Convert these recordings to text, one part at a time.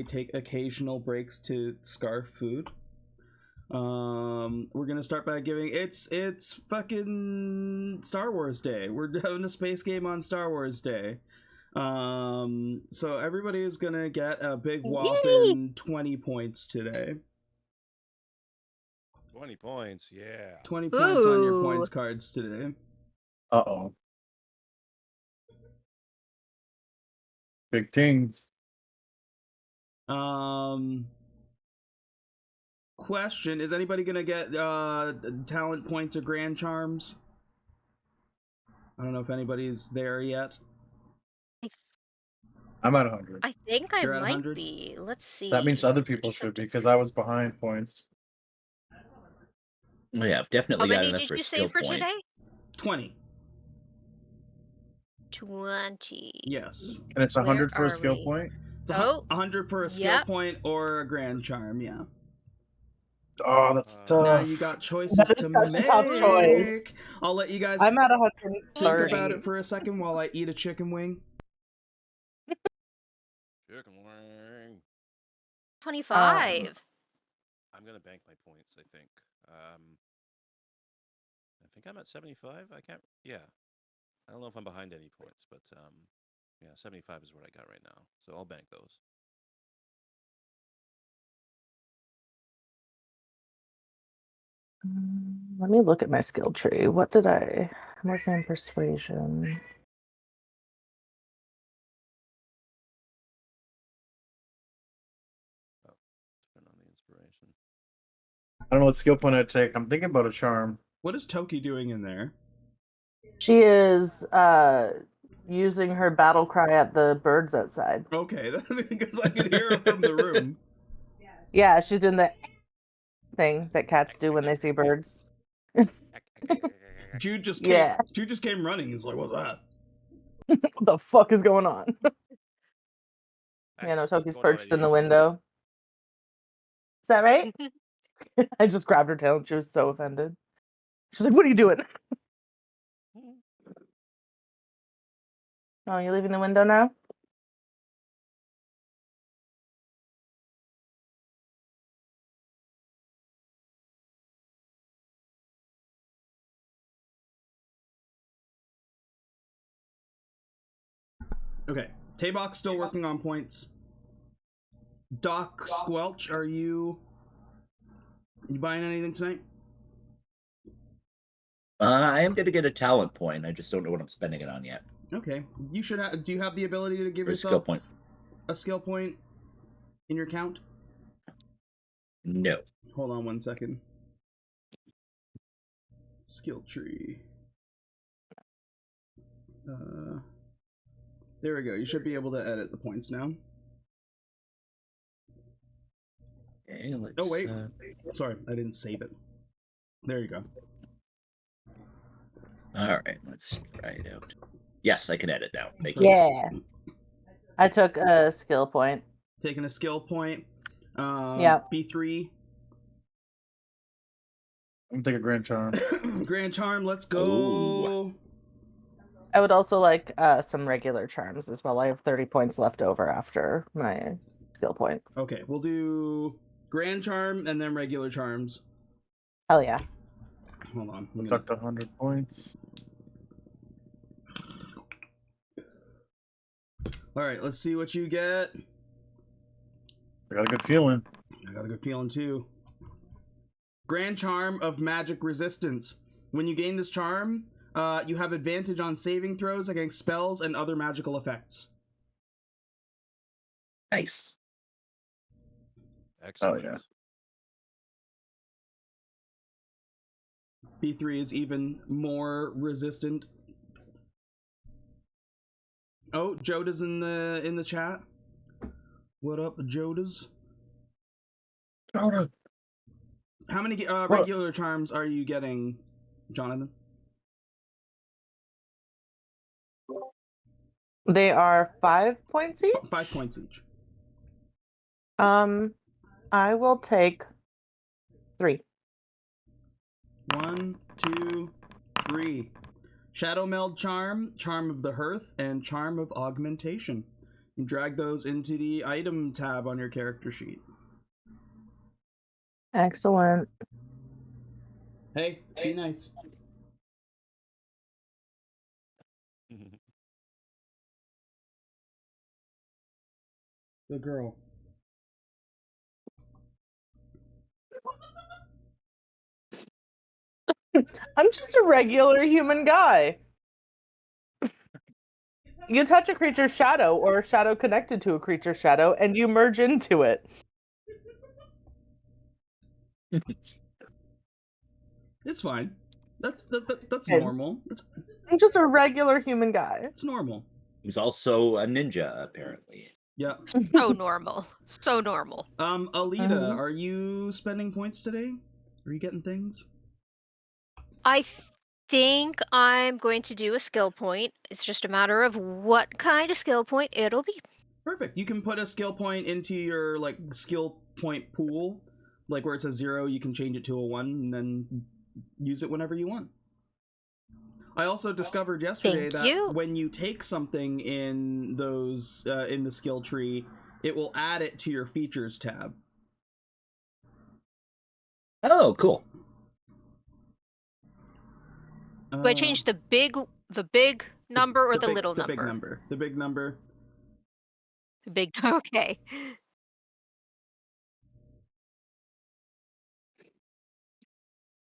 may take occasional breaks to scarf food. We're gonna start by giving it's fucking Star Wars Day. We're having a space game on Star Wars Day. So everybody is gonna get a big whopping 20 points today. 20 points, yeah. 20 points on your points cards today. Uh-oh. Big things. Question, is anybody gonna get talent points or grand charms? I don't know if anybody's there yet. I'm at 100. I think You're I at might 100? be. Let's see. So that means other people should be, because I was behind points. Oh, yeah, I've definitely How got many enough did for a you skill say for point. today? 20. 20. Yes. And it's 100 Where for a are skill we? point? It's Oh, 100 for a skill point or a grand charm, yeah. Oh, that's tough. Now you got choices That is to such make. a tough choice. I'll let you guys I'm at think 130. about it for a second while I eat a chicken wing. Chicken wing. 25. I'm gonna bank my points, I think. I think I'm at 75. I can't. Yeah. I don't know if I'm behind any points, but yeah, 75 is what I got right now. So I'll bank those. Let me look at my skill tree. What did I'm working on persuasion. Oh, turn on the inspiration. I don't know what skill point I'd take. I'm thinking about a charm. What is Toki doing in there? She is using her battle cry at the birds outside. Okay, that's because I can hear her from the room. Yeah, she's doing the thing that cats do when they see birds. Jude just came running. He's like, "What's that?" What the fuck is going on? Yeah, no, Toki's perched in the window. Is that right? I just grabbed her tail and she was so offended. She's like, "What are you doing?" Oh, you're leaving the window now? Okay, Tabok's still working on points. Doc Squelch, are you buying anything tonight? I am going to get a talent point. I just don't know what I'm spending it on yet. Okay, you should have. Do you have the ability to give For a yourself skill point. a skill point in your account? No. Hold on 1 second. Skill tree. There we go. You should be able to edit the points now. Okay, let's, Oh wait, sorry, I didn't save it. There you go. All right, let's try it out. Yes, I can edit now. Thank you. Yeah. I took a skill point. Taking a skill point. Yeah. B3. I'm thinking Grand Charm. Grand Charm, let's go. Ooh. I would also like some regular charms as well. I have 30 points left over after my skill point. Okay, we'll do Grand Charm and then regular charms. Hell yeah. Hold on. I took 100 points. Alright, let's see what you get. I got a good feeling. I got a good feeling too. Grand Charm of Magic Resistance. When you gain this charm, you have advantage on saving throws against spells and other magical effects. Nice. Excellent. Oh, yeah. B3 is even more resistant. Oh, Joda's in the chat. What up, Jodas? Joda. How many regular charms are you getting, Johnathan? They are 5 points each? 5 points each. I will take 3. 1, 2, 3. Shadow Meld Charm, Charm of the Hearth, and Charm of Augmentation. and drag those into the item tab on your character sheet. Excellent. Hey, be nice. The girl. I'm just a regular human guy. You touch a creature's shadow or a shadow connected to a creature's shadow, and you merge into it. It's fine. That's Okay. normal. I'm just a regular human guy. It's normal. He's also a ninja, apparently. Yeah. So normal. So normal. Aelita, are you spending points today? Are you getting things? I think I'm going to do a skill point. It's just a matter of what kind of skill point it'll be. Perfect. You can put a skill point into your like skill point pool, like where it says 0, you can change it to a 1 and then use it whenever you want. I also discovered yesterday that when you take something in those in the skill tree, it will add it to your features tab. Oh, cool. Do I change the big number or the little the number? Big number. The big number. The big. Okay.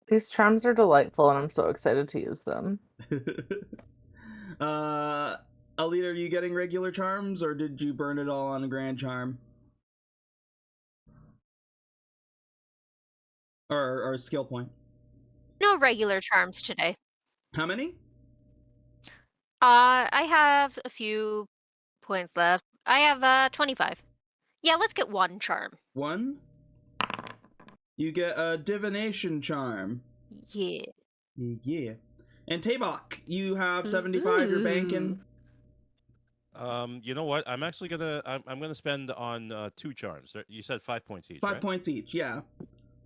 These charms are delightful, and I'm so excited to use them. Aelita, are you getting regular charms, or did you burn it all on a grand charm? Or a skill point? No regular charms today. How many? I have a few points left. I have 25. Yeah, let's get 1 charm. 1? You get a divination charm. Yeah. Yeah. And Tabok, you have 75. You're banking. You know what? I'm actually gonna I'm gonna spend on 2 charms. You said 5 points each. 5 right? points each. Yeah.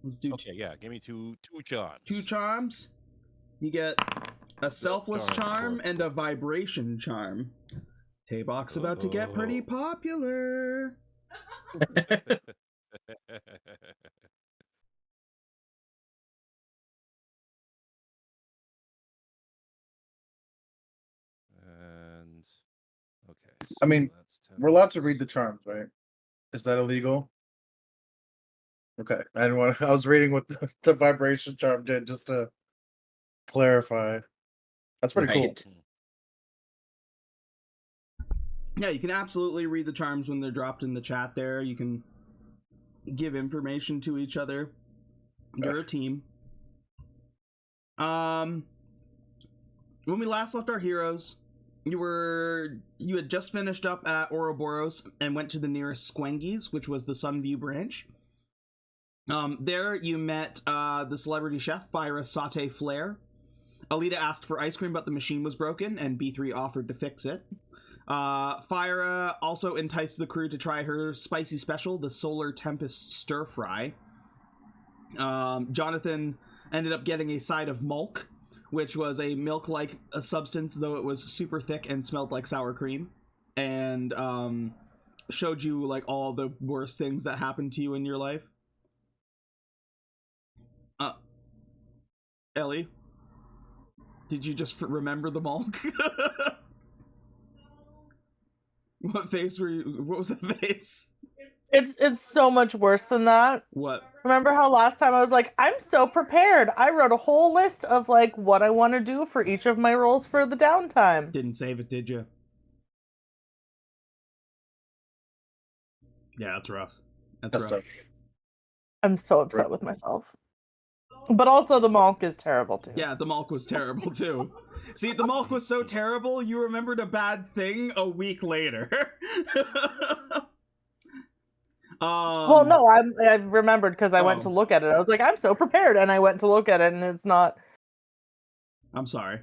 Let's do. Okay, yeah. Give me two charms. 2 charms. You get a selfless charm and a vibration charm. Tabok's about to get pretty popular. And okay. I mean, that's we're allowed to read the charms, right? Is that illegal? Okay, I didn't want. I was reading what the vibration charm did, just to clarify. That's pretty cool. Yeah, you can absolutely read the charms when they're dropped in the chat there. You can give information to each other. You're a team. When we last left our heroes, you had just finished up at Ouroboros and went to the nearest Squengies, which was the Sunview branch. There you met the celebrity chef, Fyra Sauté Flair. Aelita asked for ice cream, but the machine was broken, and B3 offered to fix it. Fyra also enticed the crew to try her spicy special, the Solar Tempest Stir Fry. Johnathan ended up getting a side of mulk, which was a milk-like a substance, though it was super thick and smelled like sour cream, and showed you like all the worst things that happened to you in your life. Ellie, did you just remember the mulk? What face were you? What was that face? It's so much worse than that. What? Remember how last time I was like, I'm so prepared. I wrote a whole list of like what I want to do for each of my roles for the downtime. Didn't save it, did you? Yeah, that's rough. That's rough. Tough. I'm so upset with myself. But also the Malk is terrible too. Yeah, the Malk was terrible too. See, the Malk was so terrible, you remembered a bad thing a week later. Well, no, I remembered because I went to look at it. I was like, I'm so prepared, and I went to look at it, and it's not. I'm sorry.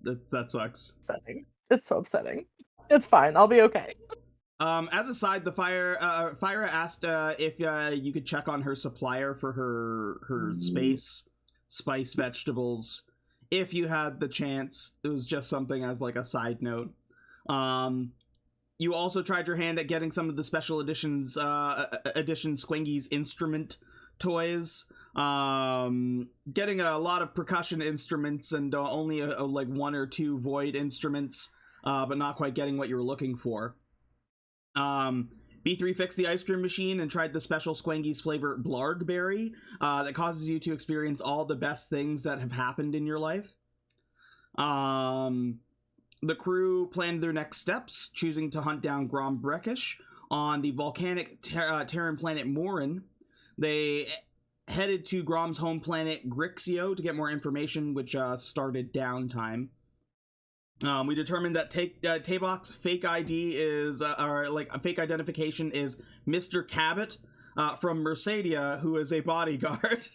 That sucks. Upsetting. It's so upsetting. It's fine. I'll be okay. As a side, the Fyra asked if you could check on her supplier for her spice vegetables if you had the chance. It was just something as like a side note. You also tried your hand at getting some of the special editions, edition Squingy's instrument toys. Getting a lot of percussion instruments and only like 1 or 2 void instruments, but not quite getting what you were looking for. B3 fixed the ice cream machine and tried the special Squangy's flavor Blargberry that causes you to experience all the best things that have happened in your life. The crew planned their next steps, choosing to hunt down Grombrekish on the volcanic Terran planet Morin. They headed to Grom's home planet Grixio to get more information, which started downtime. We determined that Tabok's fake ID is, or like a fake identification is Mr. Cabot from Mercedia, who is a bodyguard.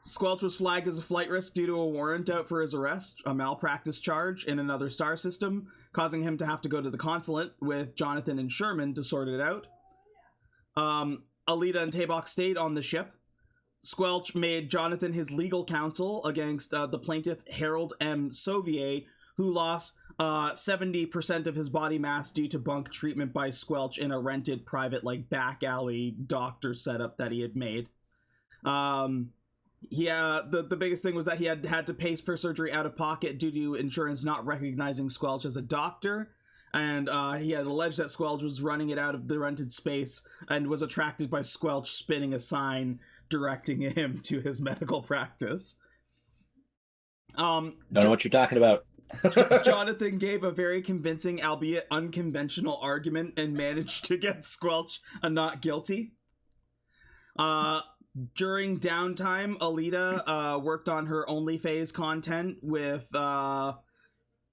Squelch was flagged as a flight risk due to a warrant out for his arrest, a malpractice charge in another star system, causing him to have to go to the consulate with Johnathan and Sherman to sort it out. Aelita and Tabok stayed on the ship. Squelch made Johnathan his legal counsel against the plaintiff Harold M. Sauvier, who lost 70% of his body mass due to bunk treatment by Squelch in a rented private like back alley doctor setup that he had made. The biggest thing was that he had to pay for surgery out of pocket due to insurance not recognizing Squelch as a doctor. And he had alleged that Squelch was running it out of the rented space and was attracted by Squelch spinning a sign directing him to his medical practice. Don't know what you're talking about. Johnathan gave a very convincing, albeit unconventional argument and managed to get Squelch a not guilty. During downtime, Aelita worked on her OnlyFans content with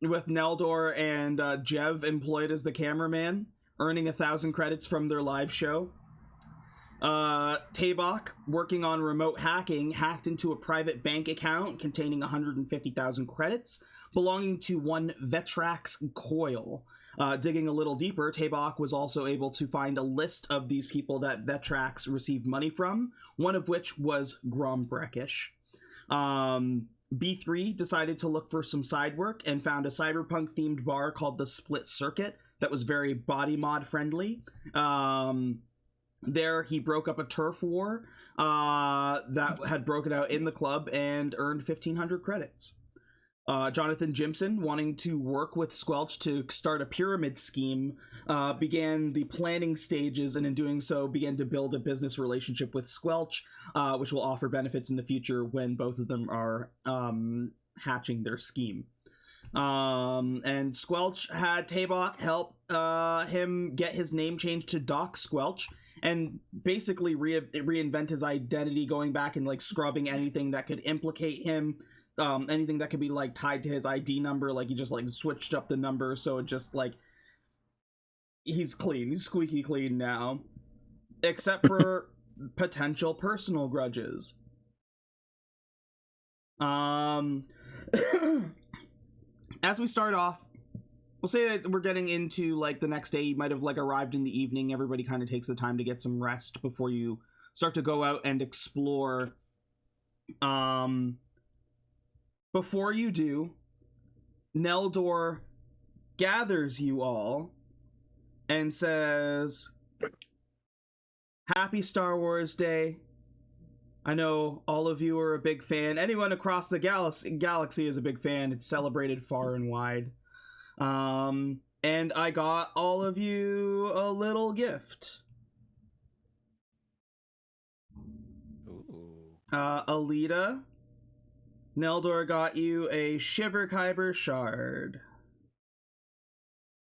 Neldor and Jev employed as the cameraman, earning 1,000 credits from their live show. Tabok, working on remote hacking, hacked into a private bank account containing 150,000 credits belonging to one Vetrax Coil. Digging a little deeper, Tabok was also able to find a list of these people that Vetrax received money from, one of which was Grombrekish. B3 decided to look for some side work and found a cyberpunk-themed bar called the Split Circuit that was very body mod friendly. There, he broke up a turf war that had broken out in the club and earned 1,500 credits. Johnathan Jimson, wanting to work with Squelch to start a pyramid scheme, began the planning stages, and in doing so began to build a business relationship with Squelch, which will offer benefits in the future when both of them are hatching their scheme. And Squelch had Tabok help him get his name changed to Doc Squelch, and basically reinvent his identity, going back and like scrubbing anything that could implicate him, anything that could be like tied to his ID number. Like he just like switched up the number, so it just like he's clean, he's squeaky clean now, except for potential personal grudges. As we start off, we'll say that we're getting into like the next day. You might have like arrived in the evening. Everybody kind of takes the time to get some rest before you start to go out and explore. Before you do, Neldor gathers you all and says, "Happy Star Wars Day. I know all of you are a big fan. Anyone across the galaxy is a big fan. It's celebrated far and wide. And I got all of you a little gift." Ooh. Aelita, Neldor got you a Shiver Kyber shard.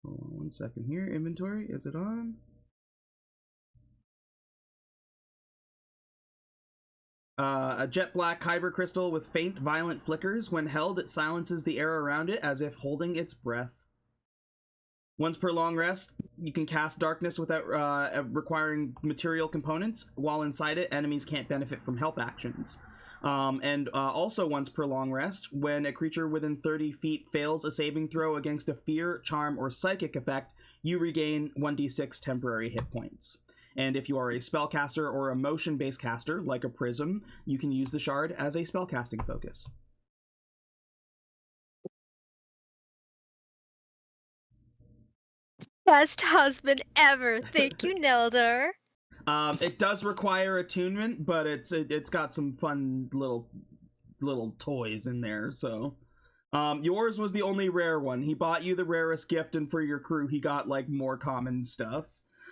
Hold on 1 second here. Inventory, is it on? A jet black kyber crystal with faint, violent flickers. When held, it silences the air around it as if holding its breath. Once per long rest, you can cast darkness without requiring material components. While inside it, enemies can't benefit from help actions. Also once per long rest, when a creature within 30 feet fails a saving throw against a fear, charm, or psychic effect, you regain 1d6 temporary hit points. And if you are a spellcaster or a motion-based caster, like a prism, you can use the shard as a spellcasting focus. best husband ever. Thank you, Neldor. It does require attunement, but it's got some fun little toys in there. So, yours was the only rare one. He bought you the rarest gift, and for your crew, he got like more common stuff.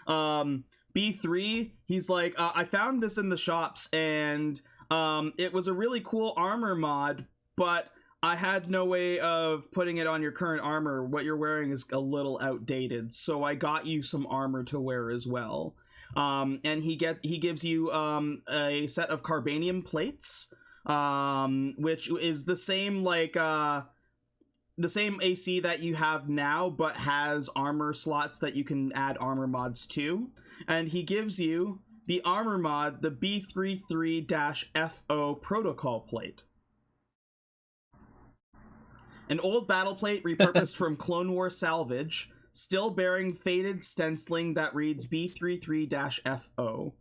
B3, he's like, I found this in the shops, and it was a really cool armor mod, but I had no way of putting it on your current armor. What you're wearing is a little outdated, so I got you some armor to wear as well. And he gives you a set of carbanium plates, which is the same the same AC that you have now, but has armor slots that you can add armor mods to. And he gives you the armor mod, the B33-FO protocol plate. An old battle plate repurposed from Clone War salvage, still bearing faded stenciling that reads B33-FO.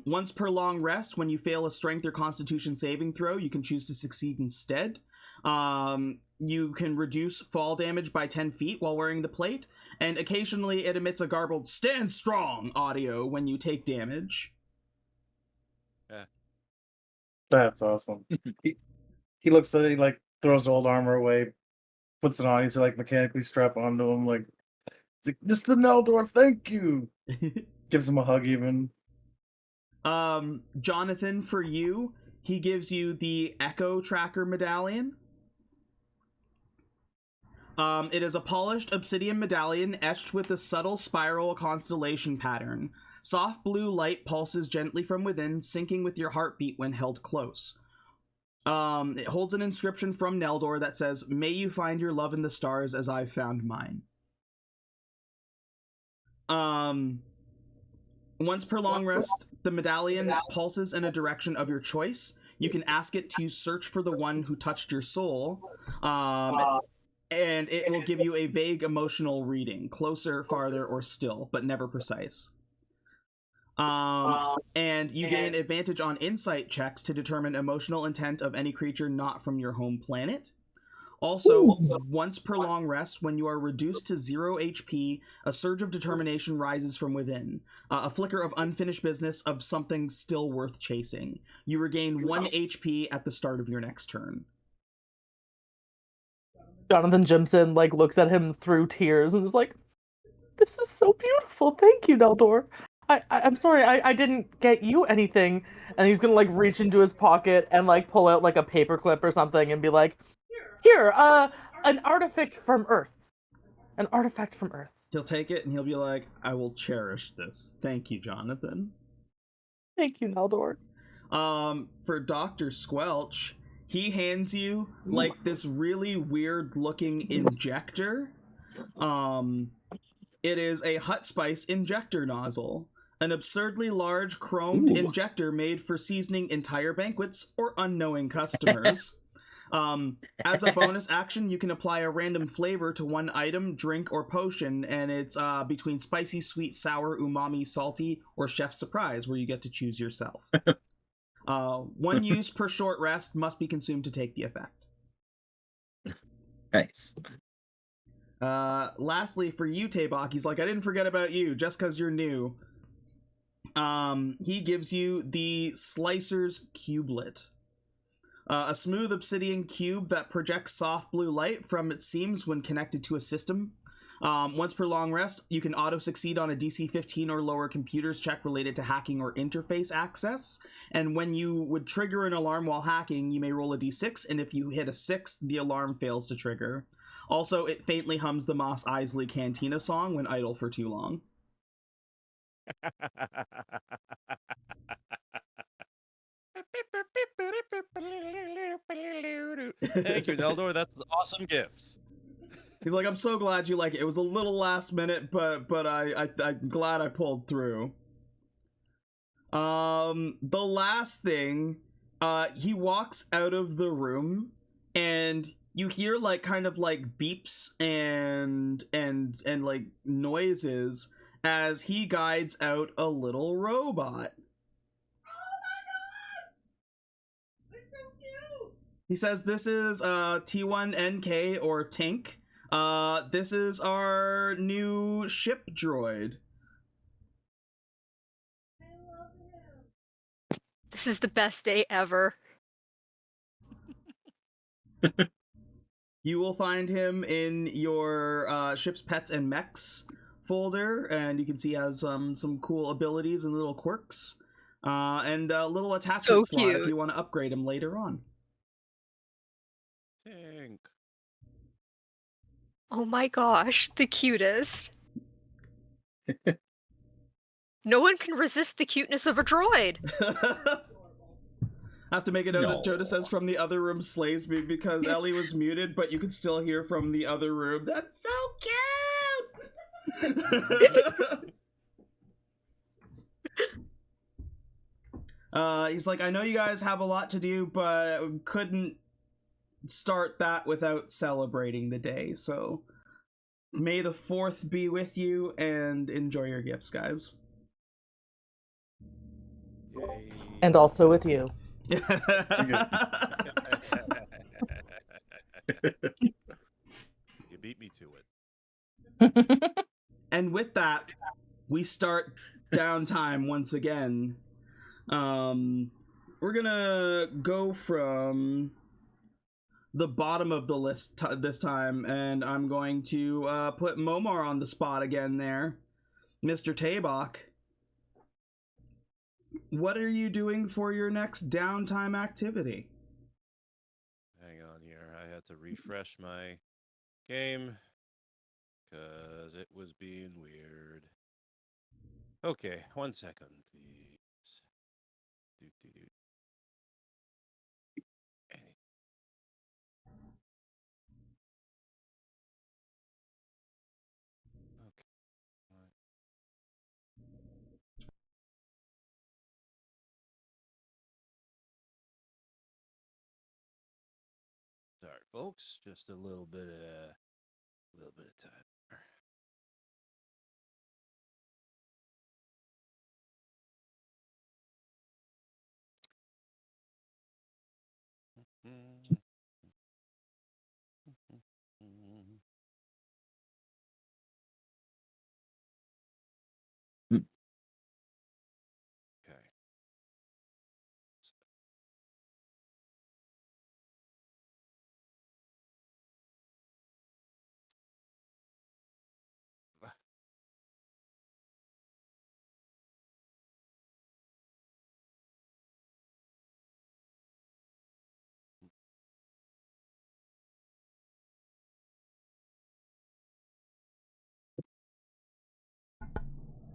Once per long rest, when you fail a strength or constitution saving throw, you can choose to succeed instead. You can reduce fall damage by 10 feet while wearing the plate, and occasionally it emits a garbled "Stand Strong" audio when you take damage. Yeah. That's awesome. he looks at it, he like throws old armor away, puts it on, he's like mechanically strap onto him, like, it's like, Mr. Neldor, thank you. Gives him a hug even. Johnathan, for you, he gives you the Echo Tracker medallion. It is a polished obsidian medallion etched with a subtle spiral constellation pattern. Soft blue light pulses gently from within, syncing with your heartbeat when held close. It holds an inscription from Neldor that says, "May you find your love in the stars as I've found mine." Once per long rest, the medallion pulses in a direction of your choice. You can ask it to search for the one who touched your soul, and it will give you a vague emotional reading, closer, farther, or still, but never precise. And you gain advantage on insight checks to determine emotional intent of any creature not from your home planet. Also, once per long rest, when you are reduced to 0 HP, a surge of determination rises from within. A flicker of unfinished business of something still worth chasing. You regain 1 HP at the start of your next turn. Johnathan Jimson like looks at him through tears and is like, "This is so beautiful. Thank you, Neldor. I'm sorry, I didn't get you anything." And he's gonna like reach into his pocket and like pull out like a paperclip or something and be like, "Here, an artifact from Earth. An artifact from Earth." He'll take it and he'll be like, "I will cherish this. Thank you, Johnathan." Thank you, Neldor. For Dr. Squelch, he hands you like this really weird looking injector. It is a Hut Spice injector nozzle, an absurdly large chromed injector made for seasoning entire banquets or unknowing customers. As a bonus action, you can apply a random flavor to one item, drink, or potion, and it's between spicy, sweet, sour, umami, salty, or chef's surprise, where you get to choose yourself. 1 use per short rest must be consumed to take the effect. Nice. Lastly, for you, Tabok, he's like, "I didn't forget about you, just because you're new." He gives you the Slicer's Cubelet. A smooth obsidian cube that projects soft blue light from its seams when connected to a system. Once per long rest, you can auto-succeed on a DC 15 or lower computer's check related to hacking or interface access. And when you would trigger an alarm while hacking, you may roll a D6, and if you hit a 6, the alarm fails to trigger. Also, it faintly hums the Mos Eisley Cantina song when idle for too long. Thank you, Neldor. That's an awesome gift. He's like, "I'm so glad you like it. It was a little last minute, but I'm glad I pulled through." The last thing, he walks out of the room, and you hear like kind of like beeps and like noises as he guides out a little robot. He says this is T1NK or Tink. This is our new ship droid. This is the best day ever. You will find him in your ship's pets and mechs folder, and you can see he has some cool abilities and little quirks, and a little attachment So slot if cute. you want to upgrade him later on. Tink. Oh my gosh, the cutest. No one can resist the cuteness of a droid. I have to make a note that No. Joda says from the other room slays me because Ellie was muted, but you can still hear from the other room. That's so cute! He's like, I know you guys have a lot to do, but couldn't start that without celebrating the day, so may the 4th be with you, and enjoy your gifts, guys. Yay. And also with you. You beat me to it. And with that, we start downtime once again. We're gonna go from the bottom of the list this time, and I'm going to put Momar on the spot again there. Mr. Tabok, what are you doing for your next downtime activity? Hang on here. I had to refresh my game because it was being weird. Okay, 1 second, please. Do. Okay. Sorry, folks. Just a little bit of time. Okay.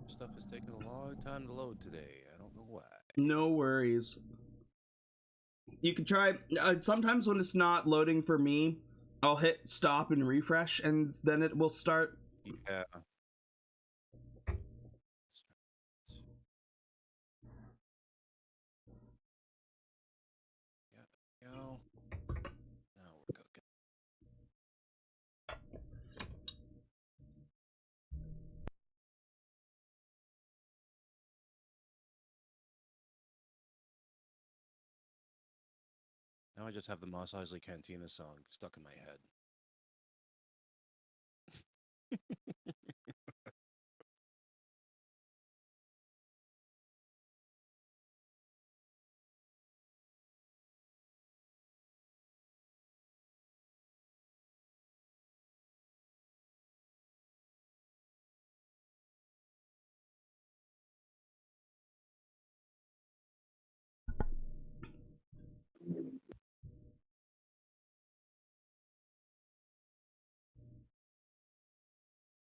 Stuff is taking a long time to load today. I don't know why. No worries. You can try, sometimes when it's not loading for me, I'll hit stop and refresh, and then it will start. Yeah. Yeah. Now we're cooking. Now I just have the Mos Eisley Cantina song stuck in my head.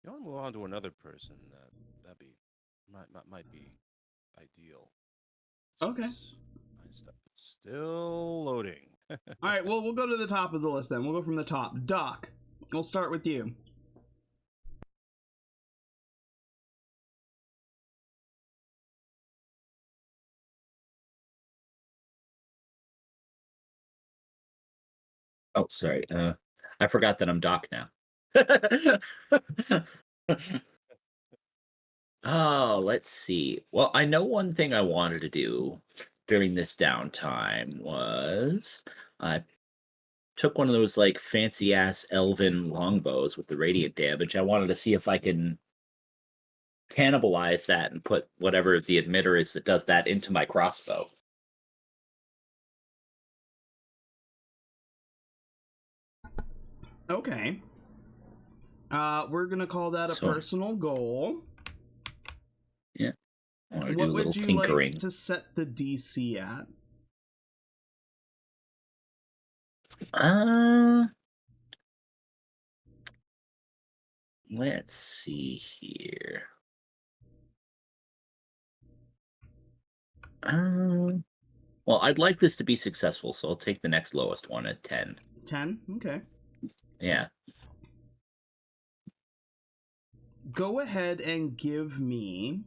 You want to move on to another person that'd be might be ideal. Okay. My stuff is still loading. All right, well, we'll go to the top of the list then. We'll go from the top. Doc, we'll start with you. Oh, sorry. I forgot that I'm Doc now. Oh, let's see. Well, I know one thing I wanted to do during this downtime was took one of those like fancy ass elven longbows with the radiant damage. I wanted to see if I can cannibalize that and put whatever the emitter is that does that into my crossbow. Okay. We're gonna call that a personal goal. Yeah. I want to do What a little would you tinkering. like to set the DC at? Let's see here. Well, I'd like this to be successful, so I'll take the next lowest one at 10. 10? Okay. Yeah. Go ahead and give me...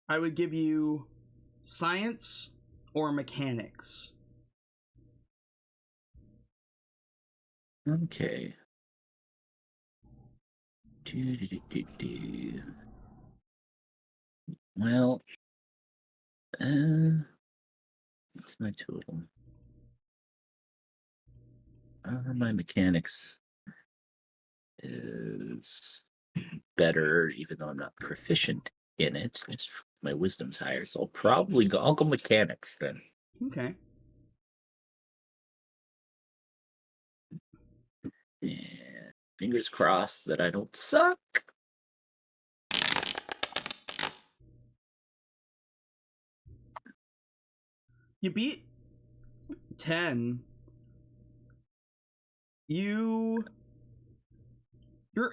I would give you science or mechanics. Okay. Well, what's my total? My mechanics is better, even though I'm not proficient in it. Just my wisdom's higher, so I'll go mechanics then. Okay. And fingers crossed that I don't suck. You beat 10. You're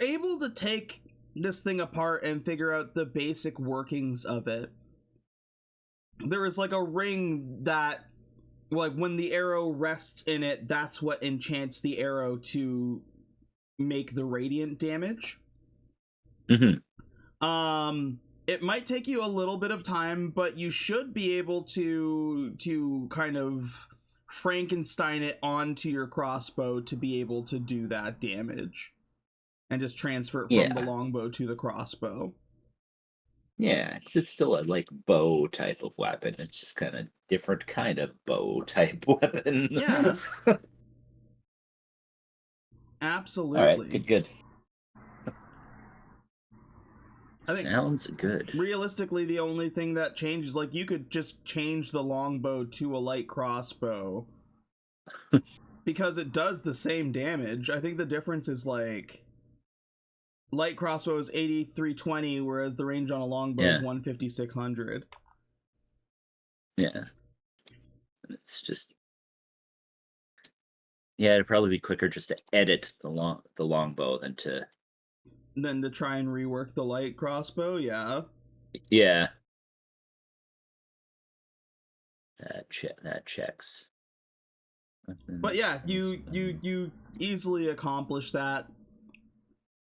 able to take this thing apart and figure out the basic workings of it. There is like a ring that, like, when the arrow rests in it, that's what enchants the arrow to make the radiant damage. It might take you a little bit of time, but you should be able to kind of Frankenstein it onto your crossbow to be able to do that damage and just transfer it from the longbow to the crossbow. Yeah, it's still a like bow type of weapon. It's just kind of different kind of bow type weapon. Yeah. Absolutely. All right, good. I think sounds good. Realistically, the only thing that changes, like, you could just change the longbow to a light crossbow because it does the same damage. I think the difference is, like, light crossbow is 8320, whereas the range on a longbow is 150-600. Yeah. It's just... Yeah, it'd probably be quicker just to edit the longbow than to try and rework the light crossbow. Yeah. That checks. But yeah, you easily accomplish that.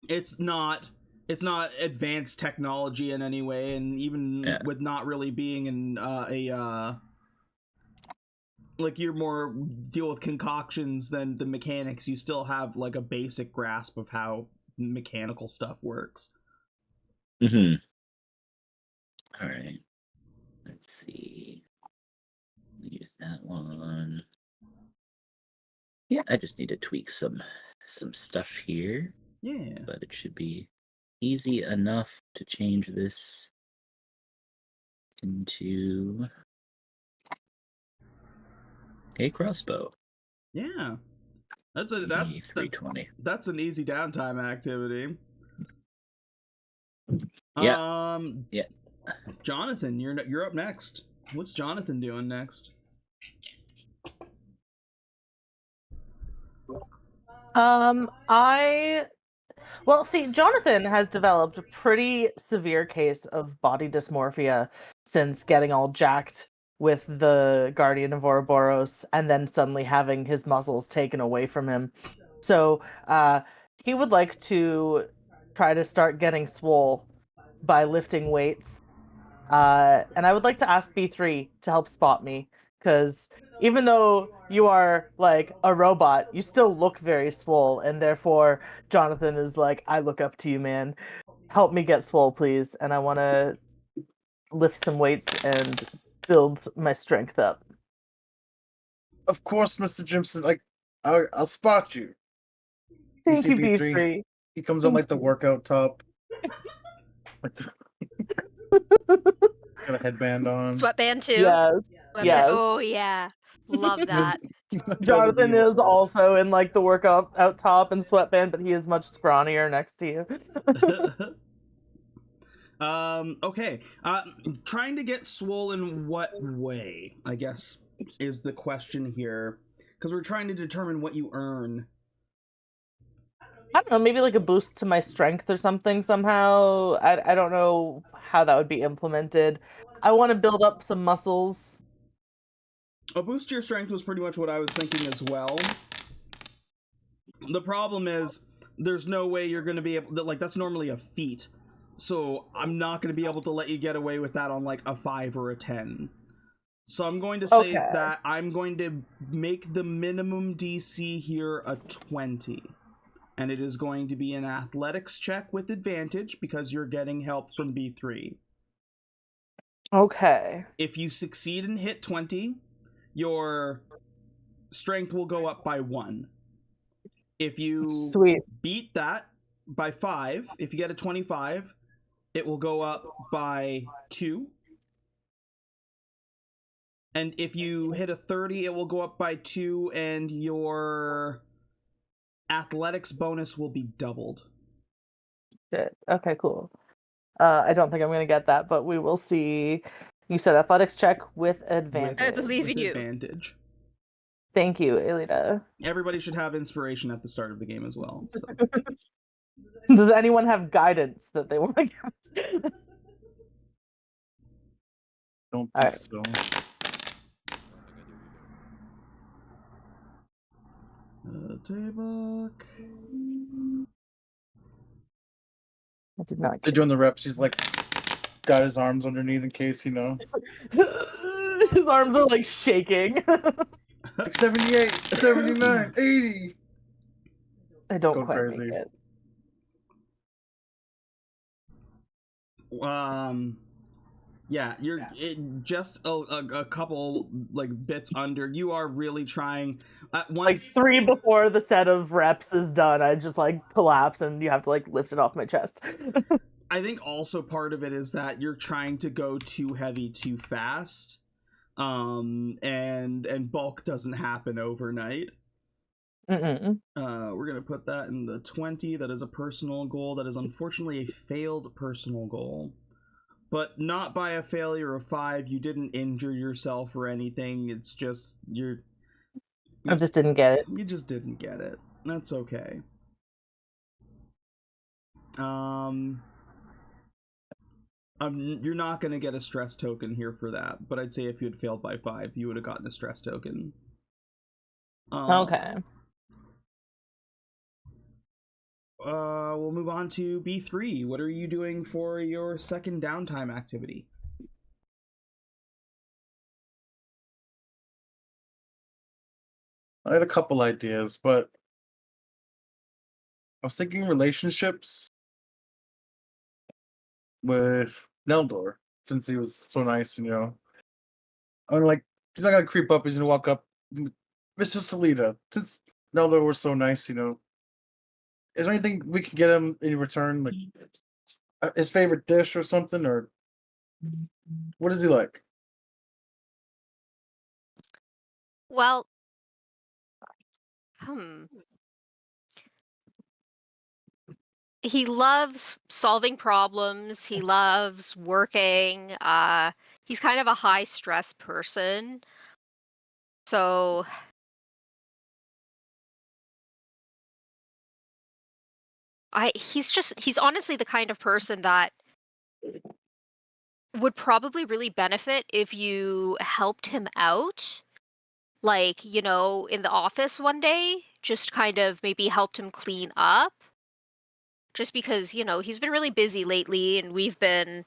It's not advanced technology in any way, and even with not really being in like, you're more deal with concoctions than the mechanics, you still have like a basic grasp of how mechanical stuff works. All right, let's see, use that one. Yeah, I just need to tweak some stuff here, but it should be easy enough to change this into a crossbow. Yeah, that's 320. That's an easy downtime activity. Yeah. Johnathan, you're up next. What's Johnathan doing next? Well, see, Johnathan has developed a pretty severe case of body dysmorphia since getting all jacked with the Guardian of Ouroboros and then suddenly having his muscles taken away from him. So he would like to try to start getting swole by lifting weights. And I would like to ask B3 to help spot me, because even though you are like a robot, you still look very swole, and therefore Johnathan is like, I look up to you, man. Help me get swole, please. And I want to lift some weights and build my strength up. Of course, Mr. Jimson. Like, I'll spot you. Thank you, B3. B3. He comes on like the workout top. Like got a headband on. Sweatband too. Yes. Sweatband. Yes. Oh yeah, love that. Johnathan is also in like the workout out top and sweatband, but he is much scrawnier next to you. Okay. Trying to get swollen what way, I guess, is the question here. Because we're trying to determine what you earn. I don't know, maybe like a boost to my strength or something somehow. I don't know how that would be implemented. I want to build up some muscles. A boost to your strength was pretty much what I was thinking as well. The problem is, there's no way you're going to be able to, like, that's normally a feat. So I'm not going to be able to let you get away with that on like a 5 or a 10. So I'm going to say that I'm going to make the minimum DC here a 20. And it is going to be an athletics check with advantage because you're getting help from B3. Okay. If you succeed and hit 20, your strength will go up by 1. If you beat that by 5, if you get a 25, it will go up by 2. And if you hit a 30, it will go up by 2, and your athletics bonus will be doubled. Shit. Okay, cool. I don't think I'm going to get that, but we will see. You said athletics check with advantage. I believe in you. Advantage. Thank you, Aelita. Everybody should have inspiration at the start of the game as well. So. Does anyone have guidance that they want to get? Don't think so. Tabok. I did not. They're doing the reps. He's like got his arms underneath in case, you know. His arms are like shaking. It's like 78, 79, 80. I don't Go quite crazy. make it. Yeah, you're just a couple like bits under. You are really trying. Like 3 before the set of reps is done, I just like collapse and you have to like lift it off my chest. I think also part of it is that you're trying to go too heavy too fast, and bulk doesn't happen overnight. We're gonna put that in the 20. That is a personal goal. That is unfortunately a failed personal goal. But not by a failure of 5. You didn't injure yourself or anything. It's just I just didn't get it. You just didn't get it. That's okay. You're not gonna get a stress token here for that. But I'd say if you had failed by 5, you would have gotten a stress token. Okay. We'll move on to B3. What are you doing for your second downtime activity? I had a couple ideas, but I was thinking relationships with Neldor, since he was so nice, you know. I'm like, he's not gonna creep up, he's gonna walk up. Mr. Aelita, since Neldor was so nice, you know, is there anything we can get him in return? Like his favorite dish or something? Or what is he like? Well, he loves solving problems. He loves working. He's kind of a high stress person. So he's honestly the kind of person that would probably really benefit if you helped him out. Like, you know, in the office one day, just kind of maybe helped him clean up. Just because, you know, he's been really busy lately and we've been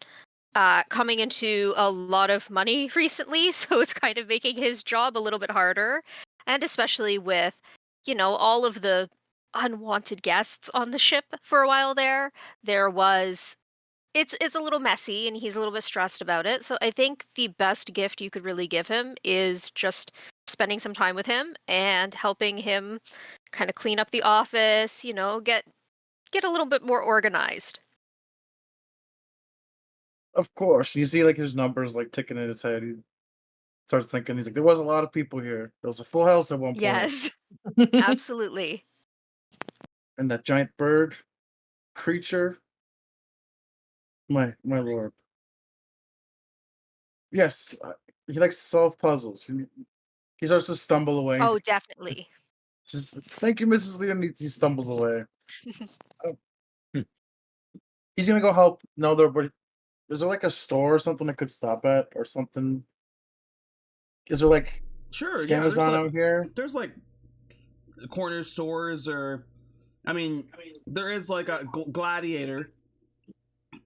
coming into a lot of money recently, so it's kind of making his job a little bit harder. And especially with, you know, all of the unwanted guests on the ship for a while there was it's a little messy and he's a little bit stressed about it. So I think the best gift you could really give him is just spending some time with him and helping him kind of clean up the office, you know, get a little bit more organized. Of course, you see like his numbers like ticking in his head. He starts thinking, he's like, there was a lot of people here. There was a full house at one point. Yes, absolutely. And that giant bird creature. My lord. Yes, he likes to solve puzzles. He starts to stumble away. Oh, definitely. Says, thank you, Mrs. Lee. And he stumbles away. He's gonna go help Neldor, but is there like a store or something I could stop at or something? Is there like Amazon out here? There's like corner stores, or I mean, there is like a Gladiator,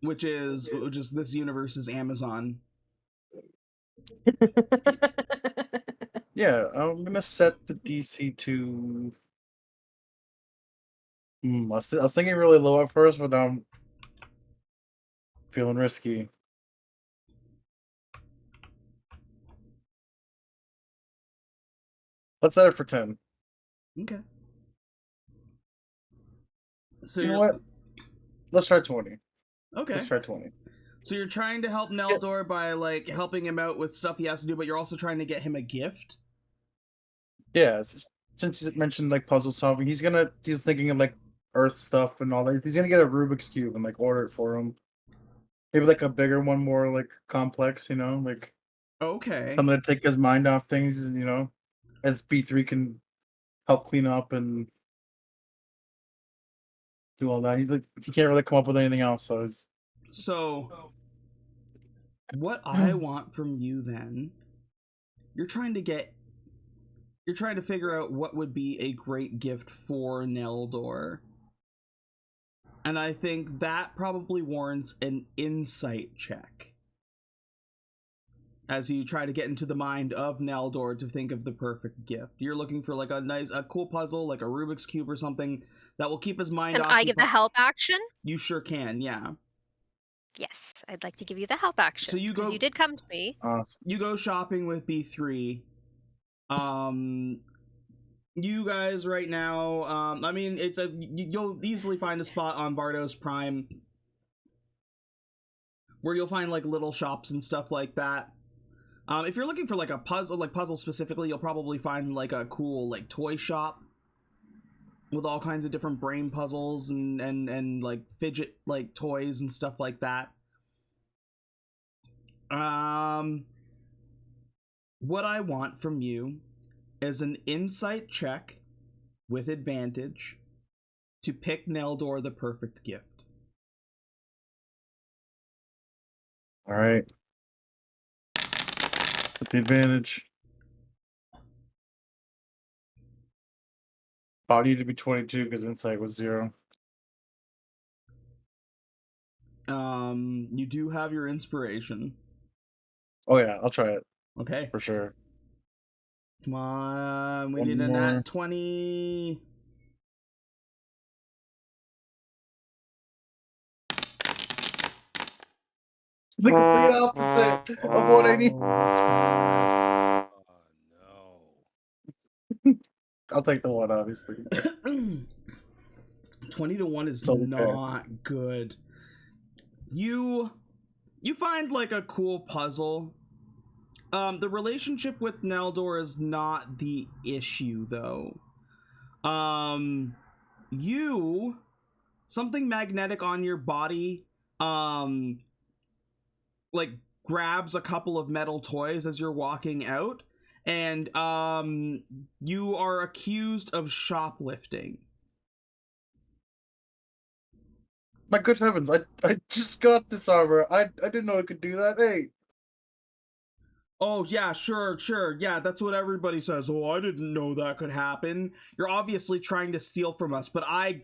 which is this universe's Amazon. Yeah, I'm gonna set the DC to. I was thinking really low at first, but now I'm feeling risky. Let's set it for 10. Okay. So you know what? Let's try 20. Okay. Let's try 20. So you're trying to help Neldor by like helping him out with stuff he has to do, but you're also trying to get him a gift? Yeah, since you mentioned like puzzle solving, he's thinking of like Earth stuff and all that. He's gonna get a Rubik's Cube and like order it for him. Maybe like a bigger one, more like complex, you know, like okay. I'm gonna take his mind off things, you know, as B3 can help clean up and do all that. He's like he can't really come up with anything else, so what I want from you then, you're trying to figure out what would be a great gift for Neldor. And I think that probably warrants an insight check. As you try to get into the mind of Neldor to think of the perfect gift. You're looking for like a cool puzzle, like a Rubik's Cube or something that will keep his mind occupied. Can I give the help action? You sure can, yeah. Yes, I'd like to give you the help action. So you did come to me. Awesome. You go shopping with B3. You guys right now, I mean, you'll easily find a spot on Bardo's Prime where you'll find like little shops and stuff like that. If you're looking for like a puzzle specifically, you'll probably find like a cool like toy shop with all kinds of different brain puzzles and like fidget like toys and stuff like that. What I want from you is an insight check with advantage to pick Neldor the perfect gift. All right. With the advantage. Body to be 22 because insight was 0. You do have your inspiration. Oh yeah, I'll try it. Okay. For sure. Come on, we One need a more. nat 20. The complete opposite of what I need. Oh, no. I'll take the 1, obviously. 20 to 1 is Totally not good. You find like a cool puzzle. The relationship with Neldor is not the issue though. Something magnetic on your body like grabs a couple of metal toys as you're walking out, and you are accused of shoplifting. My good heavens, I just got this armor. I didn't know it could do that. Hey. Oh, yeah, sure. Yeah, that's what everybody says. Oh, I didn't know that could happen. You're obviously trying to steal from us, but I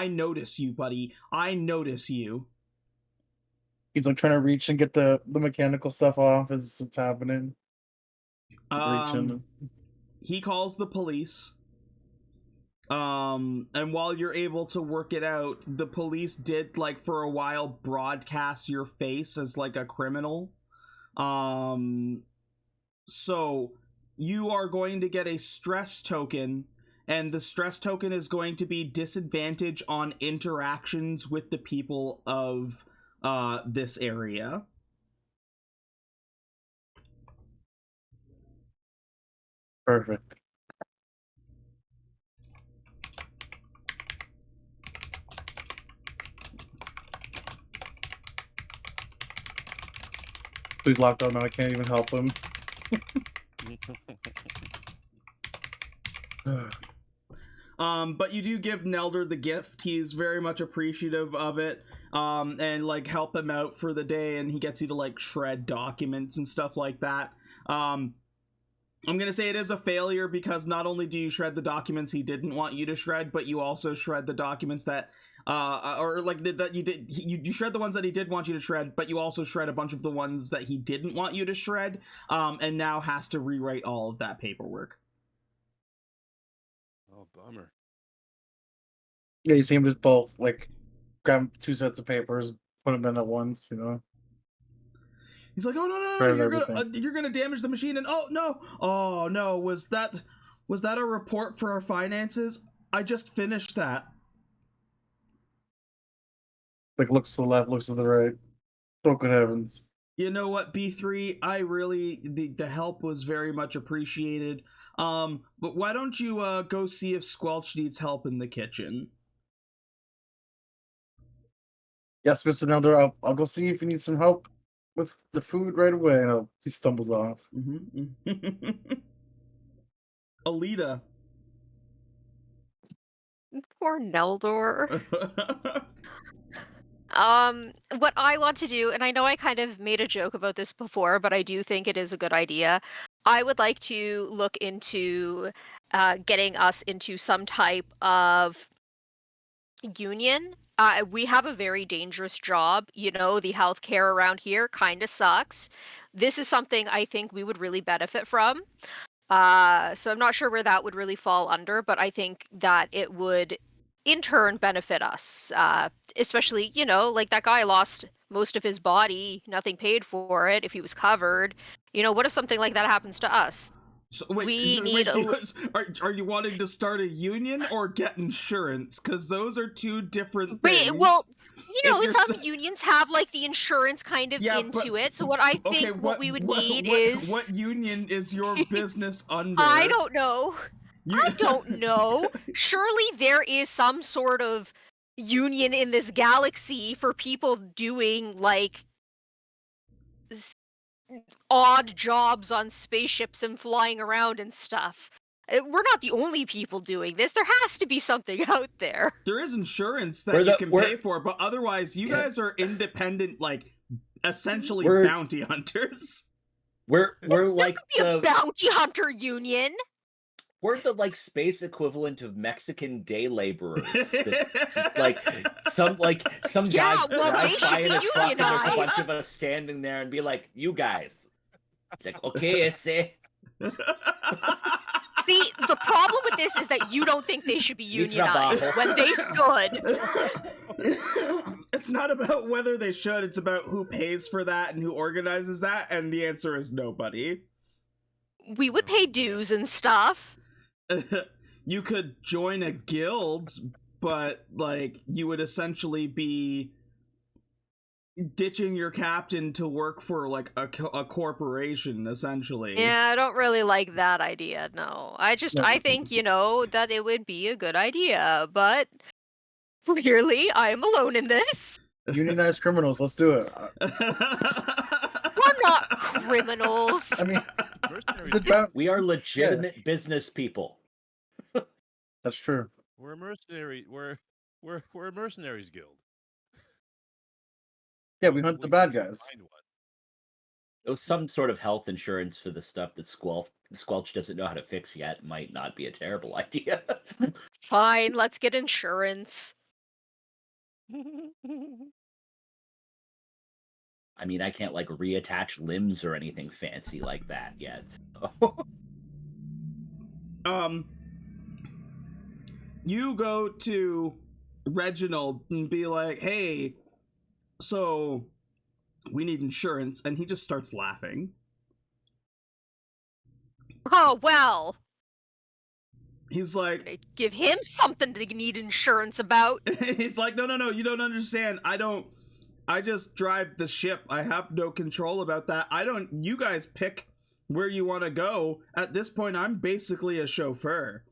notice you, buddy. I notice you. He's like trying to reach and get the mechanical stuff off as it's happening. Reaching. He calls the police. And while you're able to work it out, the police did like for a while broadcast your face as like a criminal. So you are going to get a stress token, and the stress token is going to be disadvantage on interactions with the people of this area. Perfect. He's locked out now. I can't even help him. But you do give Nelder the gift. He's very much appreciative of it. And like help him out for the day, and he gets you to like shred documents and stuff like that. I'm gonna say it is a failure because not only do you shred the documents he didn't want you to shred, but you also shred the documents that or like that you shred the ones that he did want you to shred, but you also shred a bunch of the ones that he didn't want you to shred, and now has to rewrite all of that paperwork. Oh, bummer. Yeah, you see him just both like grab 2 sets of papers, put them in at once, you know. He's like, oh no, Shred you're gonna damage the machine, and oh no, was that a report for our finances? I just finished that. Like looks to the left, looks to the right. Oh good heavens. You know what, B3, I really the help was very much appreciated. But why don't you go see if Squelch needs help in the kitchen? Yes, Mr. Nelder, I'll go see if he needs some help with the food right away. And he stumbles off. Aelita. Poor Neldor. What I want to do, and I know I kind of made a joke about this before, but I do think it is a good idea. I would like to look into getting us into some type of union. We have a very dangerous job. You know, the healthcare around here kind of sucks. This is something I think we would really benefit from. So I'm not sure where that would really fall under, but I think that it would in turn benefit us. Especially, you know, like that guy lost most of his body, nothing paid for it if he was covered. You know, what if something like that happens to us? So, are you wanting to start a union or get insurance? Because those are two different things. Well, you know, some unions have like the insurance kind of into it. So what I think what we would need is what union is your business under? I don't know. I don't know. Surely there is some sort of union in this galaxy for people doing like odd jobs on spaceships and flying around and stuff. We're not the only people doing this. There has to be something out there. There is insurance that you can pay for, but otherwise you guys are independent, like essentially bounty hunters. We're like the bounty hunter union. We're the like space equivalent of Mexican day laborers. Just like some guy drive by in a truck and there's a bunch of us standing there and be like, "You guys," like, "Okay, ese." See, the problem with this is that you don't think they should be unionized when they should. It's not about whether they should, it's about who pays for that and who organizes that, and the answer is nobody. We would pay dues and stuff. You could join a guild, but like you would essentially be ditching your captain to work for like a corporation, essentially. Yeah, I don't really like that idea. No, I think, you know, that it would be a good idea, but clearly I am alone in this. Unionized criminals, let's do it. We're not criminals. I mean, we are legitimate business people. That's true. We're a mercenary. We're a mercenaries guild. Yeah, we hunt the bad guys. Oh, some sort of health insurance for the stuff that Squelch doesn't know how to fix yet might not be a terrible idea. Fine, let's get insurance. I mean, I can't like reattach limbs or anything fancy like that yet. So. You go to Reginald and be like, "Hey, so we need insurance," and he just starts laughing. Oh, well. He's like, give him something to need insurance about. He's like, no, you don't understand. I just drive the ship. I have no control about that. You guys pick where you want to go. At this point, I'm basically a chauffeur.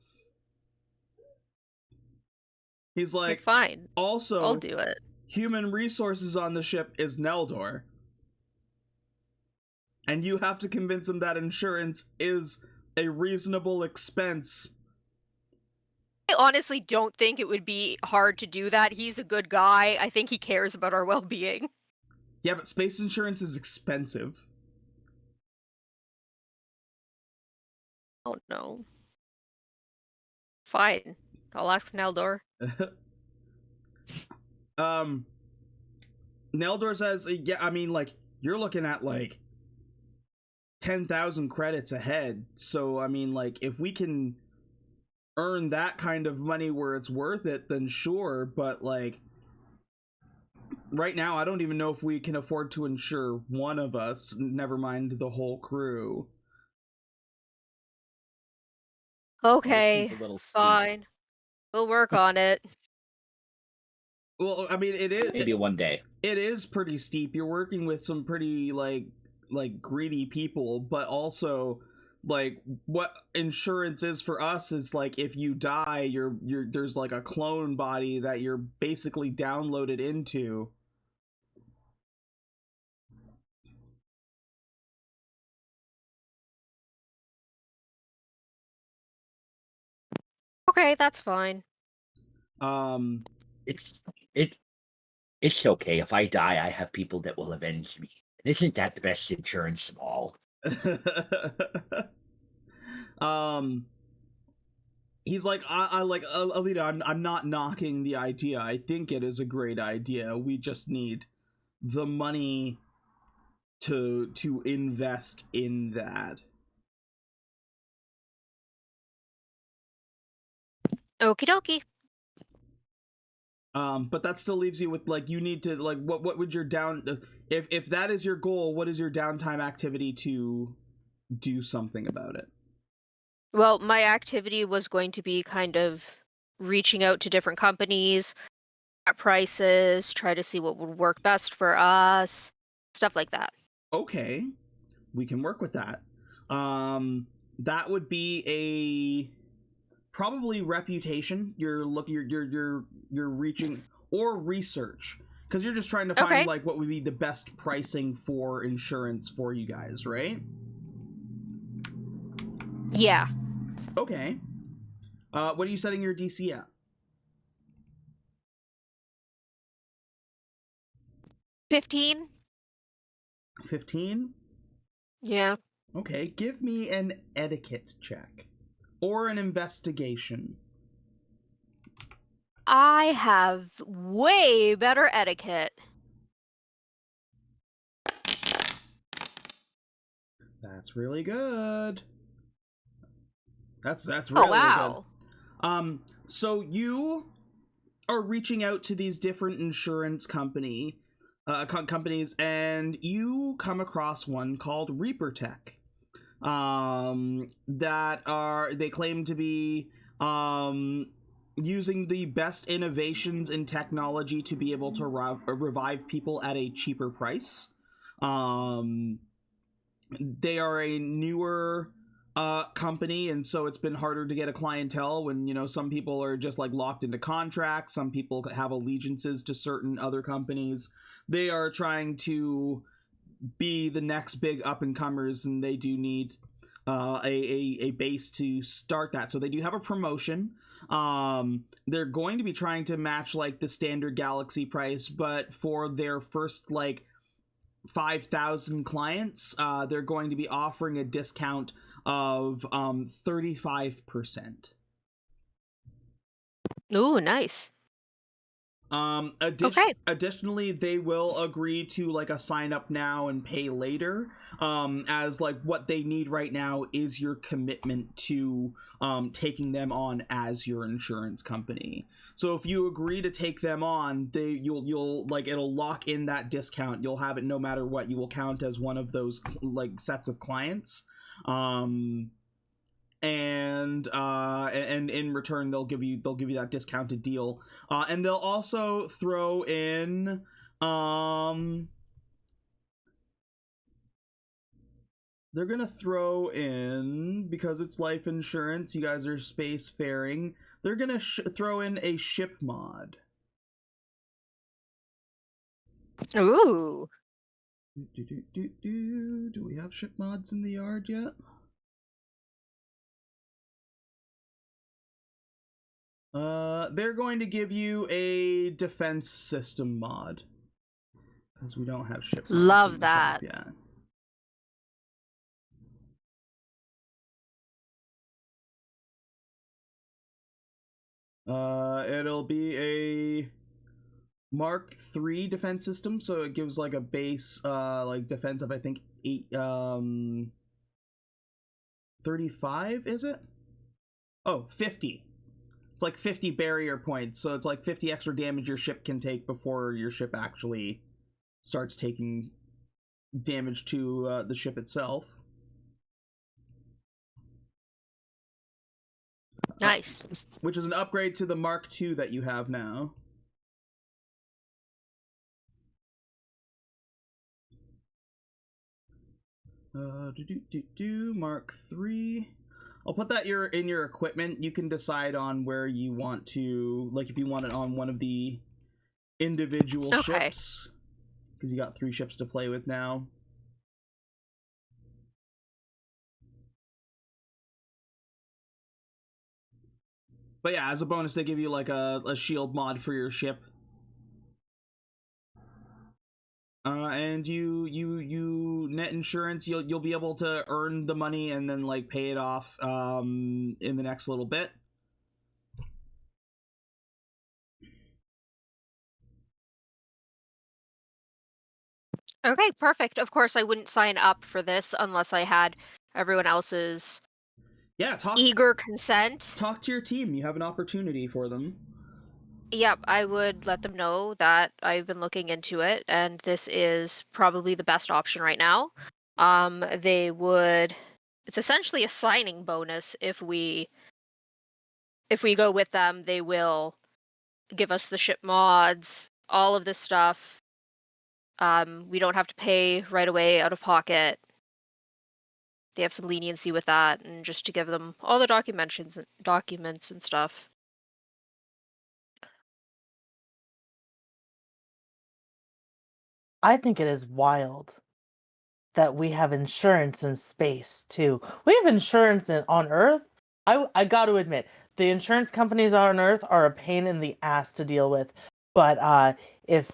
He's like, okay, fine. Also, I'll do it. Human resources on the ship is Neldor. And you have to convince him that insurance is a reasonable expense. I honestly don't think it would be hard to do that. He's a good guy. I think he cares about our well-being. Yeah, but space insurance is expensive. Oh, no. Fine. I'll ask Neldor. Neldor says, yeah, I mean, like, you're looking at, like, 10,000 credits ahead. So, I mean, like, if we can earn that kind of money where it's worth it, then sure, but like right now I don't even know if we can afford to insure one of us, never mind the whole crew. Okay, fine. We'll work on it. Well, I mean, it is maybe one day. It is pretty steep. You're working with some pretty like greedy people, but also like what insurance is for us is like if you die, you're there's like a clone body that you're basically downloaded into. Okay, that's fine. It's okay. If I die, I have people that will avenge me. Isn't that the best insurance of all? He's like, I like Aelita, I'm not knocking the idea. I think it is a great idea. We just need the money to invest in that. Okie dokie. But that still leaves you with like, you need to like, what would your if that is your goal, what is your downtime activity to do something about it? Well, my activity was going to be kind of reaching out to different companies at prices, try to see what would work best for us, stuff like that. Okay, we can work with that. That would be a probably reputation. You're reaching, or research, because you're just trying to find like what would be the best pricing for insurance for you guys, right? Yeah. Okay. What are you setting your DC at? 15. 15? Yeah. Okay, give me an etiquette check. Or an investigation. I have way better etiquette. That's really good. That's really wow. good. So you are reaching out to these different insurance companies, and you come across one called Reaper Tech. They claim to be using the best innovations in technology to be able to revive people at a cheaper price. They are a newer company, and so it's been harder to get a clientele when, you know, some people are just like locked into contracts, some people have allegiances to certain other companies. They are trying to be the next big up and comers, and they do need a base to start that. So they do have a promotion. They're going to be trying to match like the standard Galaxy price, but for their first like 5,000 clients, they're going to be offering a discount of 35%. Ooh, nice. Additionally, they will agree to like a sign up now and pay later, as like what they need right now is your commitment to taking them on as your insurance company. So if you agree to take them on, you'll like, it'll lock in that discount. You'll have it no matter what. You will count as one of those like sets of clients. and in return they'll give you that discounted deal, and they'll also throw in they're gonna throw in, because it's life insurance, you guys are spacefaring, they're gonna throw in a ship mod. Ooh. Do we have ship mods in the yard yet? They're going to give you a defense system mod, because we don't have ship mods Love in the shop that. yet. It'll be a Mark III defense system, so it gives like a base like defense of I think 35, is it? Oh, 50. It's like 50 barrier points, so it's like 50 extra damage your ship can take before your ship actually starts taking damage to the ship itself. Nice. Which is an upgrade to the Mark II that you have now. Mark III. I'll put that in your equipment. You can decide on where you want to, like if you want it on one of the individual ships, because you got 3 ships to play with now. But yeah, as a bonus, they give you like a shield mod for your ship. And you net insurance, you'll be able to earn the money and then like pay it off in the next little bit. Okay, perfect. Of course, I wouldn't sign up for this unless I had everyone else's eager consent. Talk to your team. You have an opportunity for them. Yep, I would let them know that I've been looking into it, and this is probably the best option right now. It's essentially a signing bonus if we go with them. They will give us the ship mods, all of this stuff. We don't have to pay right away out of pocket. They have some leniency with that, and just to give them all the documents and stuff. I think it is wild that we have insurance in space too. We have insurance on Earth. I got to admit, the insurance companies on Earth are a pain in the ass to deal with. But if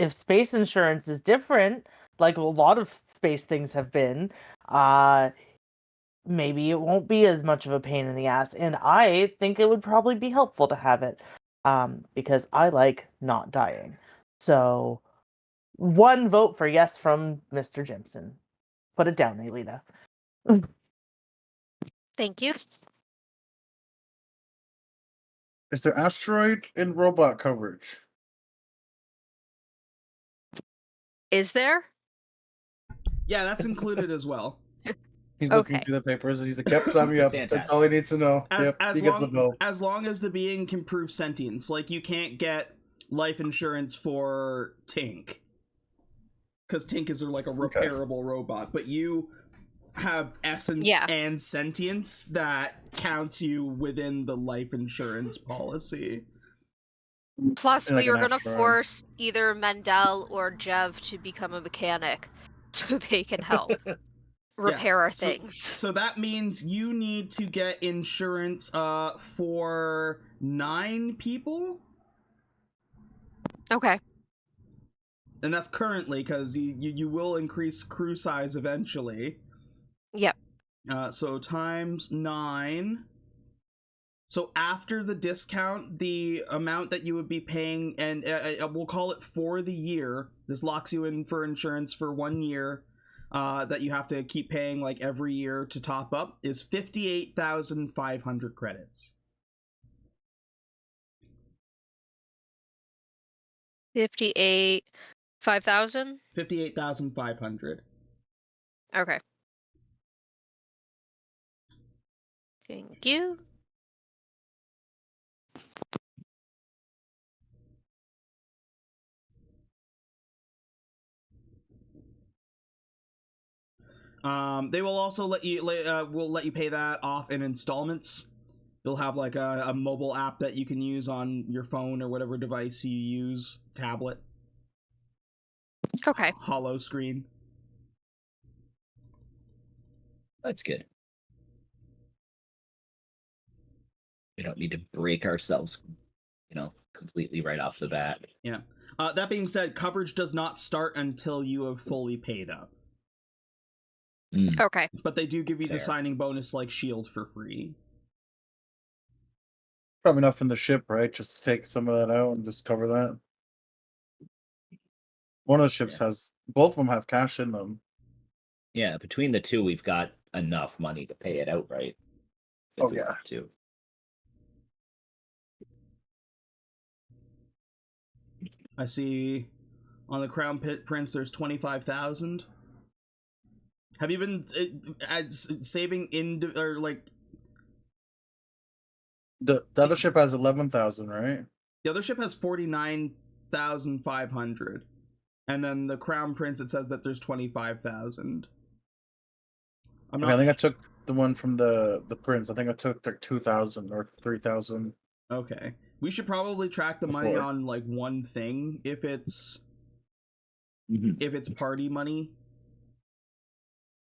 space insurance is different, like a lot of space things have been, maybe it won't be as much of a pain in the ass. And I think it would probably be helpful to have it, because I like not dying. So 1 vote for yes from Mr. Jimson. Put it down, Aelita. Thank you. Is there asteroid and robot coverage? Is there? Yeah, that's included as well. He's looking through the papers and he's like, yep, sign me up. That's all he needs to know. As long as the being can prove sentience. Like, you can't get life insurance for Tink, because Tink is like a repairable robot, but you have essence and sentience that counts you within the life insurance policy. Plus, we were going to force either Mendel or Jev to become a mechanic so they can help repair our things. So that means you need to get insurance for 9 people. Okay. And that's currently, because you will increase crew size eventually. Yep. So times 9. So after the discount, the amount that you would be paying, and we'll call it for the year, this locks you in for insurance for 1 year, that you have to keep paying like every year to top up, is 58,500 credits. 5,000? 58,500. Okay. Thank you. They will also let you pay that off in installments. They'll have like a mobile app that you can use on your phone or whatever device you use, tablet. Okay. Hollow screen. That's good. We don't need to break ourselves, completely right off the bat. Yeah. That being said, coverage does not start until you have fully paid up. Okay. But they do give you Fair. the signing bonus like shield for free. Probably enough in the ship, right? Just to take some of that out and just cover that. One of the ships has, both of them have cash in them. Yeah, between the two, we've got enough money to pay it outright. If we want to. I see on the Crown Prince there's 25,000. Have you been saving in or like the other ship has 11,000, right? The other ship has 49,500. And then the Crown Prince, it says that there's 25,000. I think I took the one from the Prince. I think I took like 2,000 or 3,000. Okay. We should probably track the money on like one thing if it's party money.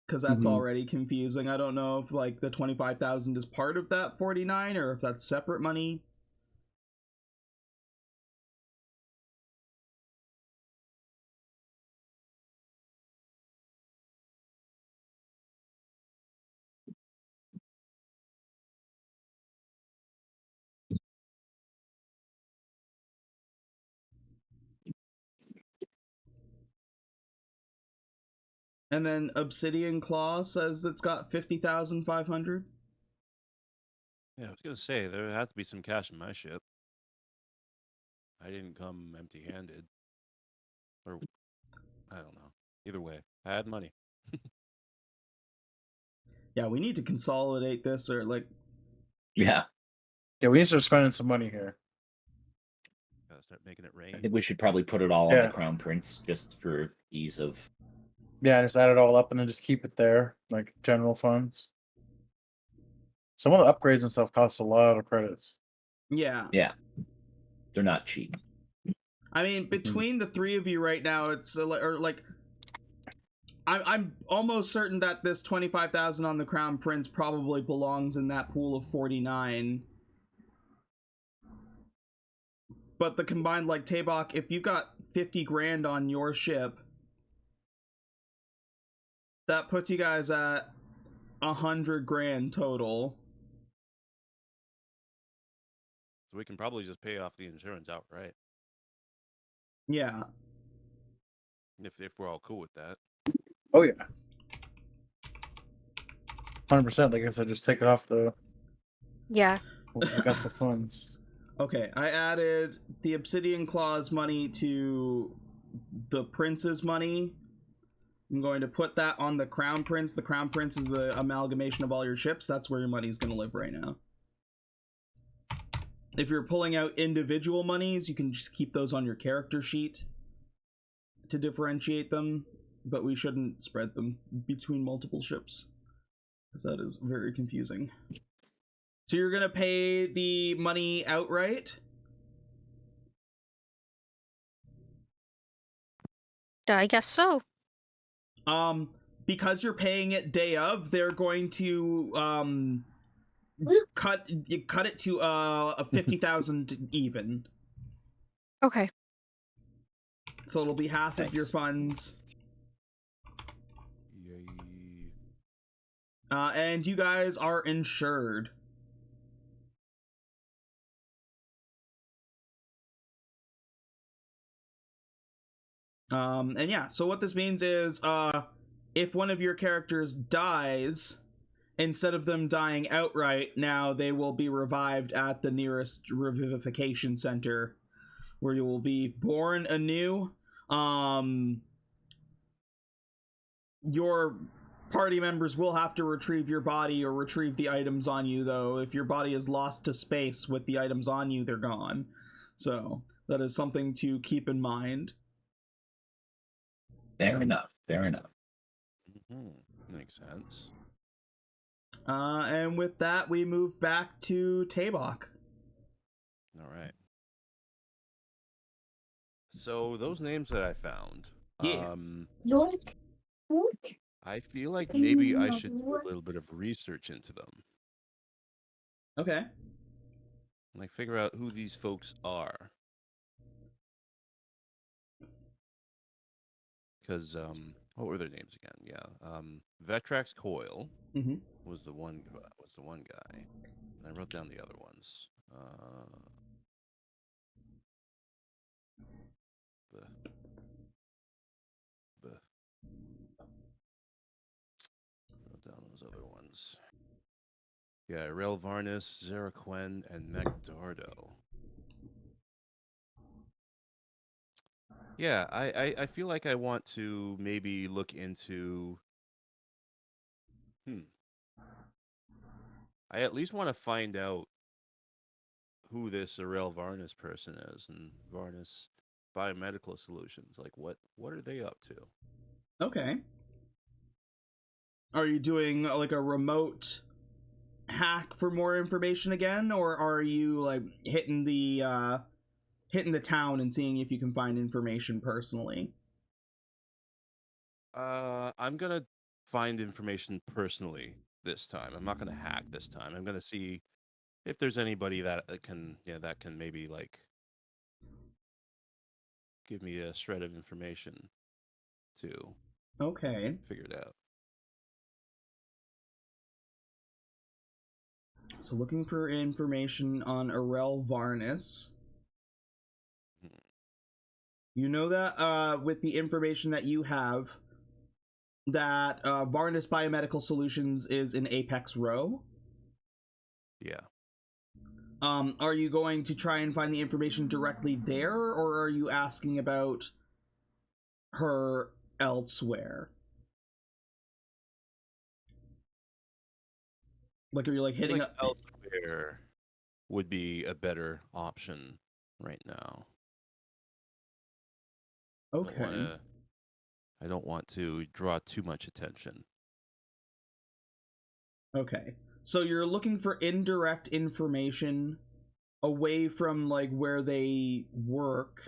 Because that's already confusing. I don't know if like the 25,000 is part of that 49 or if that's separate money. And then Obsidian Claw says it's got 50,500. Yeah, I was gonna say there has to be some cash in my ship. I didn't come empty-handed, or I don't know. Either way, I had money. Yeah, we need to consolidate this or like. Yeah, we need to start spending some money here. Gotta start making it rain. I think we should probably put it all on the Crown Prince just for ease of. Yeah, just add it all up and then just keep it there, like general funds. Some of the upgrades and stuff cost a lot of credits. Yeah. Yeah. They're not cheap. I mean, between the three of you right now, it's like I'm almost certain that this 25,000 on the Crown Prince probably belongs in that pool of 49. But the combined, like, Tabok, if you've got 50 grand on your ship, that puts you guys at 100 grand total. So we can probably just pay off the insurance outright. Yeah. If we're all cool with that. Oh yeah. 100%. Like I said, just take it off the. Yeah. We got the funds. Okay, I added the Obsidian Claw's money to the Prince's money. I'm going to put that on the Crown Prince. The Crown Prince is the amalgamation of all your ships. That's where your money's going to live right now. If you're pulling out individual monies, you can just keep those on your character sheet to differentiate them, but we shouldn't spread them between multiple ships, because that is very confusing. So you're going to pay the money outright? I guess so. Because you're paying it day of, they're going to cut it to a 50,000 even. Okay. So it'll be half of your funds. Yay. And you guys are insured. And yeah, so what this means is, if one of your characters dies, instead of them dying outright, now they will be revived at the nearest revivification center, where you will be born anew. Your party members will have to retrieve your body or retrieve the items on you, though. If your body is lost to space with the items on you, they're gone. So that is something to keep in mind. Fair enough. Fair enough. Makes sense. And with that, we move back to Tabok. All right. So those names that I found, Yeah. I feel like maybe I should do a little bit of research into them. Okay. Like figure out who these folks are. Because what were their names again? Yeah. Vetrax Coil was the one guy. And I wrote down the other ones. Wrote down those other ones. Yeah, Rel Varnus, Zeraquen, and Magdardo. Yeah, I feel like I want to maybe look into. I at least want to find out who this Aurel Varnus person is, and Varnus Biomedical Solutions. Like, what are they up to? Okay. Are you doing like a remote hack for more information again, or are you like hitting the town and seeing if you can find information personally? I'm gonna find information personally this time. I'm not gonna hack this time. I'm gonna see if there's anybody that can maybe like give me a shred of information to figure it out. So looking for information on Aurel Varnus. You know that with the information that you have, that Varnus Biomedical Solutions is in Apex Row. Yeah. Are you going to try and find the information directly there, or are you asking about her elsewhere? Like, are you like hitting up elsewhere? Would be a better option right now. Okay. I don't want to draw too much attention. Okay. So you're looking for indirect information away from like where they work.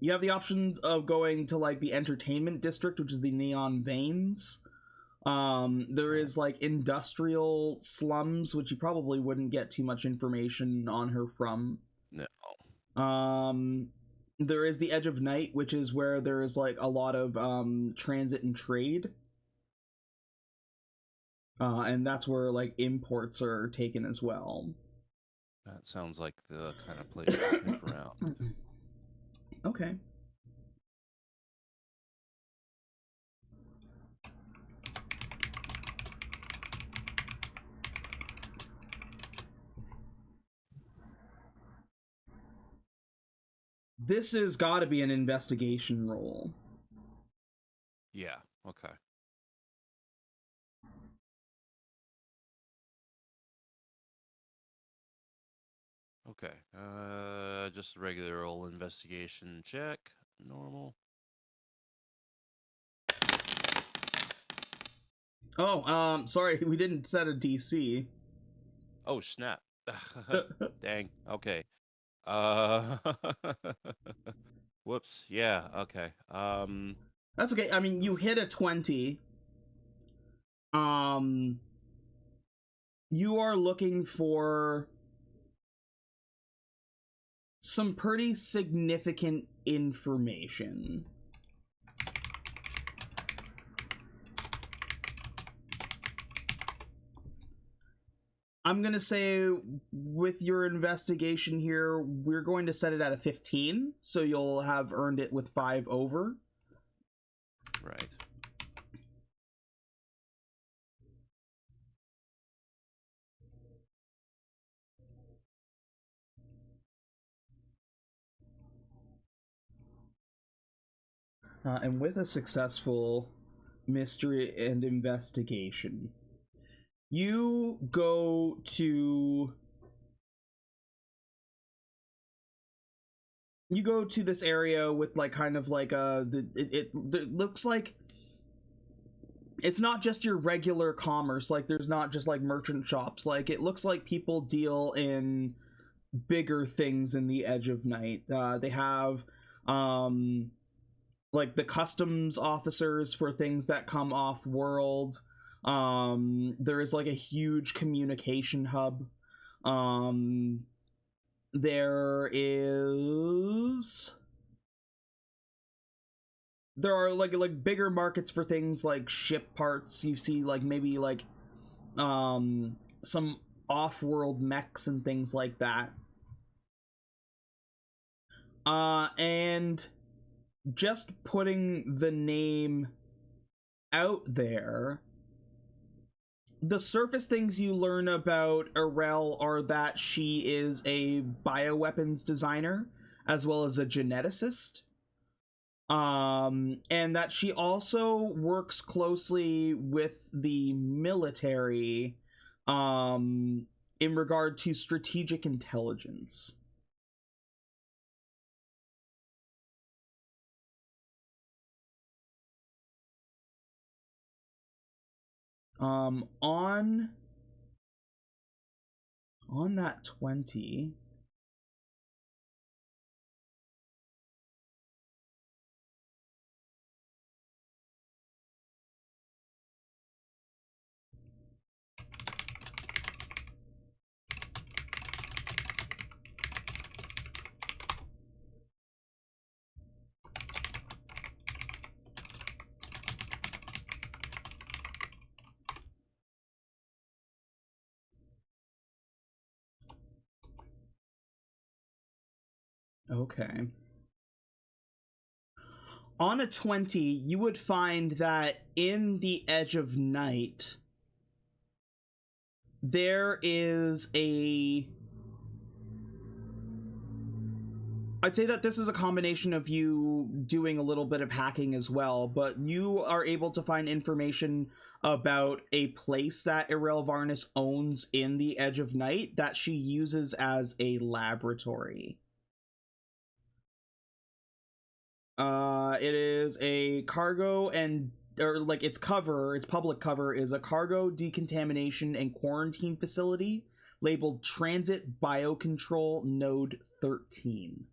You have the options of going to like the entertainment district, which is the Neon Veins. There is like industrial slums, which you probably wouldn't get too much information on her from. No. There is the Edge of Night, which is where there is like a lot of transit and trade. And that's where like imports are taken as well. That sounds like the kind of place to snoop around. Okay. This has got to be an investigation roll. Yeah, okay. Okay, just a regular old investigation check. Normal. Oh, sorry, we didn't set a DC. Oh, snap. Dang, okay. Whoops, yeah, okay. That's okay. I mean, you hit a 20. You are looking for some pretty significant information. I'm gonna say with your investigation here, we're going to set it at a 15, so you'll have earned it with 5 over. Right. And with a successful mystery and investigation, you go to this area with like kind of like it looks like it's not just your regular commerce. Like there's not just like merchant shops. Like it looks like people deal in bigger things in the Edge of Night. They have like the customs officers for things that come off world. There is like a huge communication hub. There are like bigger markets for things like ship parts. You see like maybe like some off-world mechs and things like that. And just putting the name out there, the surface things you learn about Arel are that she is a bioweapons designer as well as a geneticist. And that she also works closely with the military in regard to strategic intelligence. On that 20, okay. On a 20, you would find that in the Edge of Night, there is I'd say that this is a combination of you doing a little bit of hacking as well, but you are able to find information about a place that Irel Varnus owns in the Edge of Night that she uses as a laboratory. It is a cargo like its public cover is a cargo decontamination and quarantine facility labeled Transit Biocontrol Node 13.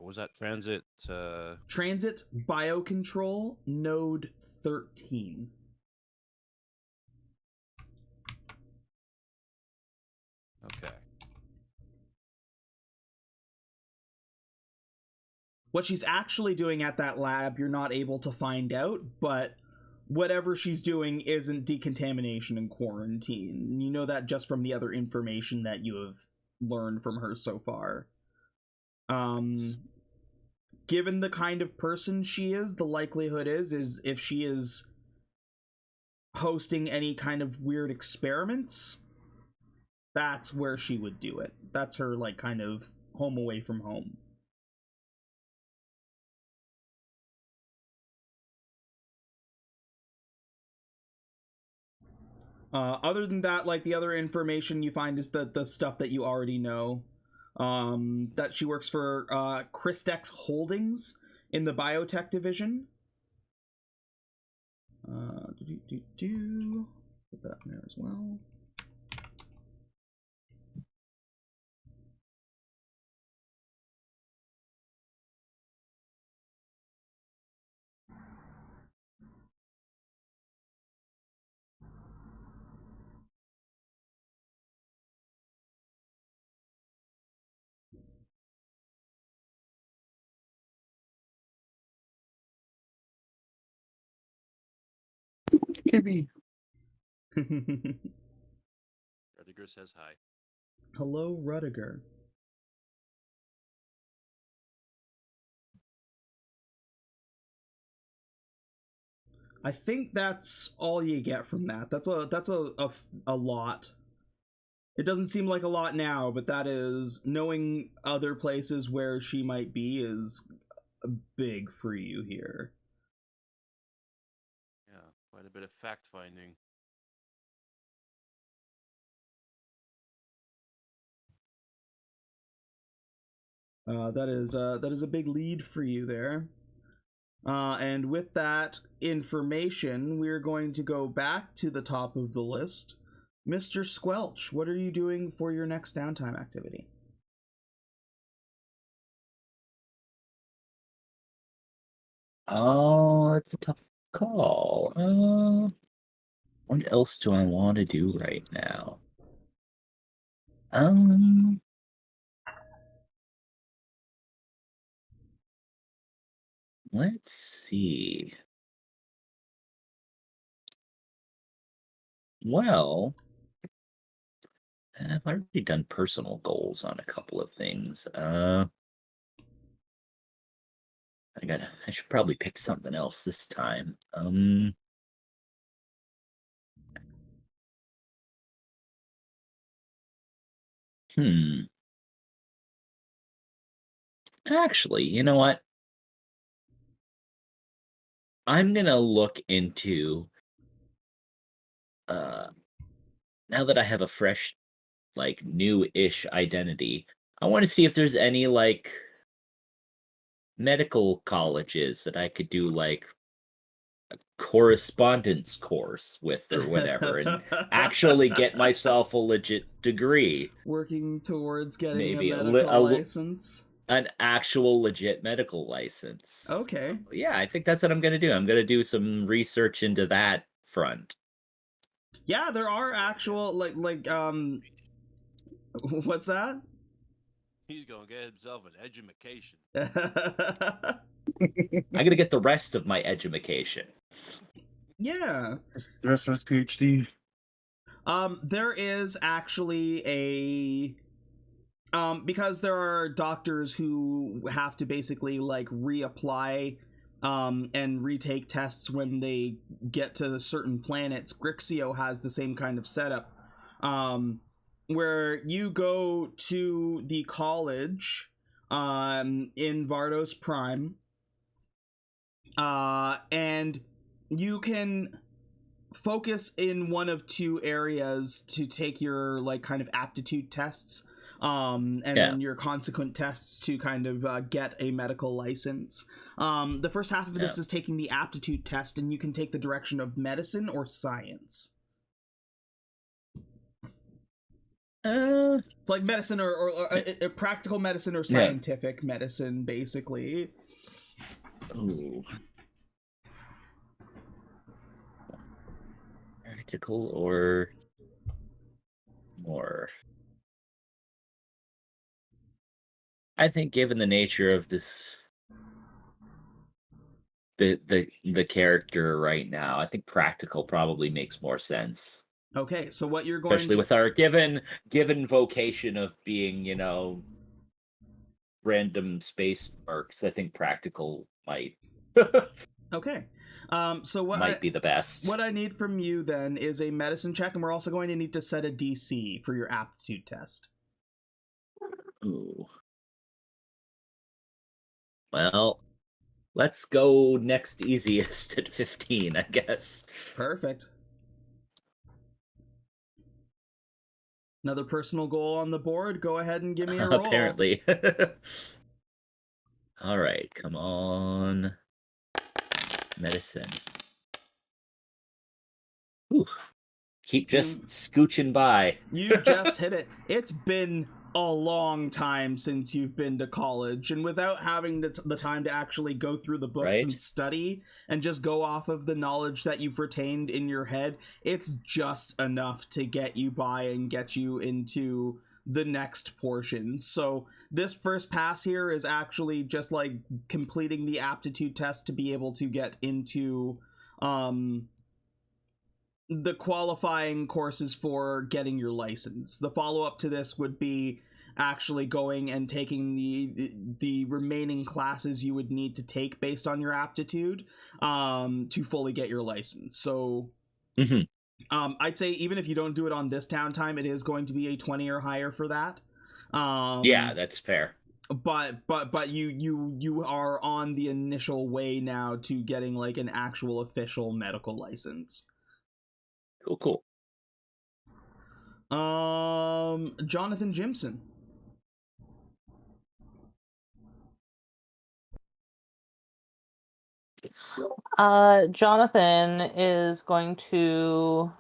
Was that Transit? Transit Biocontrol Node 13. Okay. What she's actually doing at that lab, you're not able to find out, but whatever she's doing isn't decontamination and quarantine. You know that just from the other information that you have learned from her so far. Given the kind of person she is, the likelihood is if she is hosting any kind of weird experiments, that's where she would do it. That's her like kind of home away from home. Other than that, like the other information you find is the stuff that you already know. That she works for Christex Holdings in the biotech division. Put that in there as well. Gibby. Rudiger says hi. Hello, Rudiger. I think that's all you get from that. That's a lot. It doesn't seem like a lot now, but that is, knowing other places where she might be is big for you here. Yeah, quite a bit of fact finding. That is a big lead for you there. And with that information, we're going to go back to the top of the list. Mr. Squelch, what are you doing for your next downtime activity? Oh, that's a tough call. What else do I want to do right now? Let's see. Well, I've already done personal goals on a couple of things. I should probably pick something else this time. Actually, you know what? I'm gonna look into now that I have a fresh, like, new-ish identity. I want to see if there's any like medical colleges that I could do like a correspondence course with or whatever and actually get myself a legit degree. Working towards getting Maybe a medical license. An actual legit medical license. Okay. Yeah, I think that's what I'm going to do. I'm going to do some research into that front. Yeah, there are actual what's that? He's gonna get himself an education. I'm gonna get the rest of my education. Yeah. The rest of his PhD. There is actually a because there are doctors who have to basically like reapply and retake tests when they get to certain planets. Grixio has the same kind of setup. Where you go to the college in Vardos Prime, and you can focus in one of two areas to take your like kind of aptitude tests, and then your consequent tests to kind of get a medical license. The first half of this is taking the aptitude test, and you can take the direction of medicine or science. It's like medicine or practical medicine or scientific medicine, basically. Ooh. Practical or more? I think given the nature of this the character right now, I think practical probably makes more sense. Okay, so what you're going especially with our given vocation of being, you know, random space mercs, I think practical might okay. So what might be the best. What I need from you then is a medicine check, and we're also going to need to set a DC for your aptitude test. Ooh. Well, let's go next easiest at 15, I guess. Perfect. Another personal goal on the board. Go ahead and give me a roll. Apparently. All right, come on. Medicine. Ooh. Keep just scooching by. You just hit it. It's been a long time since you've been to college, and without having the time to actually go through the books and study and just go off of the knowledge that you've retained in your head, it's just enough to get you by and get you into the next portion. So this first pass here is actually just like completing the aptitude test to be able to get into the qualifying courses for getting your license. The follow-up to this would be actually going and taking the remaining classes you would need to take based on your aptitude to fully get your license. So I'd say even if you don't do it on this downtime, it is going to be a 20 or higher for that. Yeah, that's fair. But you are on the initial way now to getting like an actual official medical license. Cool. Johnathan Jimson. Johnathan is going to.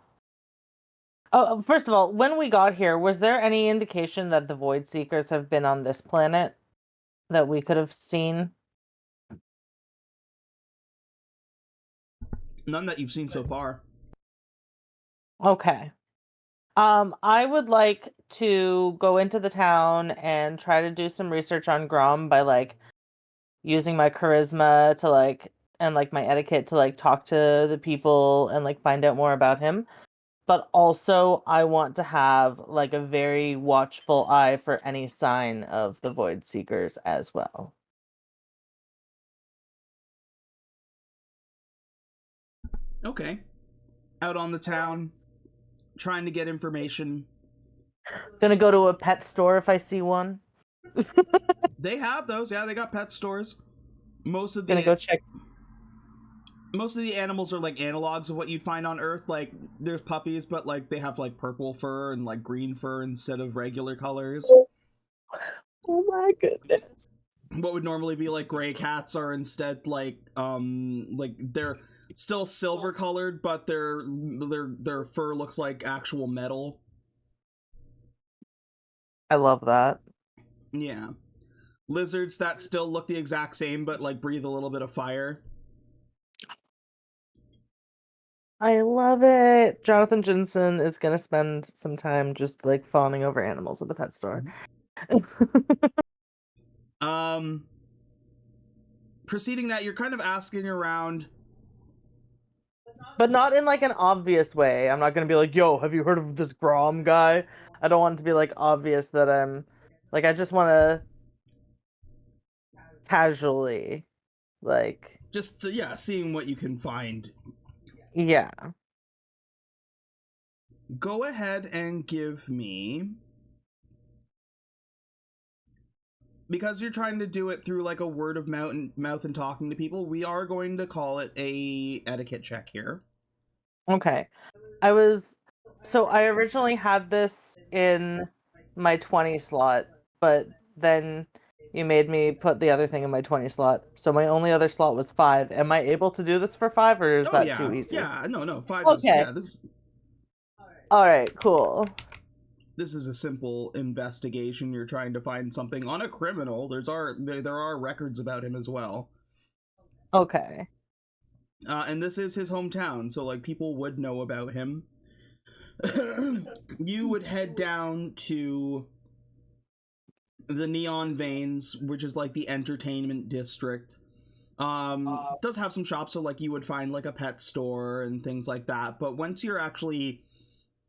Oh, first of all, when we got here, was there any indication that the Void Seekers have been on this planet that we could have seen? None that you've seen so far. Okay. I would like to go into the town and try to do some research on Grom by like using my charisma to like and like my etiquette to like talk to the people and like find out more about him. But also I want to have like a very watchful eye for any sign of the Void Seekers as well. Okay. Out on the town, trying to get information. Gonna go to a pet store if I see one. They have those, yeah, they got pet stores. Most of Gonna go check. Most of the animals are like analogs of what you'd find on Earth. Like, there's puppies, but like they have like purple fur and like green fur instead of regular colors. Oh my goodness. What would normally be like gray cats are instead like they're still silver colored, but their fur looks like actual metal. I love that. Yeah. Lizards that still look the exact same, but like breathe a little bit of fire. I love it. Johnathan Jimson is gonna spend some time just like fawning over animals at the pet store. Preceding that, you're kind of asking around, but not in like an obvious way. I'm not gonna be like, yo, have you heard of this Grom guy? I don't want it to be like obvious that I'm like, I just want to casually like just seeing what you can find. Yeah. Go ahead and give me, because you're trying to do it through like a word of mouth and talking to people, we are going to call it a etiquette check here. Okay. I originally had this in my 20 slot, but then you made me put the other thing in my 20 slot. So my only other slot was 5. Am I able to do this for 5 or is that too easy? Yeah, no. 5 okay. is All right, cool. This is a simple investigation. You're trying to find something on a criminal. There are records about him as well. Okay. And this is his hometown, so like people would know about him. You would head down to the Neon Veins, which is like the entertainment district. Does have some shops, so like you would find like a pet store and things like that. But once you're actually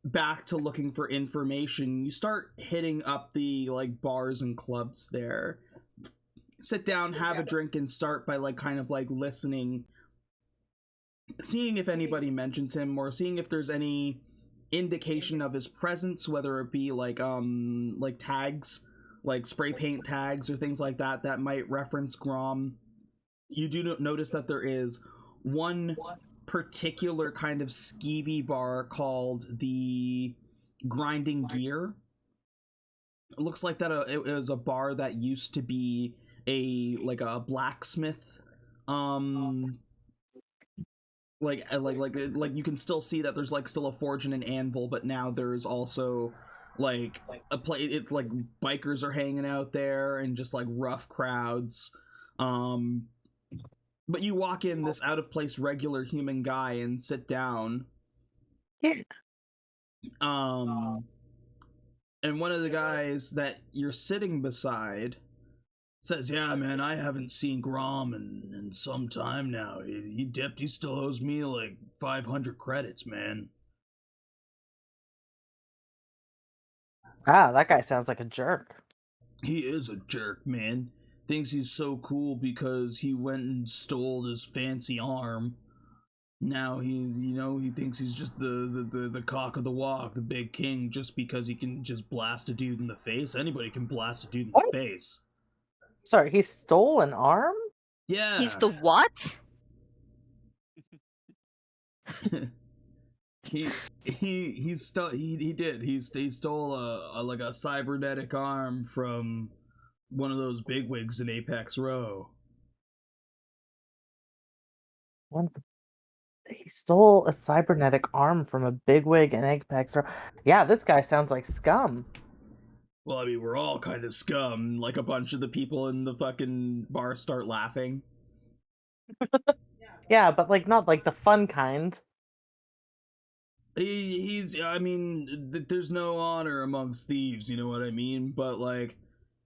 back to looking for information, you start hitting up the like bars and clubs there. Sit down, have a drink, and start by like kind of like listening, seeing if anybody mentions him or seeing if there's any indication of his presence, whether it be like tags, like spray paint tags or things like that that might reference Grom. You do notice that there is one particular kind of skeevy bar called the Grinding Gear. It looks like that it was a bar that used to be a blacksmith. Like you can still see that there's like still a forge and an anvil, but now there's also like a play. It's like bikers are hanging out there and just like rough crowds. But you walk in, this out of place regular human guy, and sit down. Yeah. And one of the guys that you're sitting beside says, "Yeah, man, I haven't seen Grom in some time now. He dipped. He still owes me like 500 credits, man." Ah, that guy sounds like a jerk. He is a jerk, man. Thinks he's so cool because he went and stole his fancy arm. Now he thinks he's just the cock of the walk, the big king, just because he can just blast a dude in the face. Anybody can blast a dude in the face. Sorry, he stole an arm? Yeah. He's the what? he did. He stole a cybernetic arm from one of those bigwigs in Apex Row. He stole a cybernetic arm from a bigwig in Apex Row. Yeah, this guy sounds like scum. Well, I mean, we're all kind of scum. Like, a bunch of the people in the fucking bar start laughing. Yeah, but like not like the fun kind. I mean, there's no honor amongst thieves, you know what I mean? But, like,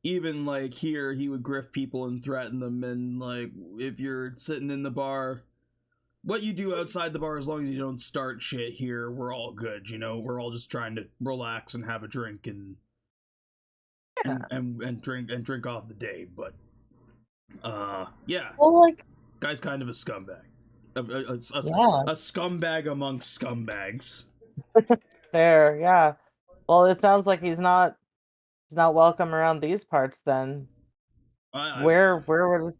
even, like, here, he would grift people and threaten them, and, like, if you're sitting in the bar, what you do outside the bar, as long as you don't start shit here, we're all good, you know? We're all just trying to relax and have a drink and drink off the day, but, yeah. Well, like, guy's kind of a scumbag. A yeah. scumbag amongst scumbags. Fair, yeah. Well, it sounds like he's not welcome around these parts then. Where would...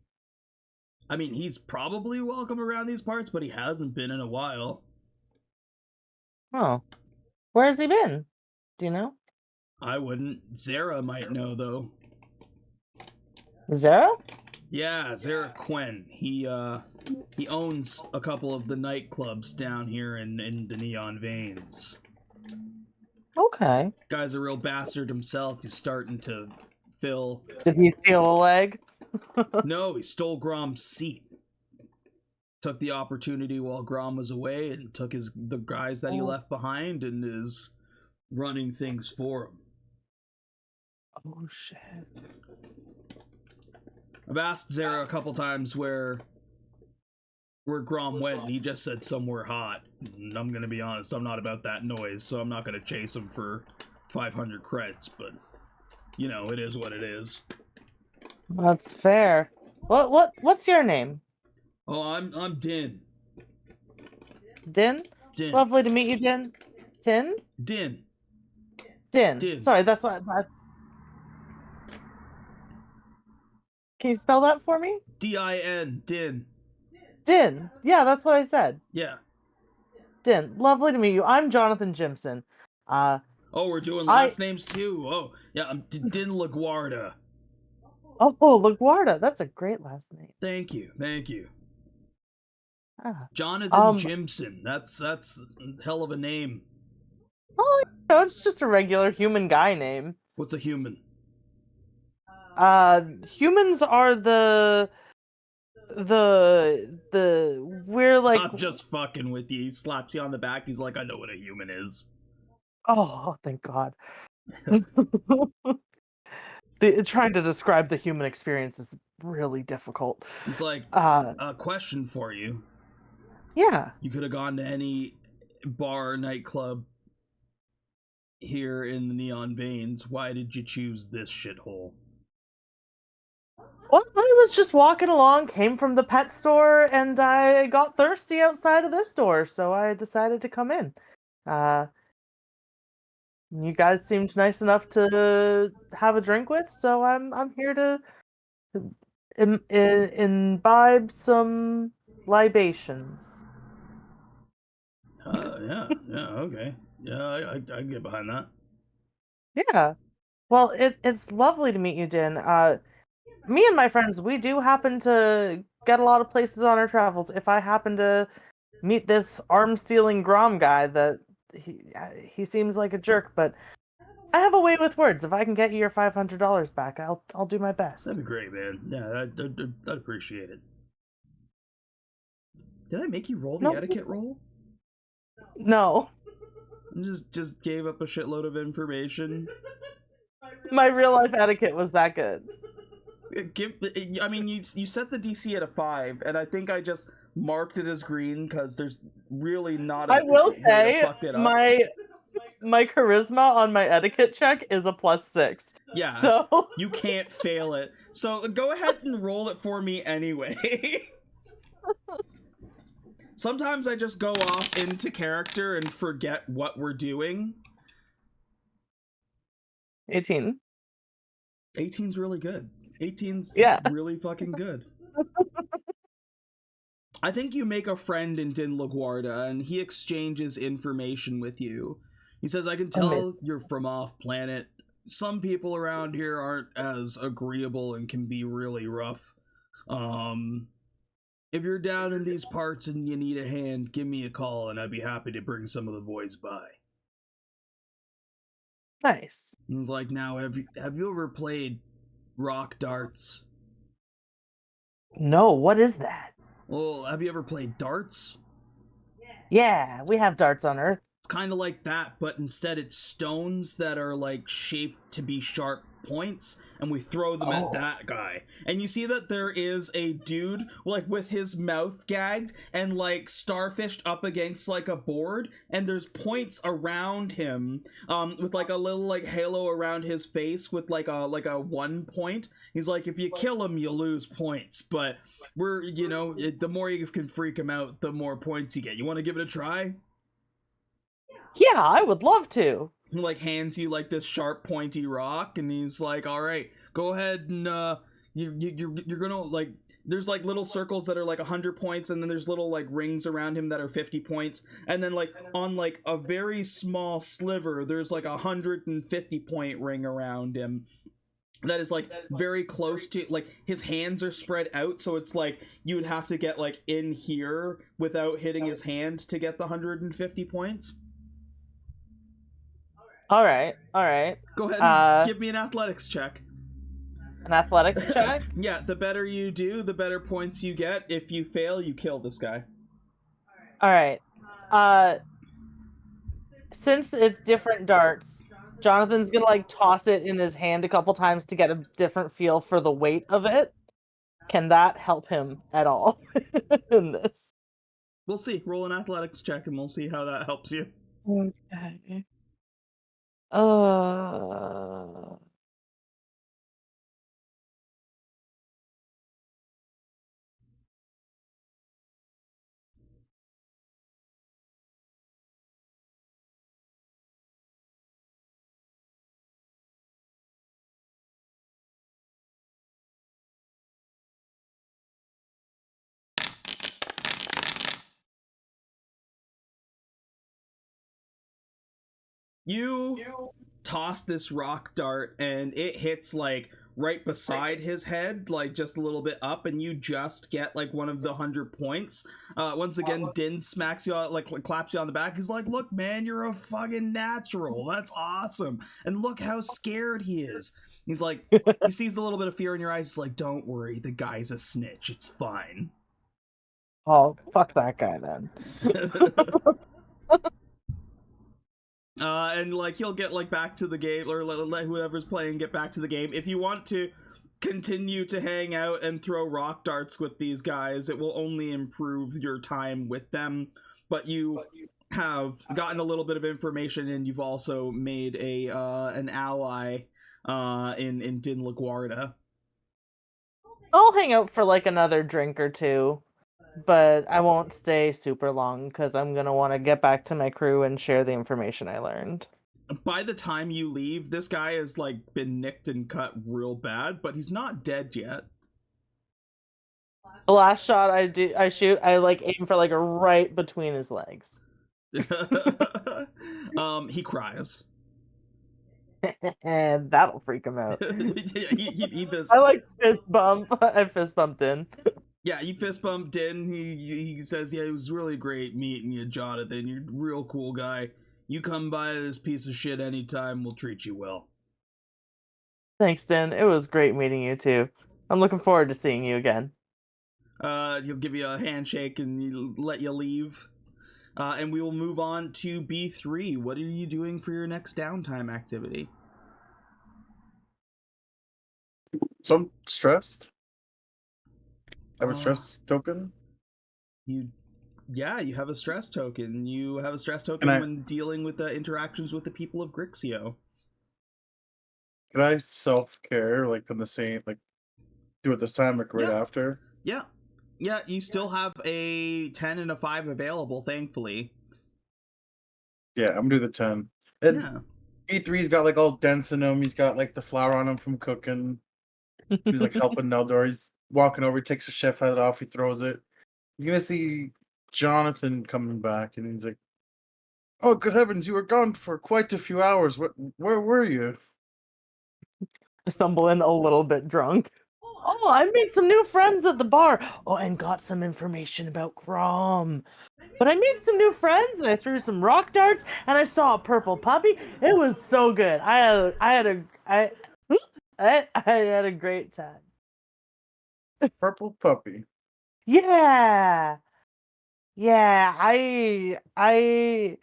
I mean, he's probably welcome around these parts, but he hasn't been in a while. Oh. Where has he been? Do you know? I wouldn't. Zara might know, though. Zara? Yeah, Zara Quinn. He owns a couple of the nightclubs down here in the Neon Veins. Okay. Guy's a real bastard himself. He's starting to fill. Did he steal a leg? No, he stole Grom's seat. Took the opportunity while Grom was away and took the guys that he left behind and is running things for him. Oh, shit. I've asked Zara a couple times where Grom went, and he just said somewhere hot. And I'm gonna be honest, I'm not about that noise, so I'm not gonna chase him for 500 creds, but, you know, it is what it is. That's fair. What's your name? Oh, I'm Din. Din? Din. Lovely to meet you, Din. Din? Din. Din. Sorry, that's what... Can you spell that for me? D-I-N. Din. Din. Yeah, that's what I said. Yeah. Din. Lovely to meet you. I'm Johnathan Jimson. Oh, we're doing last names too. Oh, yeah, I'm Din LaGuardia. Oh, LaGuardia. That's a great last name. Thank you. Ah. Johnathan Jimson. That's hell of a name. Oh, no, it's just a regular human guy name. What's a human? Humans are we're like... I'm just fucking with you. He slaps you on the back. He's like, I know what a human is. Oh, thank God. Trying to describe the human experience is really difficult. He's like, a question for you. Yeah. You could have gone to any bar, nightclub here in the Neon Veins. Why did you choose this shithole? Well, I was just walking along, came from the pet store, and I got thirsty outside of this store, so I decided to come in. You guys seemed nice enough to have a drink with, so I'm here to imbibe some libations. Yeah, okay. Yeah, I can get behind that. Yeah. Well, it's lovely to meet you, Din. Me and my friends, we do happen to get a lot of places on our travels. If I happen to meet this arm-stealing Grom guy, that he seems like a jerk, but I have a way with words. If I can get you your $500 back, I'll do my best. That'd be great, man. Yeah, I'd appreciate it. Did I make you roll the etiquette roll? No. Just gave up a shitload of information. My real life etiquette was that good. I mean, you set the DC at a 5, and I think I just marked it as green because there's really not. I will say my charisma on my etiquette check is a +6. Yeah, so you can't fail it. So go ahead and roll it for me anyway. Sometimes I just go off into character and forget what we're doing. 18. 18's really good. 18's really fucking good. I think you make a friend in Din LaGuardia, and he exchanges information with you. He says, I can tell you're from off planet. Some people around here aren't as agreeable and can be really rough. If you're down in these parts and you need a hand, give me a call and I'd be happy to bring some of the boys by. Nice. And it's like, now, have you ever played rock darts? No, what is that? Well, have you ever played darts? Yeah, we have darts on Earth. It's kind of like that, but instead it's stones that are like shaped to be sharp points, and we throw them at that guy. And you see that there is a dude like with his mouth gagged and like starfished up against like a board, and there's points around him with like a little like halo around his face with like a 1 point. He's like, if you kill him you lose points, but we're, you know, the more you can freak him out, the more points you get. You want to give it a try? Yeah, I would love to. He like hands you like this sharp pointy rock, and he's like, all right, go ahead and you're gonna like, there's like little circles that are like 100 points, and then there's little like rings around him that are 50 points, and then like on like a very small sliver there's like 150 point ring around him that is like very close to, like, his hands are spread out, so it's like you would have to get like in here without hitting his hand to get the 150 points. All right. Go ahead and give me an athletics check. An athletics check? Yeah, the better you do, the better points you get. If you fail, you kill this guy. All right. Since it's different darts, Johnathan's gonna like toss it in his hand a couple times to get a different feel for the weight of it. Can that help him at all in this? We'll see. Roll an athletics check and we'll see how that helps you. Okay. You toss this rock dart and it hits like right beside his head, like just a little bit up, and you just get like one of the 100 points. Once again, Din smacks you, like claps you on the back. He's like, look, man, you're a fucking natural. That's awesome. And look how scared he is. He's like, he sees the little bit of fear in your eyes. He's like, don't worry, the guy's a snitch. It's fine. Oh, fuck that guy then. And like he'll get like back to the game, or let whoever's playing get back to the game. If you want to continue to hang out and throw rock darts with these guys, it will only improve your time with them. But you have gotten a little bit of information, and you've also made a an ally in Din LaGuardia. I'll hang out for like another drink or two, but I won't stay super long because I'm going to want to get back to my crew and share the information I learned. By the time you leave, this guy has like been nicked and cut real bad, but he's not dead yet. The last shot I shoot, I like aim for like right between his legs. He cries. And that'll freak him out. he I like fist bump. I fist bumped in. Yeah, you fist bumped in. He says, yeah, it was really great meeting you, Johnathan. You're a real cool guy. You come by this piece of shit anytime, we'll treat you well. Thanks, Din. It was great meeting you too. I'm looking forward to seeing you again. He'll give you a handshake and he'll let you leave. And we will move on to B3. What are you doing for your next downtime activity? So I'm stressed. I have a stress token. You have a stress token. You have a stress token when dealing with the interactions with the people of Grixio. Can I self-care, like, in the same, like, do it this time, like, right after? Yeah. Yeah, you still have a 10 and a 5 available, thankfully. Yeah, I'm gonna do the 10. And Yeah. E3's got like all dents in him. He's got like the flour on him from cooking. He's like helping Neldor. He's walking over, he takes the chef hat off, he throws it. He's gonna see Johnathan coming back, and he's like, "Oh, good heavens, you were gone for quite a few hours. Where were you?" I stumble in a little bit drunk. Oh, I made some new friends at the bar. Oh, and got some information about Grom. But I made some new friends, and I threw some rock darts, and I saw a purple puppy. It was so good. I had a great time. Purple puppy. Yeah. Yeah, I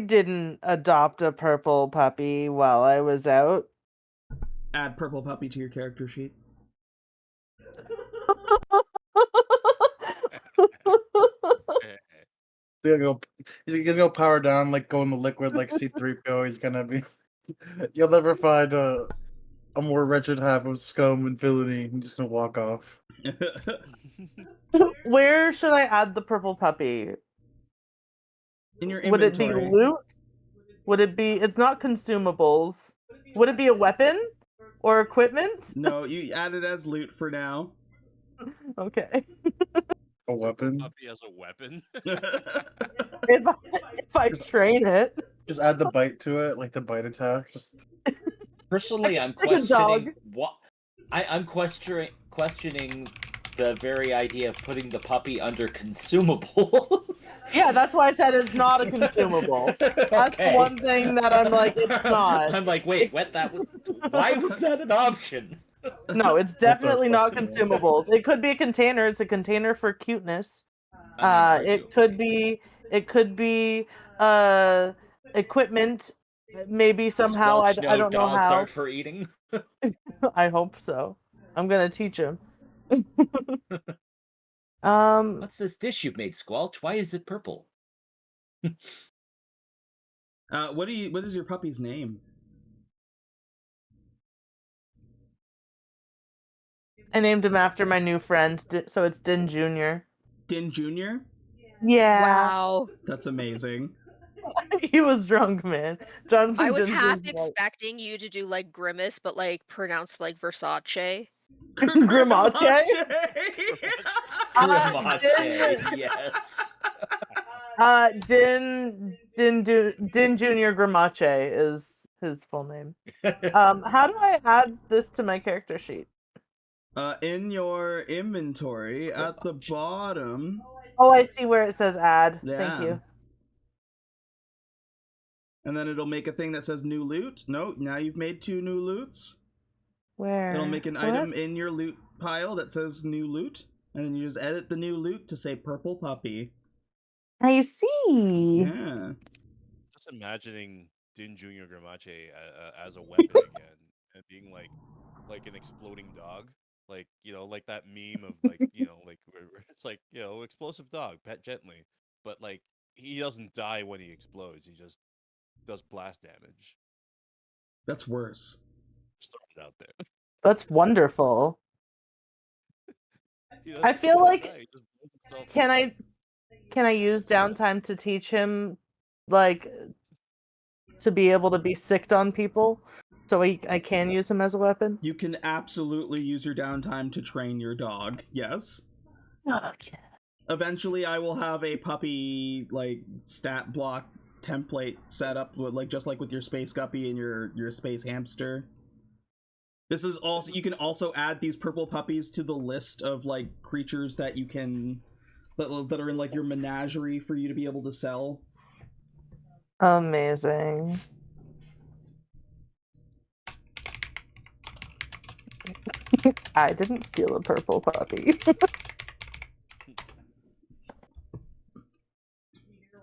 didn't adopt a purple puppy while I was out. Add purple puppy to your character sheet. He's gonna go power down, like go in the liquid, like C-3PO. He's gonna be. You'll never find a more wretched half of scum and villainy. He's just gonna walk off. Where should I add the purple puppy? In your Would it be inventory. loot? Would it be? It's not consumables. Would it be a weapon or equipment? No, you add it as loot for now. Okay. A weapon. Puppy as a weapon. If I train it. Just add the bite to it, like the bite attack. Just Personally, I'm Like a dog. questioning what I'm questioning the very idea of putting the puppy under consumables. Yeah, that's why I said it's not a consumable. That's Okay. one thing that I'm like, it's not. I'm like, wait, what? Why was that an option? No, it's definitely not consumables. It could be a container. It's a container for cuteness. It could be equipment. Maybe somehow I don't know dogs how. aren't for eating. I hope so. I'm gonna teach him. What's this dish you've made, Squelch? Why is it purple? What is your puppy's name? I named him after my new friend, so it's Din Jr. Din Jr.? Yeah. Wow. That's amazing. He was drunk, man. Jonathan I was Jimson half was like- expecting you to do like Grimace, but like pronounced like Versace. Grimace? Grimace, yes. Din Junior Grimace is his full name. How do I add this to my character sheet? In your inventory at the bottom. Oh, I see where it says add. Yeah. Thank you. And then it'll make a thing that says new loot. No, now you've made 2 new loots. Where? It'll make an What? item in your loot pile that says new loot. And then you just edit the new loot to say purple puppy. I see. Yeah. Just imagining Din Jr. Grimace as a weapon again, and being like an exploding dog. Like, like that meme of like, like where it's like, explosive dog, pet gently. But like, he doesn't die when he explodes. He just does blast damage. That's worse. Just throw it out there. That's wonderful. I feel like can I use downtime to teach him like to be able to be sicked on people so I can use him as a weapon? You can absolutely use your downtime to train your dog. Yes. Okay. Eventually I will have a puppy like stat block template set up with like just like with your space guppy and your space hamster. This is also, you can also add these purple puppies to the list of like creatures that you can that are in like your menagerie for you to be able to sell. Amazing. I didn't steal a purple puppy.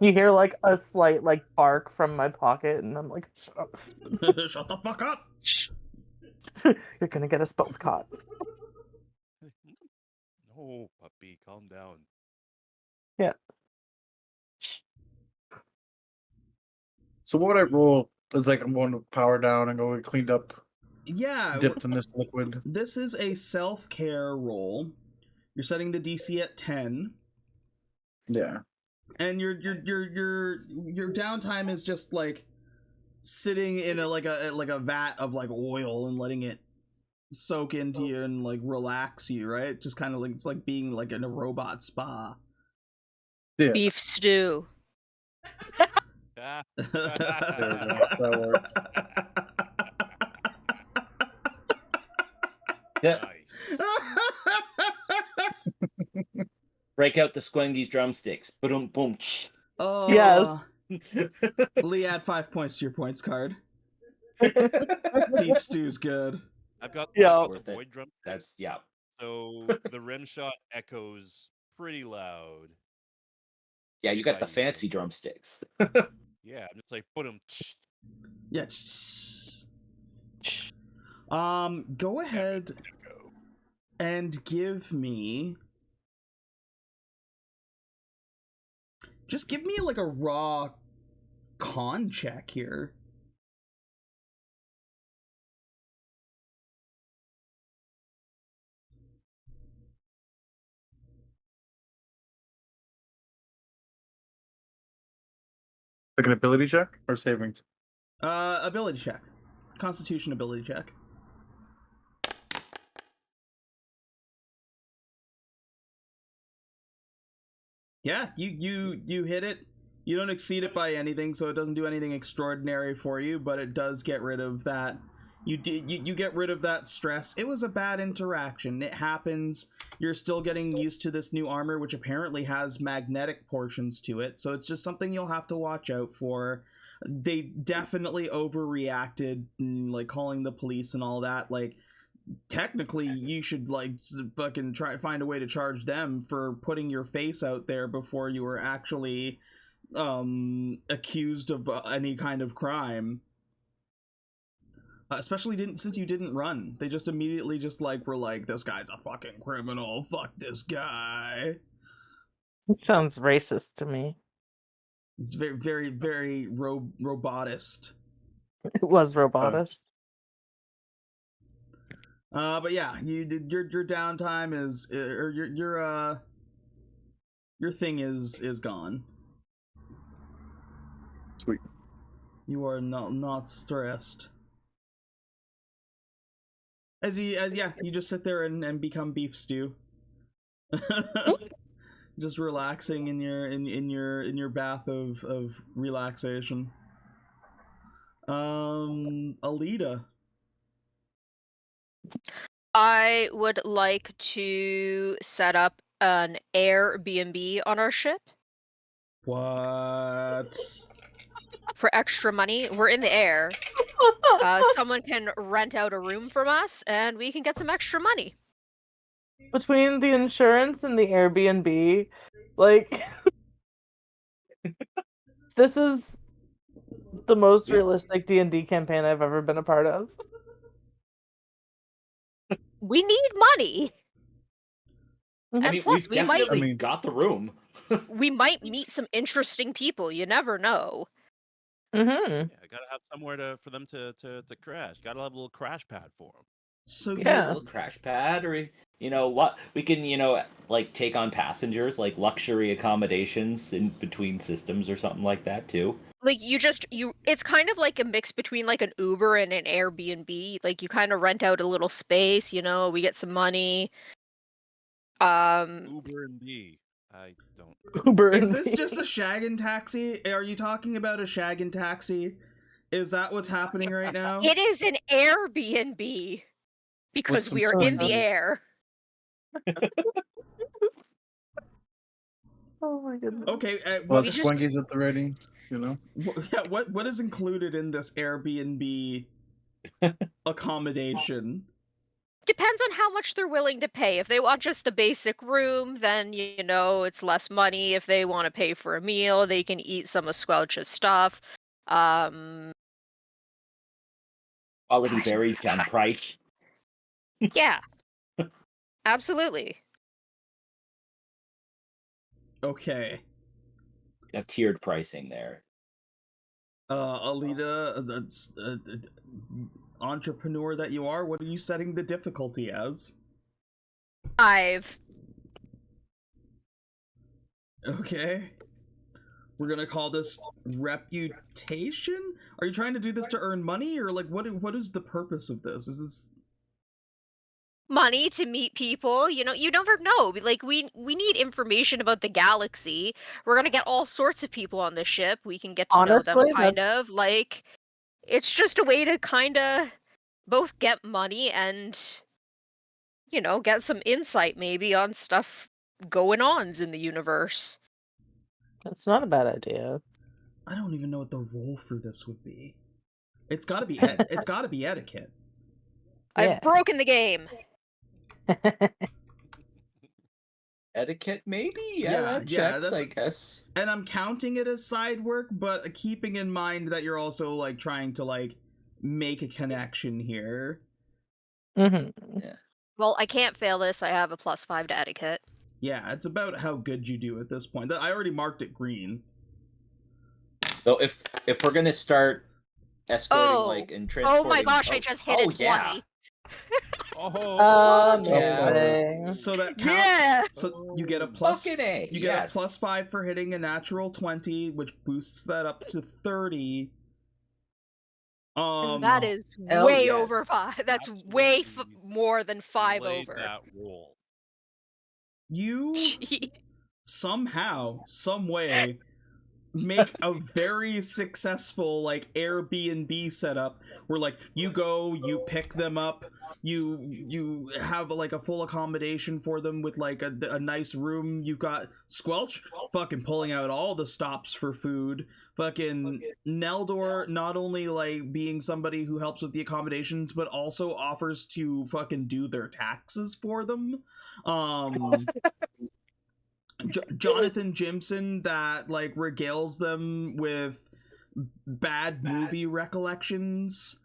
You hear like a slight like bark from my pocket, and I'm like, Shut the fuck up! You're gonna get us both caught. No, puppy, calm down. Yeah. So what would I roll? Is like I'm going to power down and go cleaned up. Yeah. Dipped in this liquid. This is a self-care roll. You're setting the DC at 10. Yeah. And your downtime is just like sitting in a vat of like oil and letting it soak into you and like relax you, right? Just kind of like it's like being like in a robot spa. Yeah. Beef stew. There we go. That works. Yeah. Nice. Break out the Squengy's drumsticks. Boom, boom. Oh Yes. Lee, add 5 points to your points card. Beef stew's good. I've got Yeah. the void drum. That's yeah. So the rim shot echoes pretty loud. Yeah, you if got I the use fancy it. drumsticks. Yeah. Yeah, I'm just like Go ahead echo. and give me. Just give me like a raw con check here. Like an ability check or savings? Ability check. Constitution ability check. Yeah, you hit it. You don't exceed it by anything, so it doesn't do anything extraordinary for you, but it does get rid of that. You get rid of that stress. It was a bad interaction. It happens. You're still getting used to this new armor, which apparently has magnetic portions to it, so it's just something you'll have to watch out for. They definitely overreacted, like calling the police and all that. Like, technically, you should like fucking try to find a way to charge them for putting your face out there before you were actually accused of any kind of crime. Especially since you didn't run. They just immediately just like were like, this guy's a fucking criminal. Fuck this guy. It sounds racist to me. It's very, very, very robotist. It was robotist. But yeah, your downtime is, or your thing is gone. Sweet. You are not stressed. You just sit there and become beef stew. Just relaxing in your bath of relaxation. Aelita. I would like to set up an Airbnb on our ship What? for extra money. We're in the air. Someone can rent out a room from us, and we can get some extra money. Between the insurance and the Airbnb, like, this is the most realistic D&D campaign I've ever been a part of. We need money. Mhm. I mean, plus, we've we might- definitely got the room. We might meet some interesting people. You never know. Mm-hmm. Yeah, gotta have somewhere for them to crash. Gotta have a little crash pad for them. So Yeah. A little crash pad, or you know what, we can like take on passengers, like luxury accommodations in between systems or something like that too. Like it's kind of like a mix between like an Uber and an Airbnb. Like you kind of rent out a little space, we get some money. Uber and B. I don't. Uber. Is this just a shaggin' taxi? Are you talking about a shaggin' taxi? Is that what's happening right now? It is an Airbnb because some we are in the sun. air. Oh my goodness. Okay. Well, We just- Squengy's at the ready, What is included in this Airbnb accommodation? Depends on how much they're willing to pay. If they want just the basic room, then it's less money. If they want to pay for a meal, they can eat some of Squelch's stuff. Quality varies on price. Yeah. Absolutely. Okay. You have tiered pricing there. Aelita, that's entrepreneur that you are. What are you setting the difficulty as? 5. Okay. We're gonna call this reputation? Are you trying to do this to earn money, or like what is the purpose of this? Is this money to meet people? You know, you never know. Like we need information about the galaxy. We're gonna get all sorts of people on the ship. We can get to know them Honestly, kind that's of. Like it's just a way to kind of both get money and, you know, get some insight maybe on stuff going ons in the universe. that's not a bad idea. I don't even know what the role for this would be. It's gotta be it's gotta be etiquette. Yeah. I've broken the game. Etiquette, maybe? Yeah, That yeah, checks, that's- I guess. And I'm counting it as side work, but keeping in mind that you're also like trying to like make a connection here. Mm-hmm. Yeah. Well, I can't fail this. I have a +5 to etiquette. Yeah, it's about how good you do at this point. I already marked it green. So if we're gonna start escorting, Oh. like, and Oh transporting... my gosh, I just hit a 20. Yeah. Oh, Amazing. So that count, Yeah. so you get a plus Fucking A, you get yes. a +5 for hitting a natural 20, which boosts that up to 30. And that is Hell way yes. over 5. That's way Absolutely more than 5 Played over. that role. You somehow, some way, make a very successful like Airbnb setup where like you go, you pick them up, you have like a full accommodation for them with like a nice room. You've got Squelch fucking pulling out all the stops for food. Fucking Neldor not only like being somebody who helps with the accommodations but also offers to fucking do their taxes for them. Johnathan Jimson that like regales them with bad movie recollections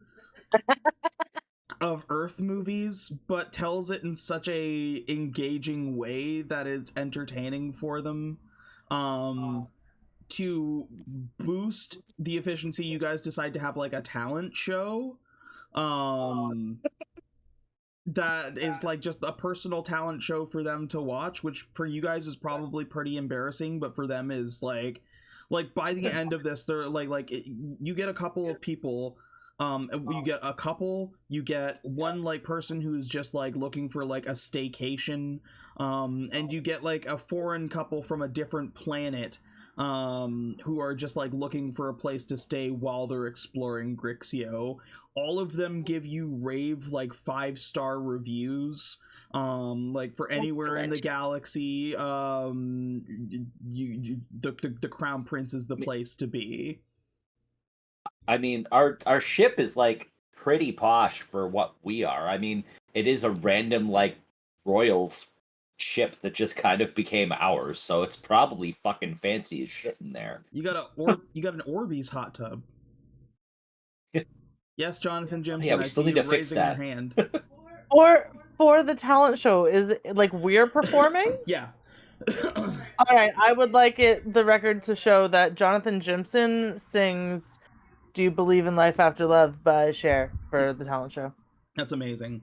of Earth movies, but tells it in such a engaging way that it's entertaining for them. To boost the efficiency, you guys decide to have like a talent show. That is like just a personal talent show for them to watch, which for you guys is probably pretty embarrassing, but for them is like by the end of this, they're like you get a couple of people, you get a couple, you get one like person who's just like looking for like a staycation, and you get like a foreign couple from a different planet, who are just like looking for a place to stay while they're exploring Grixio. All of them give you rave like 5-star reviews. Like for anywhere in the galaxy, the Crown Prince is the place to be. I mean, our ship is like pretty posh for what we are. I mean, it is a random like Royals ship that just kind of became ours, so it's probably fucking fancy as shit in there. You got an Orbeez hot tub. Yes, Johnathan Jimson, Yeah, we I still see need you to fix raising that. your hand. Or for the talent show, is it like we're performing? Yeah. All right, I would like the record to show that Johnathan Jimson sings "Do You Believe in Life After Love" by Cher for the talent show. That's amazing.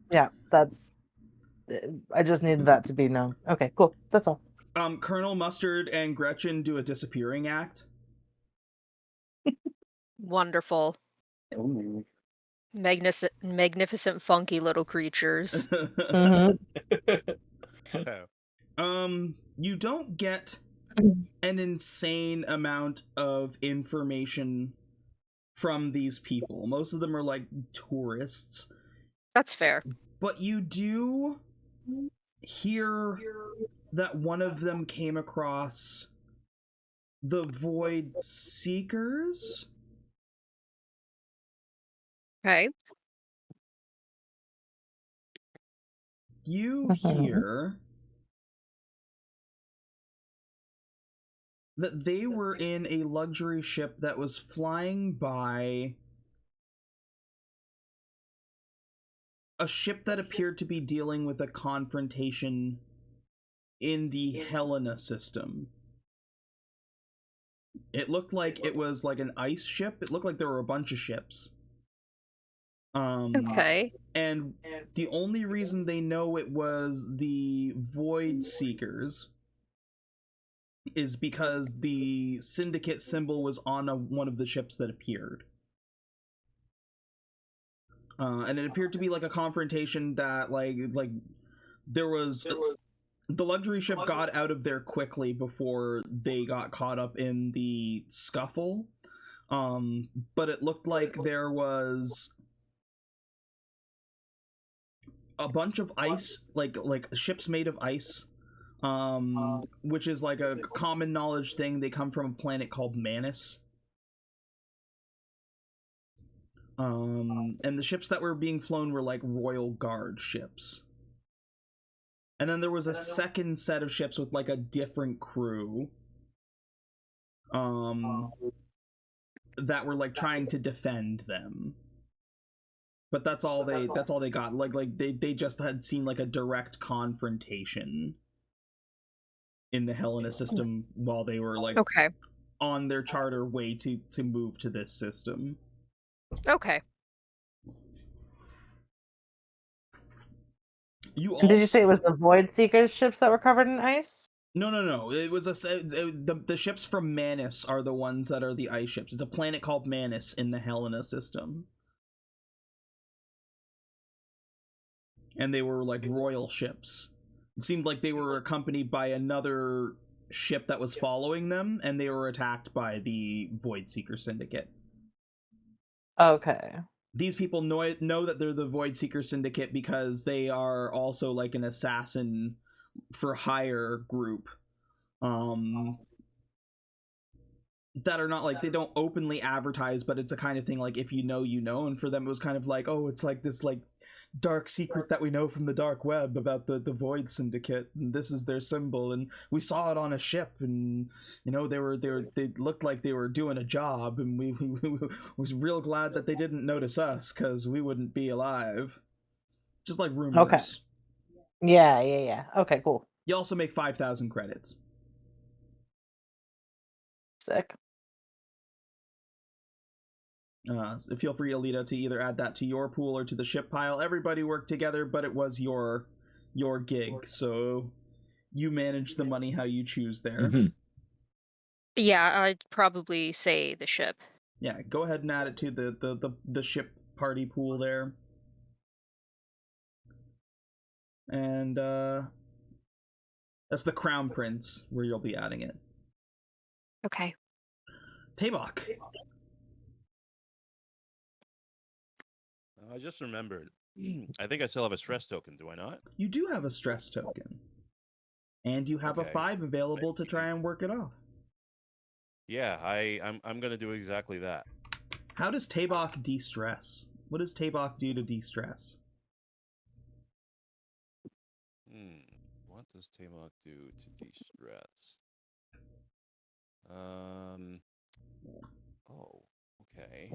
Yeah, that's. I just needed that to be known. Okay, cool. That's all. Colonel Mustard and Gretchen do a disappearing act. Wonderful. Ooh. Magnificent, funky little creatures. Mhm. You don't get an insane amount of information from these people. Most of them are like tourists. That's fair. But you do hear that one of them came across the Void Seekers. Okay. You hear that they were in a luxury ship that was flying by a ship that appeared to be dealing with a confrontation in the Helena system. It looked like it was like an ice ship. It looked like there were a bunch of ships. Okay. And the only reason they know it was the Void Seekers is because the Syndicate symbol was on one of the ships that appeared. And it appeared to be like a confrontation that like there was the luxury ship got out of there quickly before they got caught up in the scuffle. But it looked like there was a bunch of ice, like ships made of ice, which is like a common knowledge thing. They come from a planet called Manus. And the ships that were being flown were like Royal Guard ships. And then there was a second set of ships with like a different crew. That were like trying to defend them. But that's all they got. Like they just had seen like a direct confrontation in the Helena system while they were like on their charter way to move to this system. Okay. Did you say it was the Void Seekers ships that were covered in ice? No. It was the ships from Manus are the ones that are the ice ships. It's a planet called Manus in the Helena system. And they were like royal ships. It seemed like they were accompanied by another ship that was following them, and they were attacked by the Void Seeker Syndicate. Okay. These people know that they're the Void Seeker Syndicate because they are also like an assassin for hire group. That are not like, they don't openly advertise, but it's a kind of thing like if you know, you know. And for them it was kind of like, oh, it's like this like dark secret that we know from the dark web about the Void Syndicate, and this is their symbol, and we saw it on a ship, and you know they looked like they were doing a job, and we was real glad that they didn't notice us because we wouldn't be alive. Just like rumors. Okay. Yeah. Okay, cool. You also make 5,000 credits. Sick. Feel free, Aelita, to either add that to your pool or to the ship pile. Everybody worked together, but it was your gig, so you manage the money how you choose there. Mm-hmm. Yeah, I'd probably say the ship. Yeah, go ahead and add it to the ship party pool there. And that's the Crown Prince where you'll be adding it. Okay. Tabok. I just remembered. I think I still have a stress token, do I not? You do have a stress token. And you have a 5 available to try and work it off. Yeah, I'm gonna do exactly that. How does Tabok de-stress? What does Tabok do to de-stress? What does Tabok do to de-stress? Oh, okay.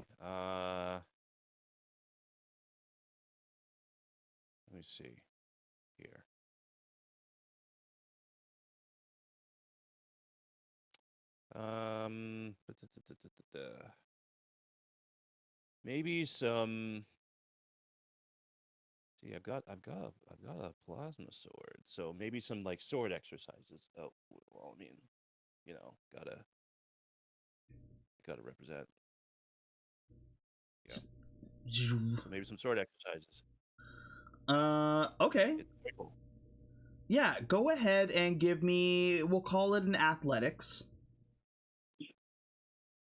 Let me see here. Maybe some. See, I've got a plasma sword, so maybe some like sword exercises. Oh, well, I mean, you know, gotta represent. Yeah. So maybe some sword exercises. Okay. Yeah, go ahead and give me, we'll call it an athletics.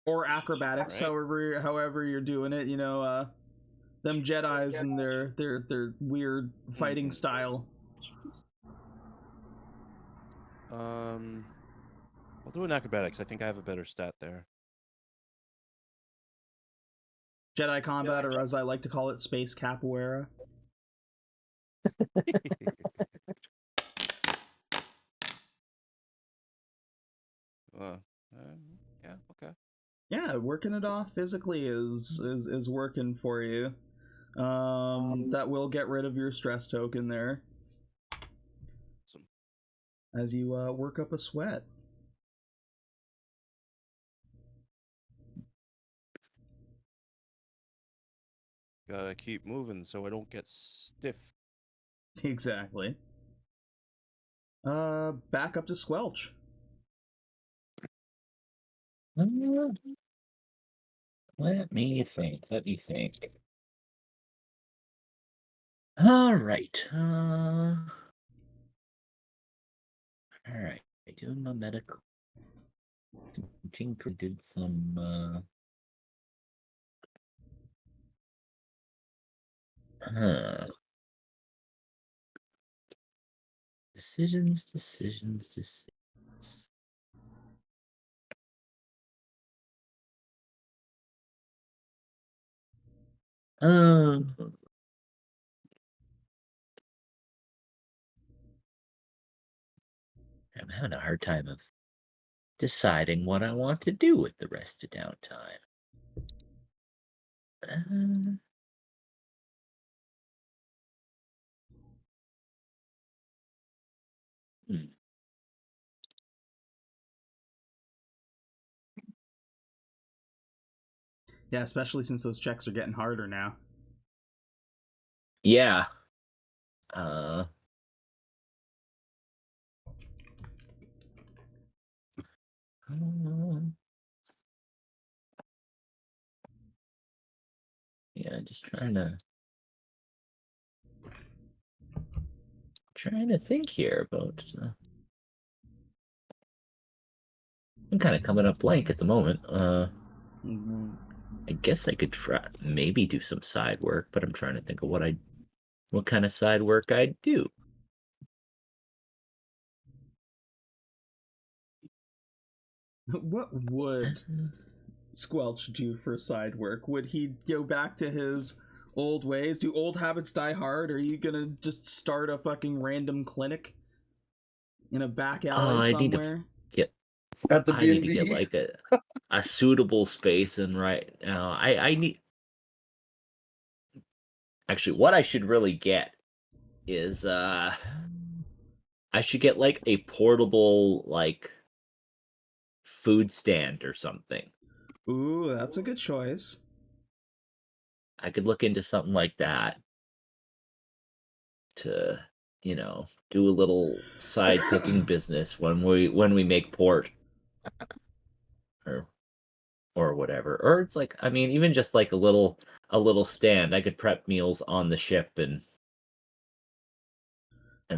Or acrobatics, right. however you're doing it, you know, them Jedis and their weird fighting style. I'll do an acrobatics. I think I have a better stat there. Jedi combat, or as I like to call it, space capoeira. Yeah, okay. Yeah, working it off physically is working for you. That will get rid of your stress token there. Awesome. As you work up a sweat. Gotta keep moving so I don't get stiff. Exactly. Back up to Squelch. Let me think. All right. All right. Doing my medical. Tinker did some. Decisions. I'm having a hard time of deciding what I want to do with the rest of downtime. Yeah, especially since those checks are getting harder now. Yeah. Yeah, just trying to think here about. I'm kind of coming up blank at the moment. I guess I could try maybe do some side work, but I'm trying to think of what kind of side work I'd do. What would Squelch do for side work? Would he go back to his old ways? Do old habits die hard? Are you gonna just start a fucking random clinic in a back alley I need somewhere? to get. At the I need to B&B. get like a suitable space, and right now I need. Actually, what I should really get is I should get like a portable like food stand or something. Ooh, that's a good choice. I could look into something like that to, do a little side cooking business when we make port or whatever. Or it's like, I mean, even just like a little stand. I could prep meals on the ship and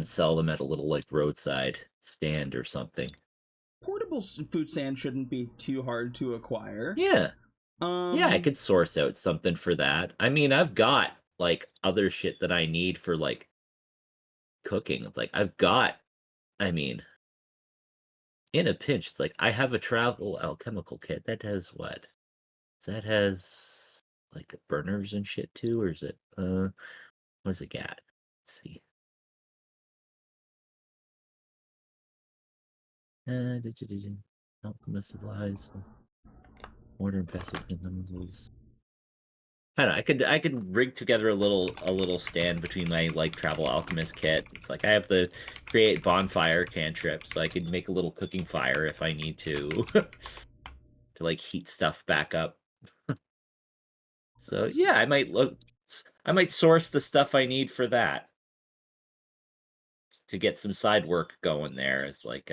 sell them at a little like roadside stand or something. Portable food stand shouldn't be too hard to acquire. Yeah. Yeah, I could source out something for that. I mean, I've got like other shit that I need for like cooking. It's like I mean, in a pinch, it's like I have a travel alchemical kit that has what? That has like burners and shit too, or is it what's it got? Let's see. Alchemist supplies, order and passive fundamentals. I don't know. I could rig together a little stand between my like travel alchemist kit. It's like I have the create bonfire cantrip, so I could make a little cooking fire if I need to to like heat stuff back up. So yeah, I might source the stuff I need for that to get some side work going there as like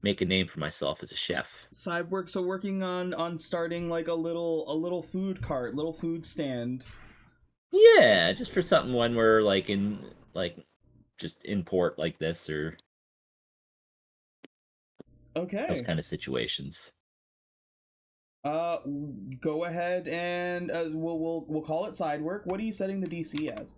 make a name for myself as a chef. Side work, so working on starting like a little food cart, little food stand. Yeah, just for something when we're like in like just in port like this or Okay. those kind of situations. Go ahead and we'll call it side work. What are you setting the DC as?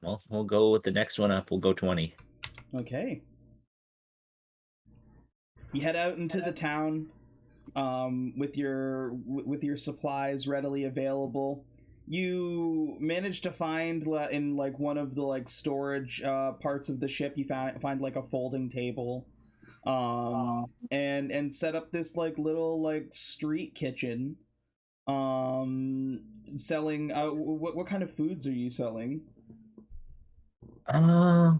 Well, we'll go with the next one up. We'll go 20. Okay. You head out into the town, with your supplies readily available. You manage to find in like one of the like storage parts of the ship. You find like a folding table, and set up this like little like street kitchen, selling. What kind of foods are you selling?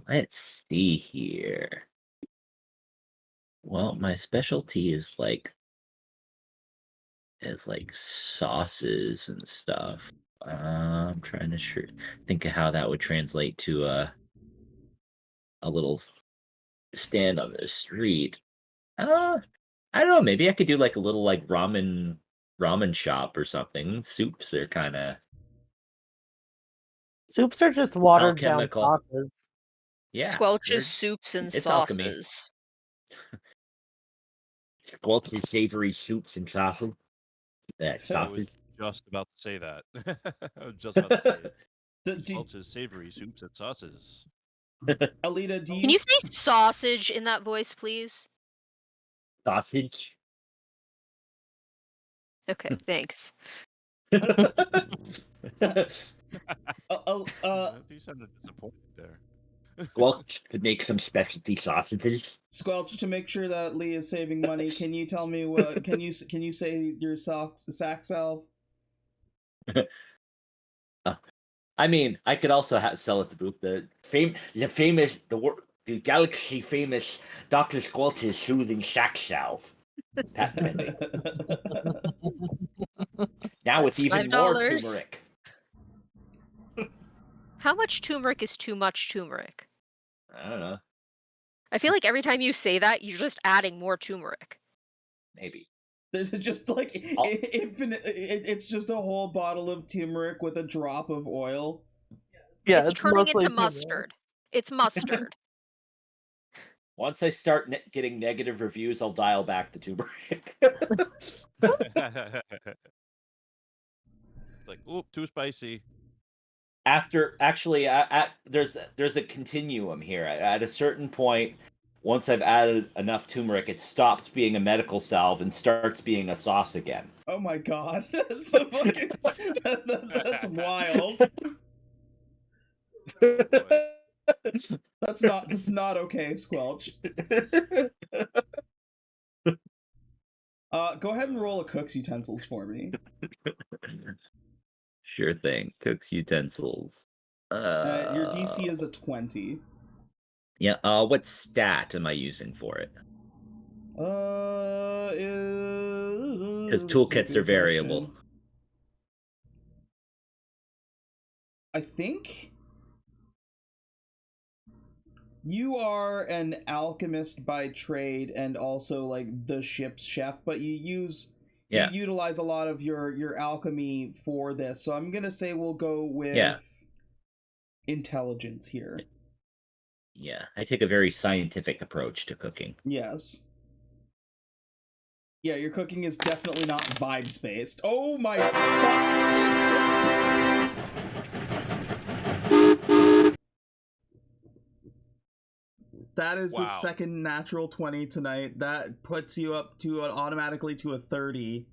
Let's see here. Well, my specialty is like sauces and stuff. I'm trying to think of how that would translate to a little stand on the street. I don't know. Maybe I could do like a little like ramen shop or something. Soups are kind of Soups are just watered down alchemical. sauces. Yeah, Squelch's soups and it's alchemy. sauces. Squelch's savory soups and sauces. I was Sauces. just about to say that. I was just about to say it. Do- Squelch's savory soups and sauces. Aelita, do you? Can you say sausage in that voice, please? Sausage. Okay, thanks. You sounded disappointed there. Squelch could make some specialty sausages. Squelch, to make sure that Lee is saving money, can you tell me what? Can you say your sack salve? I mean, I could also sell at the booth the galaxy famous Dr. Squelch's soothing sack salve. Patent pending. Now That's it's even more turmeric. How much turmeric is too much turmeric? I don't know. I feel like every time you say that, you're just adding more turmeric. Maybe. There's just like infinite. It's just a whole bottle of turmeric with a drop of oil. Yeah, it's turning into mostly turmeric. mustard. It's mustard. Once I start getting negative reviews, I'll dial back the turmeric. Like, oop, too spicy. There's a continuum here. At a certain point, once I've added enough turmeric, it stops being a medical salve and starts being a sauce again. Oh my god, that's a fucking that's wild. That's not okay, Squelch. Go ahead and roll a cook's utensils for me. Sure thing. Cook's utensils. Your DC is a 20. Yeah. What stat am I using for it? Because toolkits are variable. Question. I think you are an alchemist by trade and also like the ship's chef, but you utilize a lot of your alchemy for this. So I'm gonna say we'll go with intelligence here. Yeah, I take a very scientific approach to cooking. Yes. Yeah, your cooking is definitely not vibes based. Oh my fuck! That is the second natural 20 tonight. That puts you up to automatically to a 30.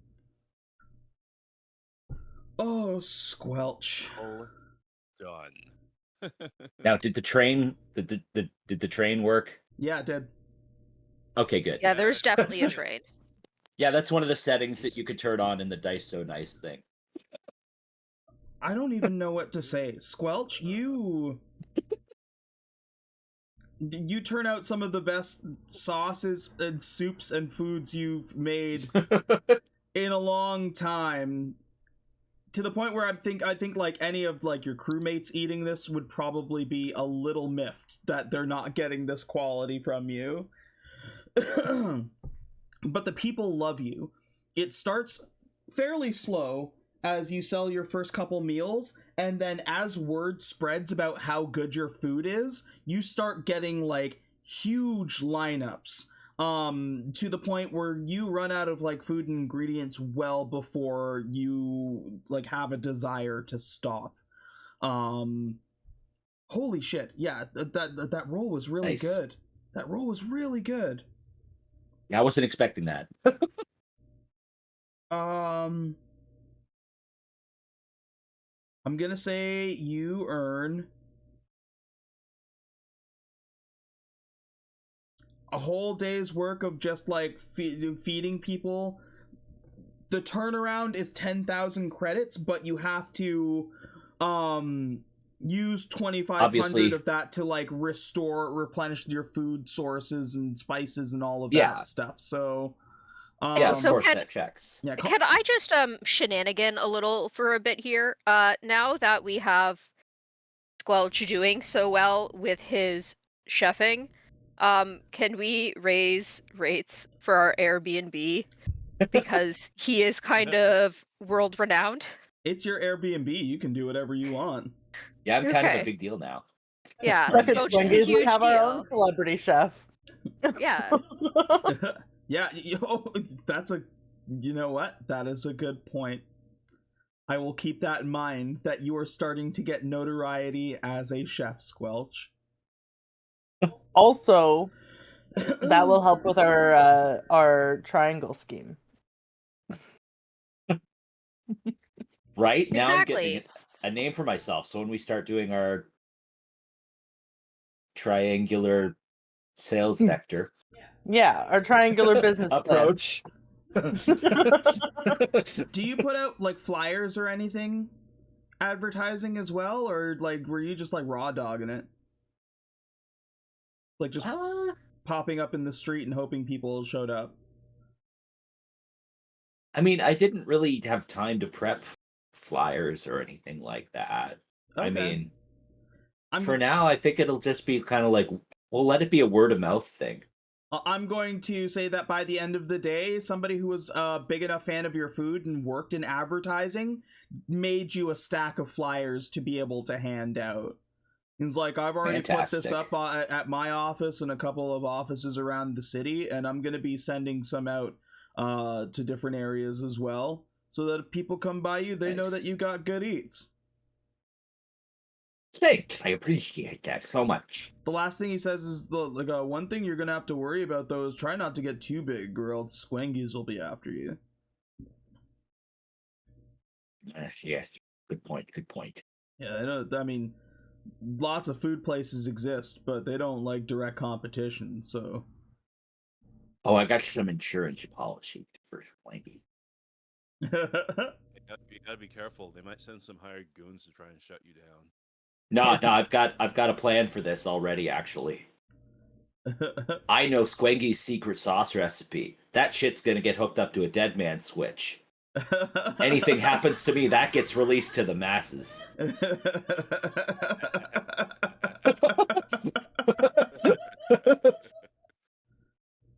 Oh, Squelch. Oh, done. Now, did the train work? Yeah, it did. Okay, good. Yeah, there's definitely a train. Yeah, that's one of the settings that you could turn on in the Dice So Nice thing. I don't even know what to say. Squelch, you turn out some of the best sauces and soups and foods you've made in a long time. To the point where I think like any of like your crewmates eating this would probably be a little miffed that they're not getting this quality from you. But the people love you. It starts fairly slow as you sell your first couple meals, and then as word spreads about how good your food is, you start getting like huge lineups. To the point where you run out of like food and ingredients well before you like have a desire to stop. Holy shit. Yeah, that roll was really good. That roll was really good. Yeah, I wasn't expecting that. I'm gonna say you earn a whole day's work of just like feeding people. The turnaround is 10,000 credits, but you have to use 2,500 of that to like replenish your food sources and spices and all of that stuff. So of course that checks. Yeah, can I just shenanigan a little for a bit here? Now that we have Squelch doing so well with his chefing, Can we raise rates for our Airbnb? Because he is kind of world renowned. It's your Airbnb. You can do whatever you want. Yeah, I'm kind of Okay. a big deal now. Yeah, Second Scotch is a Swingies, we huge have our own deal. celebrity chef. Yeah. Yeah, that's a. You know what? That is a good point. I will keep that in mind. That you are starting to get notoriety as a chef, Squelch. Also, that will help with our triangle scheme. Right now, I'm getting Exactly. a name for myself. So when we start doing our triangular sales vector Yeah, our triangular business approach. Do you put out like flyers or anything advertising as well, or like were you just like raw dogging it? Like just popping up in the street and hoping people showed up? I mean, I didn't really have time to prep flyers or anything like that. Okay. I mean, for now, I think it'll just be kind of like, we'll let it be a word of mouth thing. I'm going to say that by the end of the day, somebody who was a big enough fan of your food and worked in advertising made you a stack of flyers to be able to hand out. He's like, I've already put this up at my office and a couple of offices around the city, and I'm going to be sending some out to different areas as well, so that if people come by you, they know that you got good eats. Thanks, I appreciate that so much. The last thing he says is, one thing you're gonna have to worry about, though, is try not to get too big, or else Squangies will be after you. Yes, good point. Yeah, I mean, lots of food places exist, but they don't like direct competition, so... Oh, I got some insurance policy for Swanky. You gotta be careful. They might send some hired goons to try and shut you down. No, I've got a plan for this already, actually. I know Squangy's secret sauce recipe. That shit's gonna get hooked up to a dead man switch. Anything happens to me, that gets released to the masses.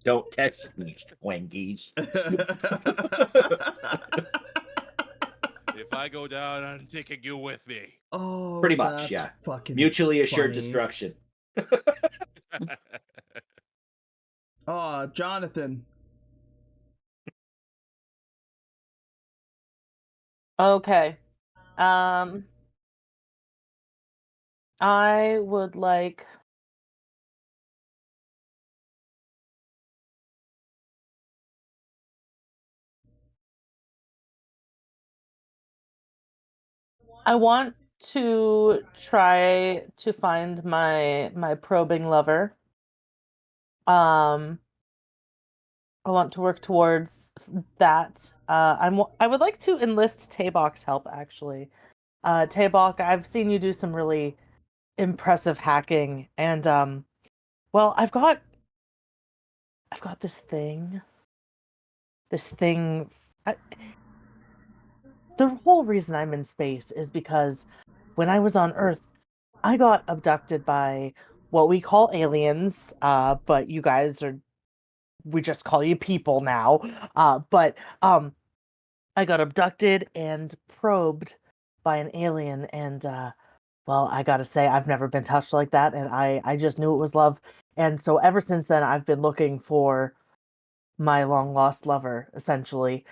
Don't test me, Squangies. If I go down, I'm taking you with me. Oh, pretty much, yeah. Fucking mutually assured funny. destruction. Oh, Johnathan. Okay. I would like I want to try to find my probing lover. I want to work towards that. I would like to enlist Tabok's help, actually. Tabok, I've seen you do some really impressive hacking, and well, I've got this thing. The whole reason I'm in space is because when I was on Earth, I got abducted by what we call aliens, but you guys we just call you people now. But I got abducted and probed by an alien, and well, I gotta say, I've never been touched like that, and I just knew it was love. And so ever since then, I've been looking for my long lost lover, essentially.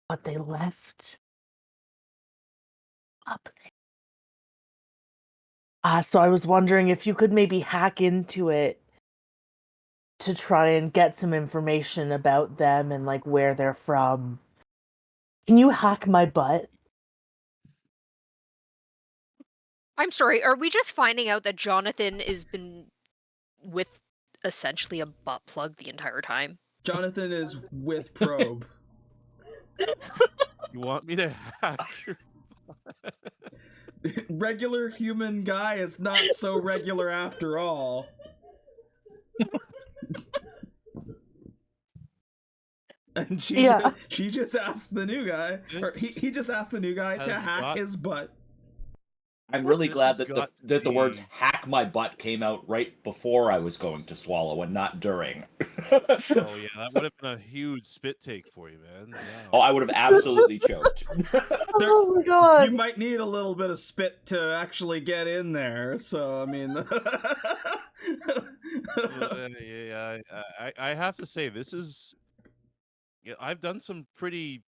But they left up there. So I was wondering if you could maybe hack into it to try and get some information about them and like where they're from. Can you hack my butt? I'm sorry, are we just finding out that Johnathan has been with essentially a butt plug the entire time? Johnathan is with probe. You want me to hack your... Regular human guy is not so regular after all. And she just asked the new guy, or he just asked the new guy to hack his butt. I'm really glad that the words "hack hack my butt came out right before I was going to swallow and not during. Oh yeah, that would have been a huge spit take for you, man. Yeah. Oh, I would have absolutely choked. Oh my god. You might need a little bit of spit to actually get in there. So I mean, Yeah, I have to say this is. Yeah, I've done some pretty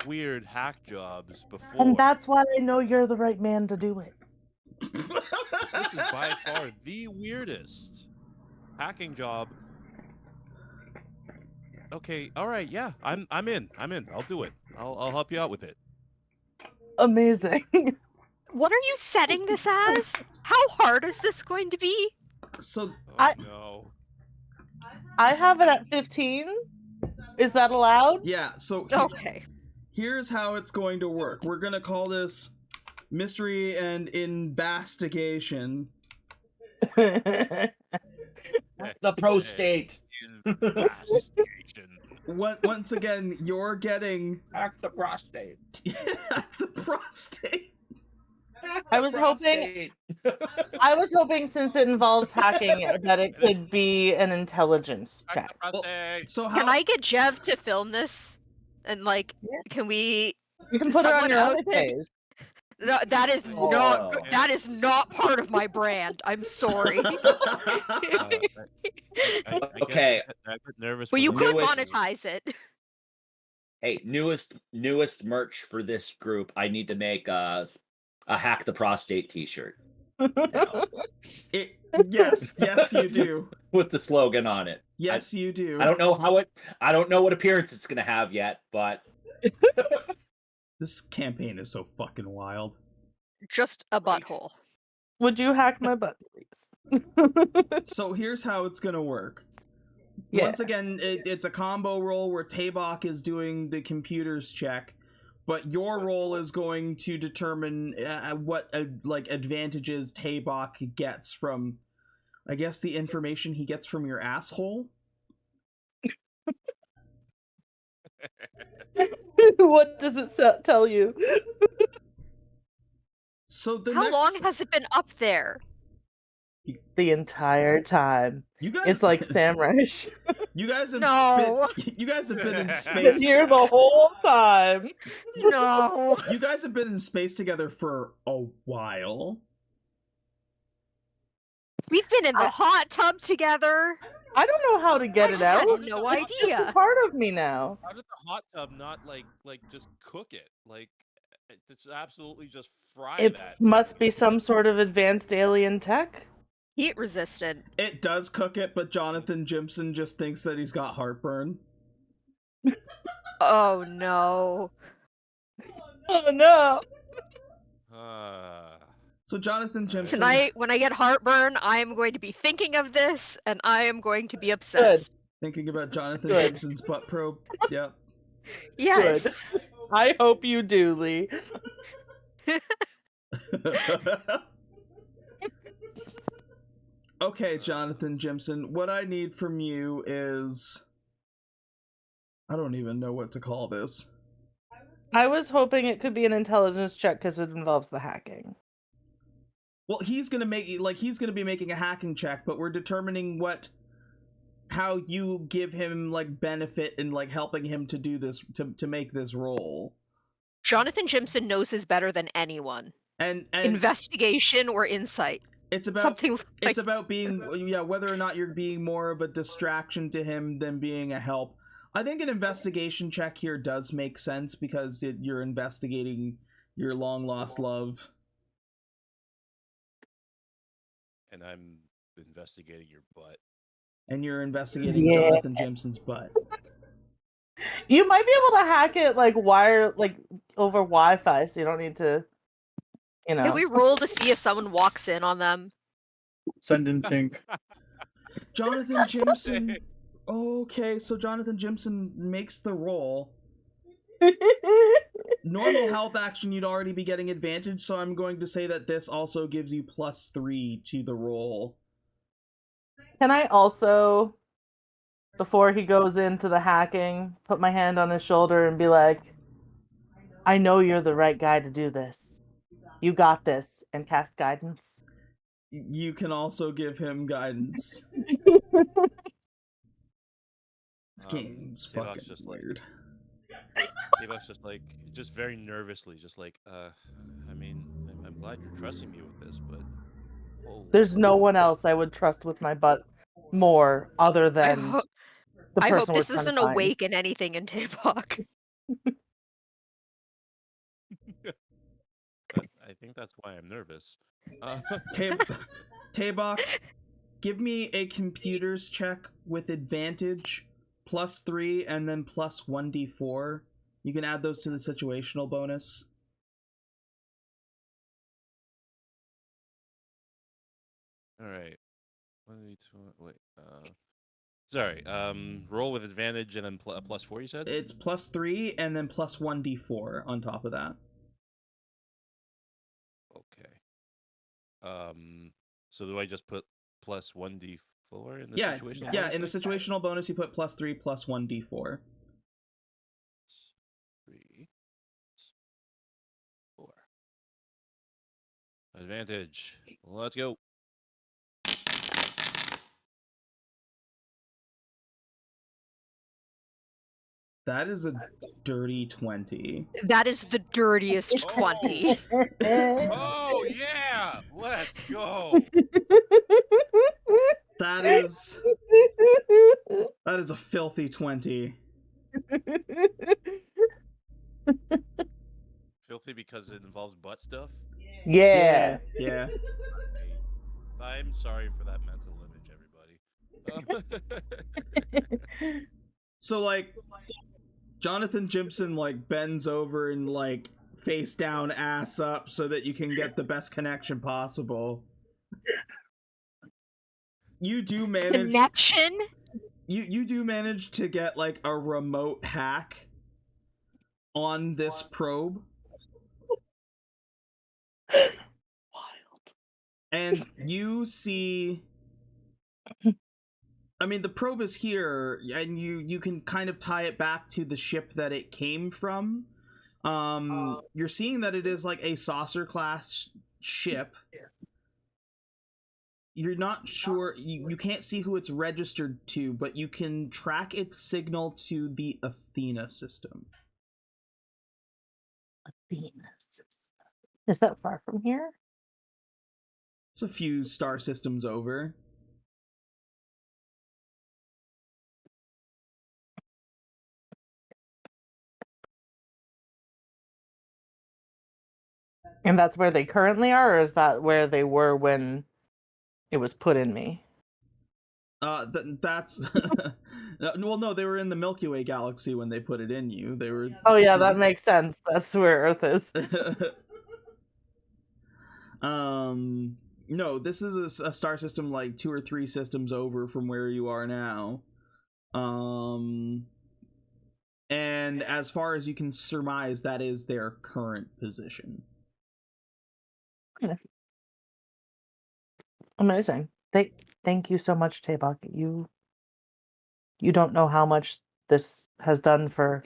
weird hack jobs before. And that's why I know you're the right man to do it. This is by far the weirdest hacking job. Okay, all right, yeah, I'm in. I'll do it. I'll help you out with it. Amazing. What are you setting this as? How hard is this going to be? So No. I have it at 15. Is that allowed? yeah, so Okay. here's how it's going to work. We're gonna call this mystery and investigation. The prostate. Investigation. Once again, you're getting Hack the prostate. the prostate. I was hoping since it involves hacking that it could be an intelligence check. So Can I get Jev to film this? And like, Yeah. can we? You can Does put it on someone your out own there- page. No, that is Oh. not part of my brand. I'm sorry. Okay. I get nervous. But you when could Newest- monetize it. Hey, newest merch for this group. I need to make a hack the prostate T-shirt now, Yes, you do. with the slogan on it. Yes, you do. I don't know what appearance it's gonna have yet, but This campaign is so fucking wild. Just a Right. butthole. Would you hack my butt, please? So here's how it's gonna work. Yeah. Once again, it's a combo roll where Tabok is doing the computer's check, but your role is going to determine what advantages Tabok gets from, I guess, the information he gets from your asshole. What does it tell you? So the How next, long has it been up there? The entire time. you guys? It's like Samrush. you guys have No. you guys have been in Been space. here the whole time. No. You guys have been in space together for a while. We've been in the hot tub together. I don't know how to get I it just out. had no It's just a idea. part of me now. How did the hot tub not like just cook it? Like it's absolutely just fry It that. must be some sort of advanced alien tech. Heat resistant. It does cook it, but Johnathan Jimson just thinks that he's got heartburn. Oh no. Oh no. So Johnathan Jimson, Tonight, when I get heartburn, I am going to be thinking of this, and I am going to be obsessed. thinking about Johnathan Good. Jimson's butt probe. Yep. Yes. I hope you do, Lee. Okay, Johnathan Jimson, what I need from you is, I don't even know what to call this. I was hoping it could be an intelligence check because it involves the hacking. Well, he's gonna be making a hacking check, but we're determining how you give him benefit in helping him to do this, to make this roll. Johnathan Jimson knows this better than anyone. And Investigation or insight. it's about Something like it's about being whether or not you're being more of a distraction to him than being a help. I think an investigation check here does make sense because you're investigating your long lost love. And I'm investigating your butt. And you're investigating Yeah. Johnathan Jimson's butt. You might be able to hack it over Wi-Fi, so you don't need to, Can we roll to see if someone walks in on them? Send in Tink. Johnathan Jimson. Okay, so Johnathan Jimson makes the roll. Normal health action, you'd already be getting advantage, so I'm going to say that this also gives you +3 to the roll. Can I also, before he goes into the hacking, put my hand on his shoulder and be like, I know you're the right guy to do this. You got this, and cast guidance. you can also give him guidance. This game's fucking just weird. Tabok's just like, just very nervously, just like, I mean, I'm glad you're trusting me with this, but there's no one else I would trust with my butt more other than the I hope person we're this trying to doesn't find. awaken anything in Tabok. I think that's why I'm nervous. Tabok, give me a computers check with advantage +3 and then plus 1d4. You can add those to the situational bonus. All right. Wait. Sorry. Roll with advantage and then +4. You said it's +3 and then plus 1d4 on top of that. Okay. So do I just put plus 1d4 in the situational? Yeah. bonus In the situational bonus, you put +3 plus 1d4. 3, 4. Advantage. Let's go. That is a dirty 20. That is the dirtiest 20. Oh yeah! Let's go. That is a filthy 20. Filthy because it involves butt stuff? Yeah. I'm sorry for that mental image, everybody. So, like, Johnathan Jimson, like, bends over and, like, face down, ass up, so that you can get the best connection possible. You do manage... Connection? You do manage to get, like, a remote hack on this probe. Wild. And you see... I mean, the probe is here, and you can kind of tie it back to the ship that it came from. You're seeing that it is like a saucer-class ship. You're not sure, you can't see who it's registered to, but you can track its signal to the Athena system. Athena system. Is that far from here? It's a few star systems over. And that's where they currently are, or is that where they were when it was put in me? That's well, no, they were in the Milky Way galaxy when they put it in you. They were. Oh yeah, that makes sense. That's where Earth is. No, this is a star system like 2 or 3 systems over from where you are now. And as far as you can surmise, that is their current position. Amazing. Thank you so much, Tabok. You don't know how much this has done for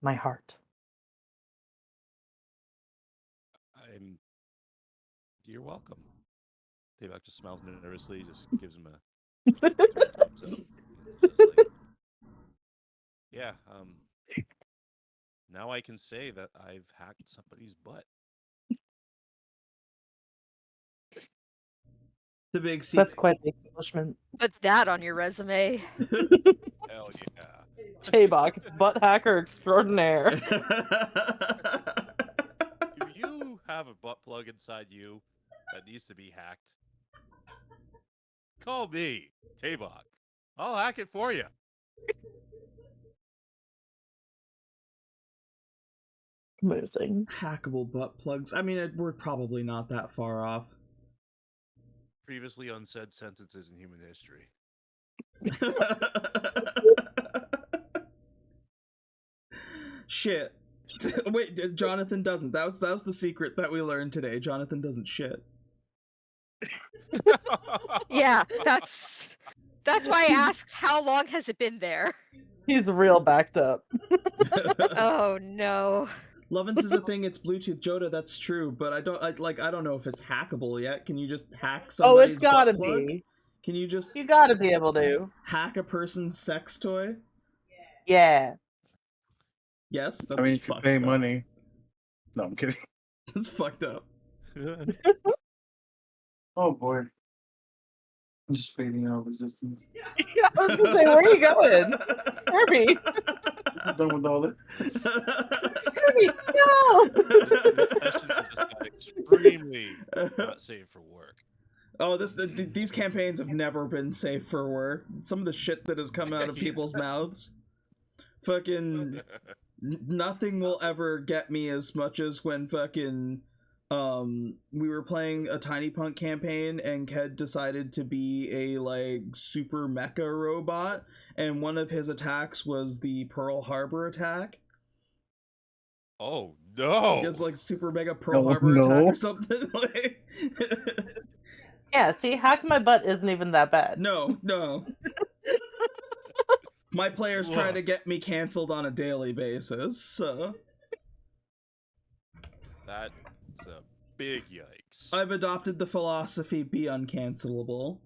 my heart. You're welcome. Tabok just smiles nervously, just gives him a thumbs up. Just like, yeah, now I can say that I've hacked somebody's butt. The big C. That's quite the accomplishment. Put that on your resume. Hell yeah. Tabok, butt hacker extraordinaire. Do you have a butt plug inside you that needs to be hacked? Call me, Tabok. I'll hack it for you. Amazing. Hackable butt plugs. I mean, we're probably not that far off. Previously unsaid sentences in human history. Shit. Wait, Johnathan doesn't. That was the secret that we learned today. Johnathan doesn't shit. Yeah, that's why I asked how long has it been there? He's real backed up. Oh no. Lovins is a thing. It's Bluetooth Joda. That's true, but I don't know if it's hackable yet. Can you just hack Oh, somebody's it's gotta butt plug? be. Can you just You gotta be able to. hack a person's sex toy? Yeah. Yes, that's I mean, if you fucked pay up. money. No, I'm kidding. That's fucked up. Oh boy. I'm just fading out resistance. I was gonna say, where are you going? Kirby! I'm done with all this. Kirby, no! Sessions have just got extremely not safe for work. Oh, these campaigns have never been safe for work. Some of the shit that has come out of people's mouths. Fucking nothing will ever get me as much as when fucking we were playing a Tiny Punk campaign and Ked decided to be a like super mecha robot, and one of his attacks was the Pearl Harbor attack. Oh no! It's like super mega Pearl Oh, Harbor attack no. or something. Like Yeah, see, hack my butt isn't even that bad. no. My players try to Woof. get me canceled on a daily basis, so That's a big yikes. I've adopted the philosophy be uncancelable.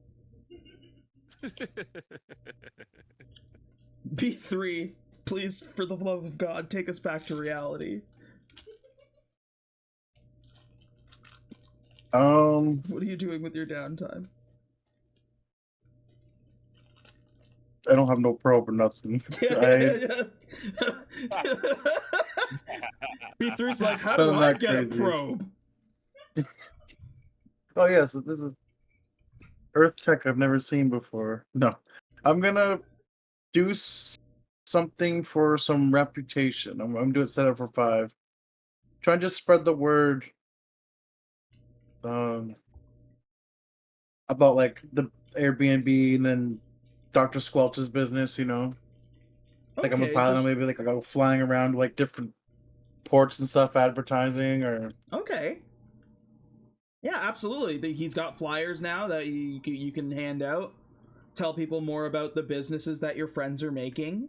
B3, please, for the love of God, take us back to reality. What are you doing with your downtime? I don't have no probe or nothing. B3's like, how Well, do I not get a crazy. probe? Oh yeah, so this is Earth check I've never seen before. No, I'm gonna do something for some reputation. I'm doing set up for 5. Try and just spread the word. About like the Airbnb and then Dr. Squelch's business, you know. Like I'm a Okay, pilot, just- maybe like I go flying around like different ports and stuff, advertising or Okay. Yeah, absolutely. He's got flyers now that you can hand out. Tell people more about the businesses that your friends are making.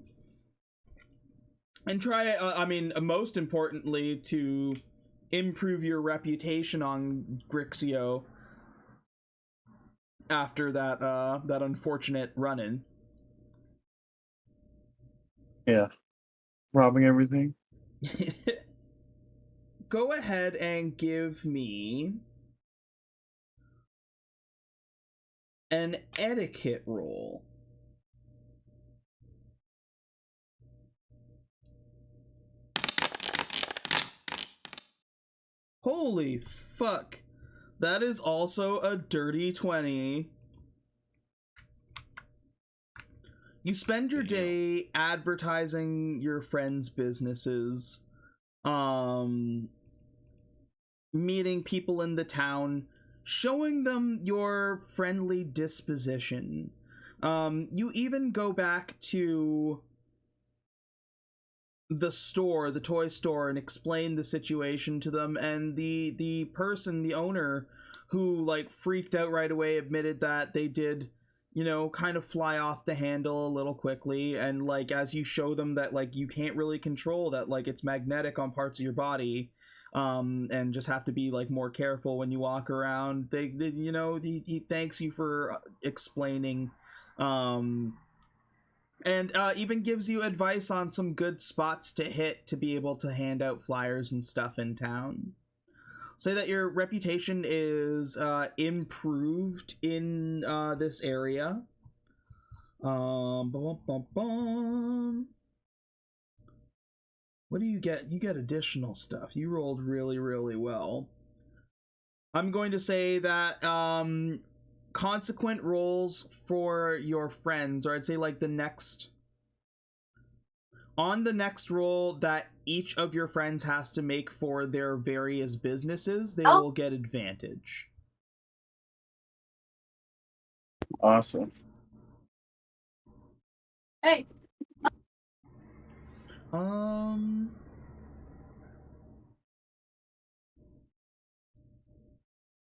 And try, I mean, most importantly, to improve your reputation on Grixio after that unfortunate run-in. yeah, robbing everything. Go ahead and give me an etiquette roll. Holy fuck. That is also a dirty 20. You spend your day advertising your friends' businesses, meeting people in the town, showing them your friendly disposition. You even go back to the store, the toy store, and explain the situation to them, and the person, the owner, who like freaked out right away, admitted that they did, you know, kind of fly off the handle a little quickly, and like as you show them that like you can't really control that, like it's magnetic on parts of your body, and just have to be like more careful when you walk around. They you know, he thanks you for explaining, and even gives you advice on some good spots to hit to be able to hand out flyers and stuff in town. Say that your reputation is improved in this area. What do you get? You get additional stuff. You rolled really, really well. I'm going to say that consequent rolls for your friends, or I'd say like the next roll that each of your friends has to make for their various businesses, they will get advantage. Awesome. Hey.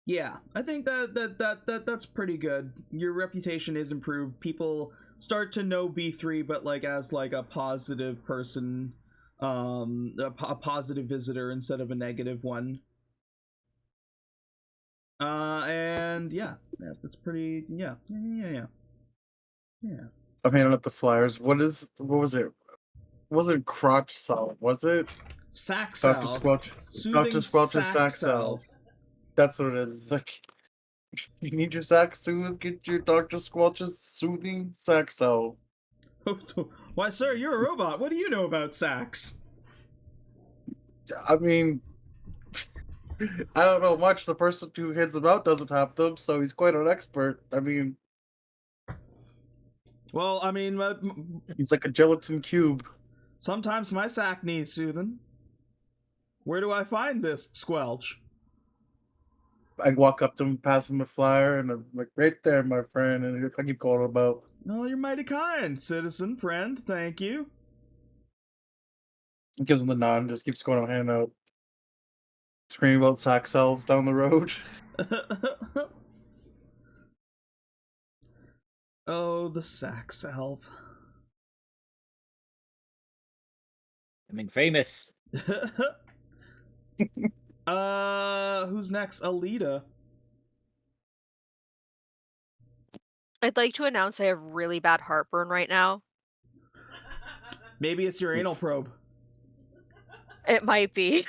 Yeah, I think that's pretty good. Your reputation is improved. People start to know B3, but like as like a positive person, a positive visitor instead of a negative one. And yeah, that's pretty. Yeah. I'm handing up the flyers. What was it? Wasn't crotch salve? Was it Sack Dr. salve. Squelch? Soothing Dr. Squelch's sack salve. That's what it is. It's like, you need your sack soothed, get your Dr. Squelch's soothing sack salve. Why, sir, you're a robot. What do you know about sacks? I mean, I don't know much. The person who hands them out doesn't have them, so he's quite an expert. I mean, well, I mean, he's like a gelatin cube. Sometimes my sack needs soothing. Where do I find this squelch? I'd walk up to him, pass him a flyer, and I'm like, right there, my friend. And I keep calling about. Oh, you're mighty kind, citizen friend. Thank you. He gives him the nod and just keeps going on handing out. Screaming about sack salves down the road. Oh, the sack salve. Becoming famous. Who's next? Aelita. I'd like to announce I have really bad heartburn right now. Maybe it's your anal probe. It might be.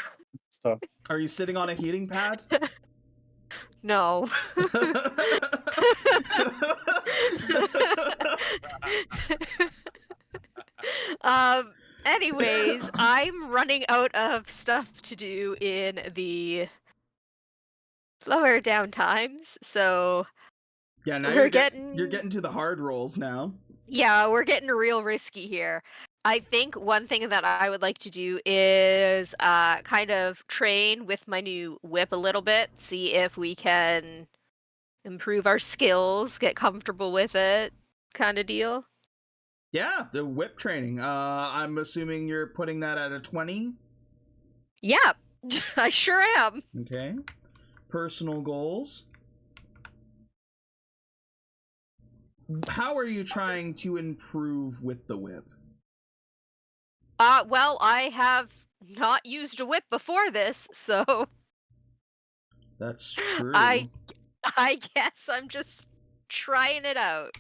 Stuff. Are you sitting on a heating pad? No. Anyways, I'm running out of stuff to do in the slower down times, so yeah, now you're getting to the hard rolls now. Yeah, we're getting real risky here. I think one thing that I would like to do is kind of train with my new whip a little bit, see if we can improve our skills, get comfortable with it, kind of deal. Yeah, the whip training. I'm assuming you're putting that at a 20? Yeah, I sure am. Okay. Personal goals. How are you trying to improve with the whip? Well, I have not used a whip before this, so That's true. I guess I'm just trying it out.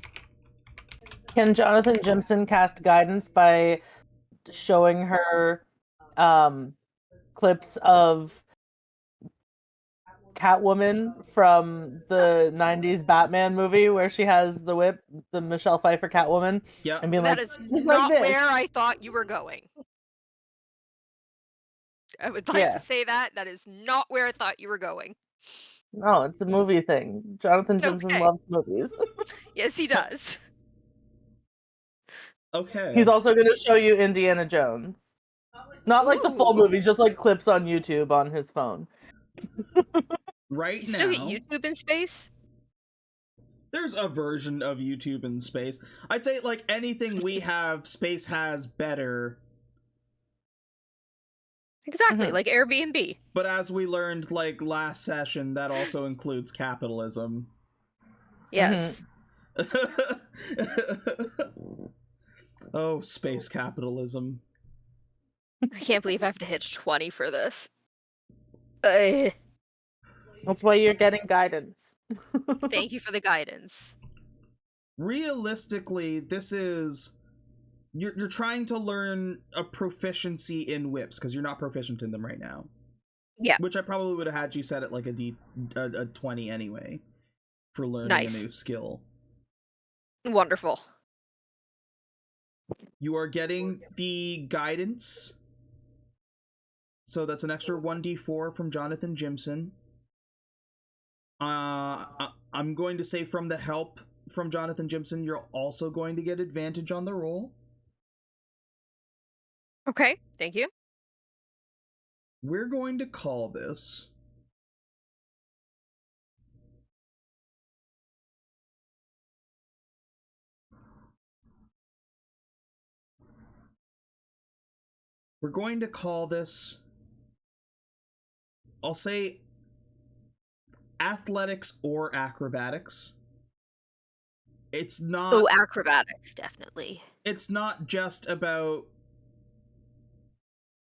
Can Johnathan Jimson cast guidance by showing her clips of Catwoman from the 90s Batman movie where she has the whip, the Michelle Pfeiffer Catwoman? Yeah. And being That like, is "She's not like this." where I thought you were going. I would like to say that. That is not where I thought you were going. No, it's a movie thing. Johnathan Jimson Okay. loves movies. Yes, he does. Okay. He's also going to show you Indiana Jones. Not like the full Ooh. movie, just like clips on YouTube on his phone. Right You now, still get YouTube in space? there's a version of YouTube in space. I'd say, like, anything we have, space has better. Exactly, like Airbnb. But as we learned, like, last session, that also includes capitalism. Yes. Oh, space capitalism. I can't believe I have to hit 20 for this. That's why you're getting guidance. Thank you for the guidance. Realistically, this is... You're trying to learn a proficiency in whips, because you're not proficient in them right now. Yeah. Which I probably would have had you set at, like, a 20 anyway, for learning a new skill. Wonderful. You are getting the guidance. So that's an extra 1d4 from Johnathan Jimson. I'm going to say from the help from Johnathan Jimson, you're also going to get advantage on the roll. Okay, thank you. We're going to call this... We're going to call this... I'll say athletics or acrobatics. It's not... Oh, acrobatics, definitely. It's not just about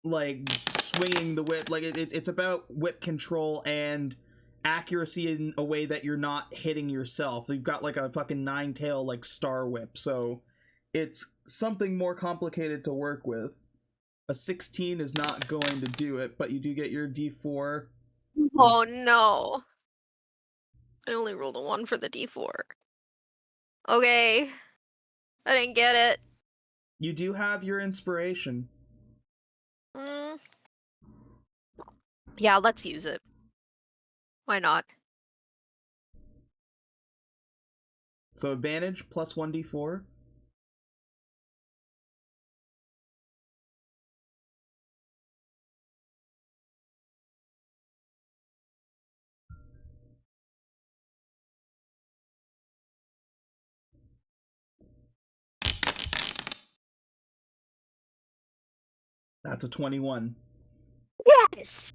like swinging the whip. Like it's about whip control and accuracy in a way that you're not hitting yourself. You've got like a fucking 9-tail like star whip, so it's something more complicated to work with. A 16 is not going to do it, but you do get your D4. Oh no. I only rolled a 1 for the D4. Okay. I didn't get it. You do have your inspiration. Yeah, let's use it. Why not? So advantage plus 1d4. That's a 21. Yes!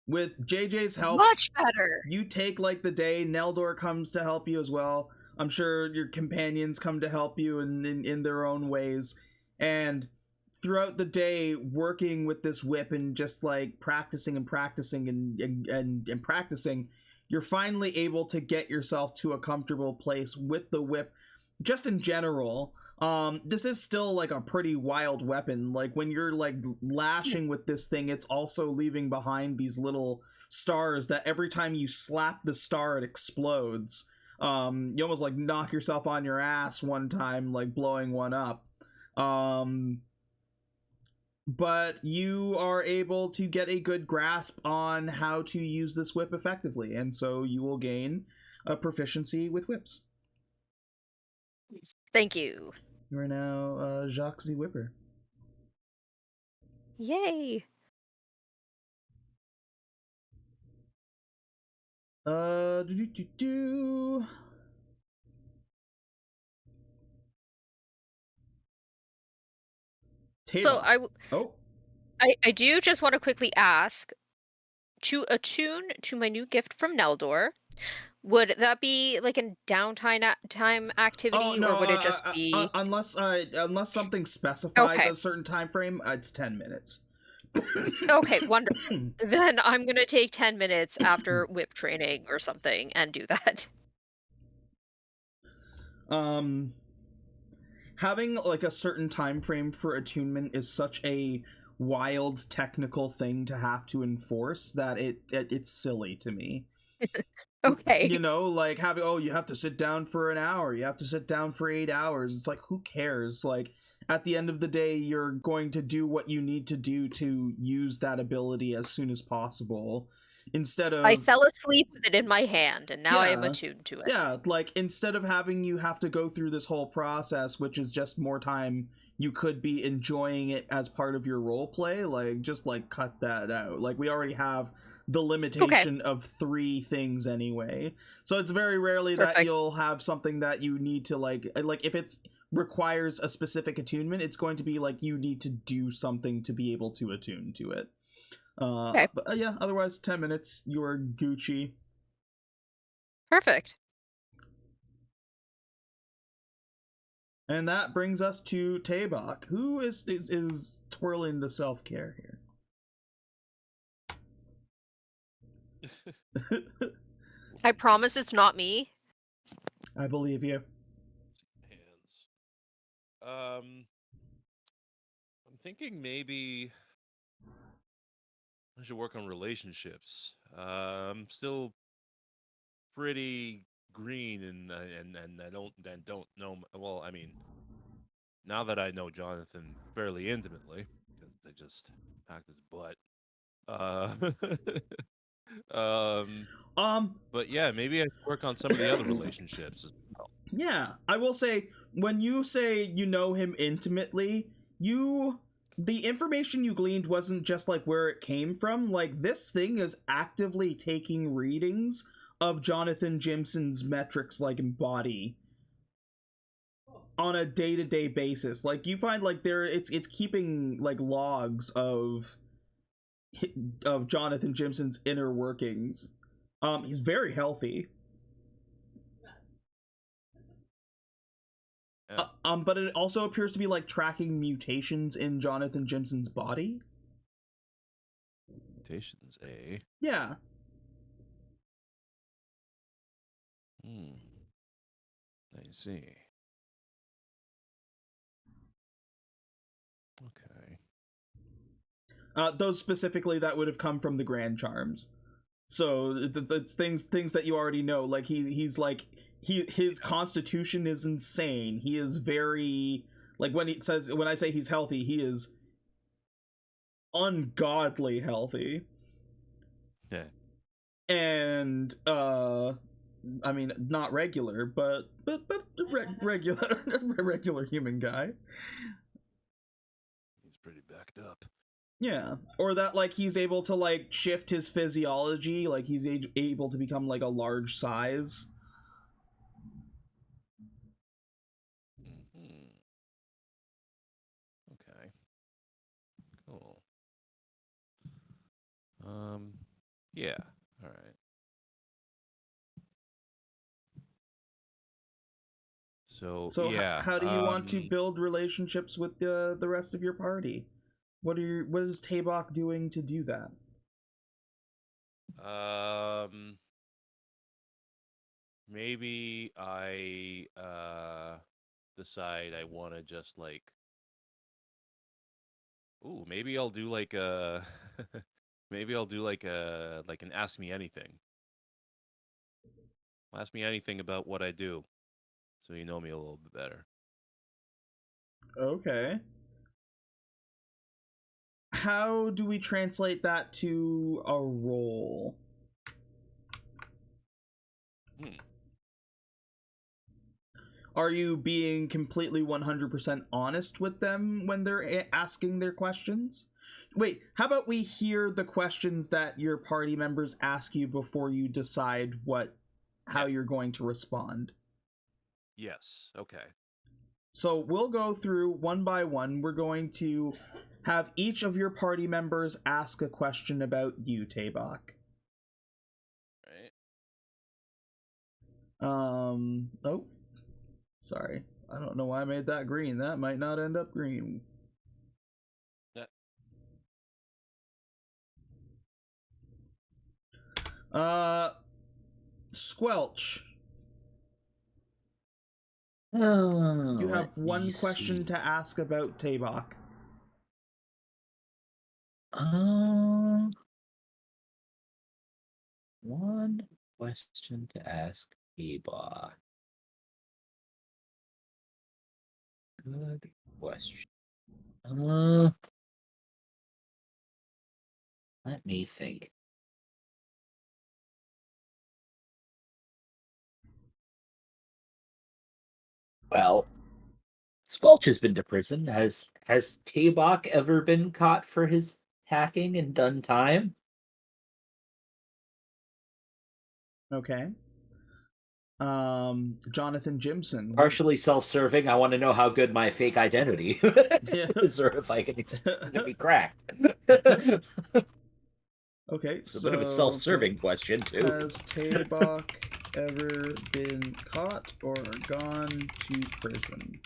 With JJ's help, Much better! you take like the day. Neldor comes to help you as well. I'm sure your companions come to help you in their own ways. And throughout the day, working with this whip and just like practicing and practicing and practicing, you're finally able to get yourself to a comfortable place with the whip. Just in general, this is still like a pretty wild weapon. Like when you're like lashing with this thing, it's also leaving behind these little stars that every time you slap the star, it explodes. You almost like knock yourself on your ass one time, like blowing one up. But you are able to get a good grasp on how to use this whip effectively, and so you will gain a proficiency with whips. Thank you. You are now Jacques the Whipper. Yay! Do. So Oh. I do just want to quickly ask, to attune to my new gift from Neldor, would that be like a downtime time activity, Oh no! or would it just be unless something specifies Okay. a certain time frame, it's 10 minutes. Okay, wonderful. Then I'm gonna take 10 minutes after whip training or something and do that. Having like a certain time frame for attunement is such a wild technical thing to have to enforce that it's silly to me. Okay. You know, like having, oh, you have to sit down for an hour, you have to sit down for 8 hours. It's like, who cares? Like, at the end of the day, you're going to do what you need to do to use that ability as soon as possible. Instead of... I fell asleep with it in my hand, and now I am Yeah. attuned to it. Yeah, like, instead of having you have to go through this whole process, which is just more time you could be enjoying it as part of your role play, like, just, like, cut that out. Like, we already have the limitation of 3 things anyway. So it's very rarely that you'll have something that you need to, like, if it's requires a specific attunement, it's going to be, like, you need to do something to be able to attune to it. But yeah, otherwise, 10 minutes, you're Gucci. Perfect. And that brings us to Tabok, who is twirling the self-care here. I promise it's not me. I believe you. Hands. I'm thinking maybe I should work on relationships. I'm still pretty green, and I don't know. Well, I mean, now that I know Johnathan fairly intimately, because I just packed his butt. But yeah, maybe I should work on some of the other relationships as well. Yeah, I will say, when you say you know him intimately, the information you gleaned wasn't just like where it came from. Like, this thing is actively taking readings of Johnathan Jimson's metrics, like, in body on a day-to-day basis. Like, you find like it's keeping like logs of Johnathan Jimson's inner workings. He's very healthy. Yeah. But it also appears to be like tracking mutations in Johnathan Jimson's body. Mutations, eh? Yeah. I see. Okay. Those specifically that would have come from the Grand Charms. So it's things that you already know. Like his constitution is insane. He is very, like, when I say he's healthy, he is ungodly healthy. Yeah. And I mean, not regular, but regular regular human guy. He's pretty backed up. Yeah, or that, like, he's able to, like, shift his physiology, like he's able to become, like, a large size. Okay. Cool. Yeah. All right. So yeah. How do you want to build relationships with the rest of your party? What is Tabok doing to do that? Maybe I decide I want to just, like, maybe I'll do like a maybe I'll do like an ask me anything. Ask me anything about what I do, so you know me a little bit better. Okay. How do we translate that to a role? Are you being completely 100% honest with them when they're asking their questions? Wait, how about we hear the questions that your party members ask you before you decide how you're going to respond? Yes, okay. So we'll go through one by one. We're going to have each of your party members ask a question about you, Tabok. Right. Oh. Sorry. I don't know why I made that green. That might not end up green. Squelch. You have one question to ask about Tabok. One question to ask Tabok. Good question. Let me think. Well, Squelch has been to prison. Has Tabok ever been caught for his hacking and done time? Okay. Johnathan Jimson. Partially self-serving. I want to know how good my fake identity is, or if I can expect it to be cracked. Okay, it's a bit of a self-serving question too. Has Tabok ever been caught or gone to prison?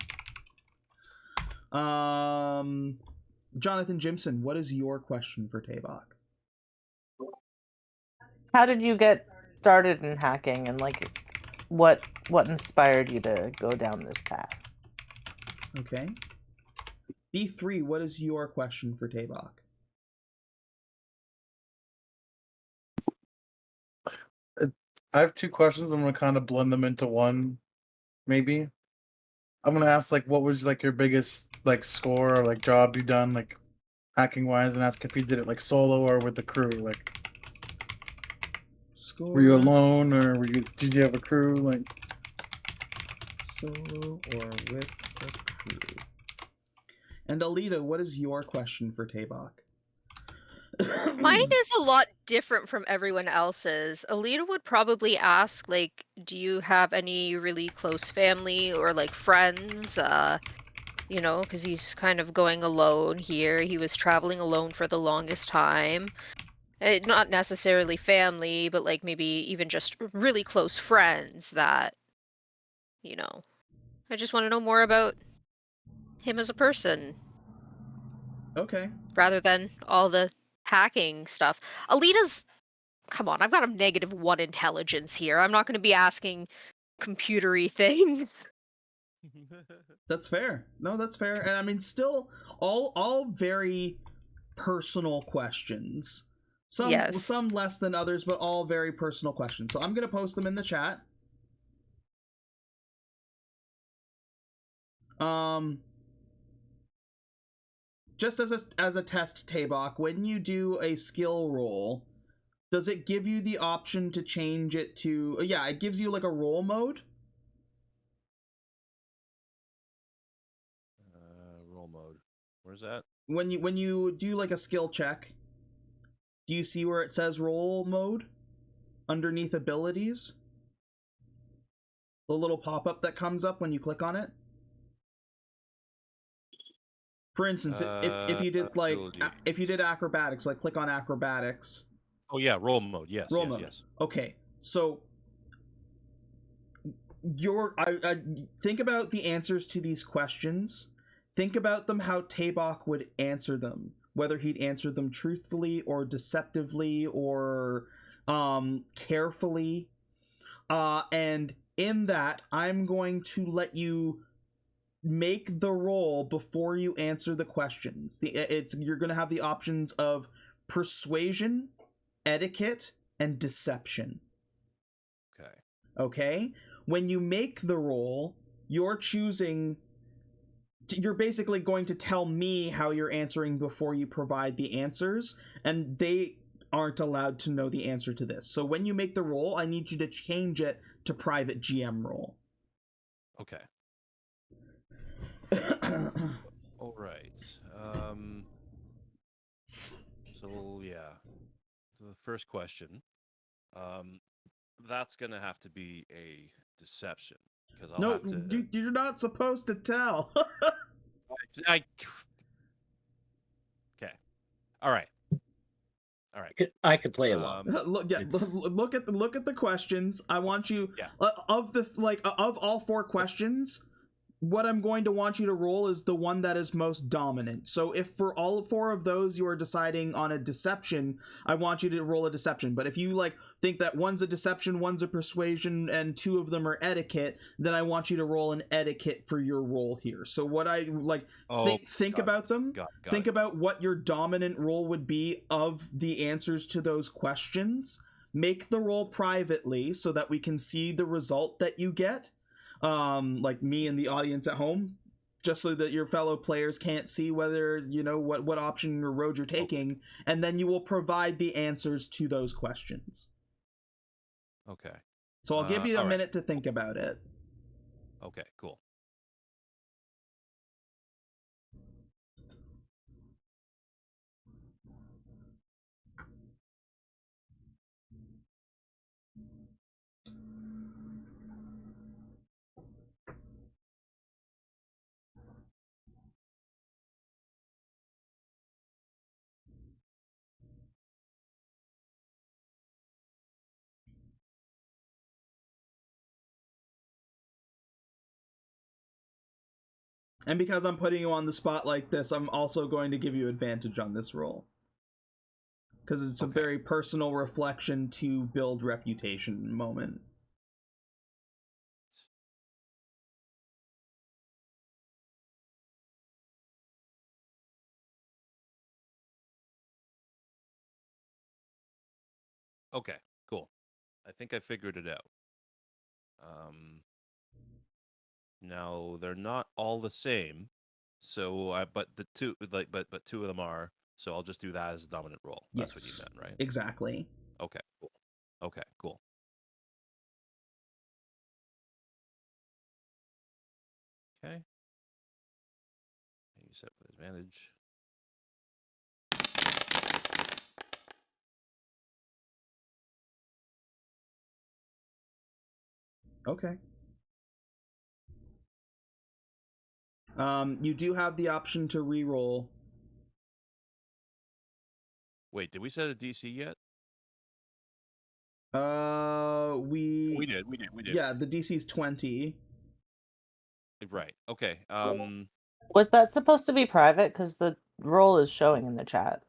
Johnathan Jimson, what is your question for Tabok? How did you get started in hacking, and like what inspired you to go down this path? Okay. B3, what is your question for Tabok? I have two questions. I'm gonna kind of blend them into one, maybe. I'm gonna ask, like, what was, like, your biggest, like, score or, like, job you done, like, hacking wise, and ask if you did it, like, solo or with the crew. Like, score. Were you alone, or did you have a crew? Like, solo or with the crew? And Aelita, what is your question for Tabok? Mine is a lot different from everyone else's. Aelita would probably ask, like, do you have any really close family or, like, friends? You know, because he's kind of going alone here. He was traveling alone for the longest time. Not necessarily family, but, like, maybe even just really close friends that, you know, I just want to know more about him as a person. Okay. Rather than all the hacking stuff. Aelita's... Come on, I've got a -1 intelligence here. I'm not going to be asking computery things. That's fair. No, that's fair. And I mean, still, all very personal questions. Some less than others, but all very personal questions. So I'm gonna post them in the chat. Just as a test, Tabok, when you do a skill roll, does it give you the option to change it to? Yeah, it gives you like a roll mode. Roll mode. Where's that? When you do like a skill check, do you see where it says roll mode underneath abilities? The little pop-up that comes up when you click on it. For instance, if you did like if you did acrobatics, like click on acrobatics. Oh yeah, roll mode. Yes. Roll mode. Yes. Okay, so I think about the answers to these questions. Think about them how Tabok would answer them, whether he'd answer them truthfully or deceptively or carefully. And in that, I'm going to let you make the roll before you answer the questions. You're going to have the options of persuasion, etiquette, and deception. Okay? When you make the roll, you're basically going to tell me how you're answering before you provide the answers, and they aren't allowed to know the answer to this. So when you make the roll, I need you to change it to private GM roll. Okay. All right. So yeah, so the first question, that's gonna have to be a deception because I'll have to. You're not supposed to tell. Okay. All right. I could play along. Look at the questions. I want you of all 4 questions, what I'm going to want you to roll is the one that is most dominant. So if for all 4 of those you are deciding on a deception, I want you to roll a deception. But if you think that one's a deception, one's a persuasion, and 2 of them are etiquette, then I want you to roll an etiquette for your roll here. So what I think about them. Think about what your dominant roll would be of the answers to those questions. Make the roll privately so that we can see the result that you get. Like me and the audience at home, just so that your fellow players can't see whether what option or road you're taking, and then you will provide the answers to those questions. Okay. So I'll give you a minute to think about it. Okay, cool. And because I'm putting you on the spot like this, I'm also going to give you advantage on this roll. Because it's a very personal reflection to build reputation moment. Okay, cool. I think I figured it out. Now they're not all the same, so but 2 but 2 of them are. So I'll just do that as a dominant roll. That's what you meant, right? Exactly. Okay, cool. Okay, cool. Okay. You set with advantage. Okay. You do have the option to re-roll. Wait, did we set a DC yet? We did. Yeah, the DC's 20. Right. Okay. Was that supposed to be private? Because the role is showing in the chat.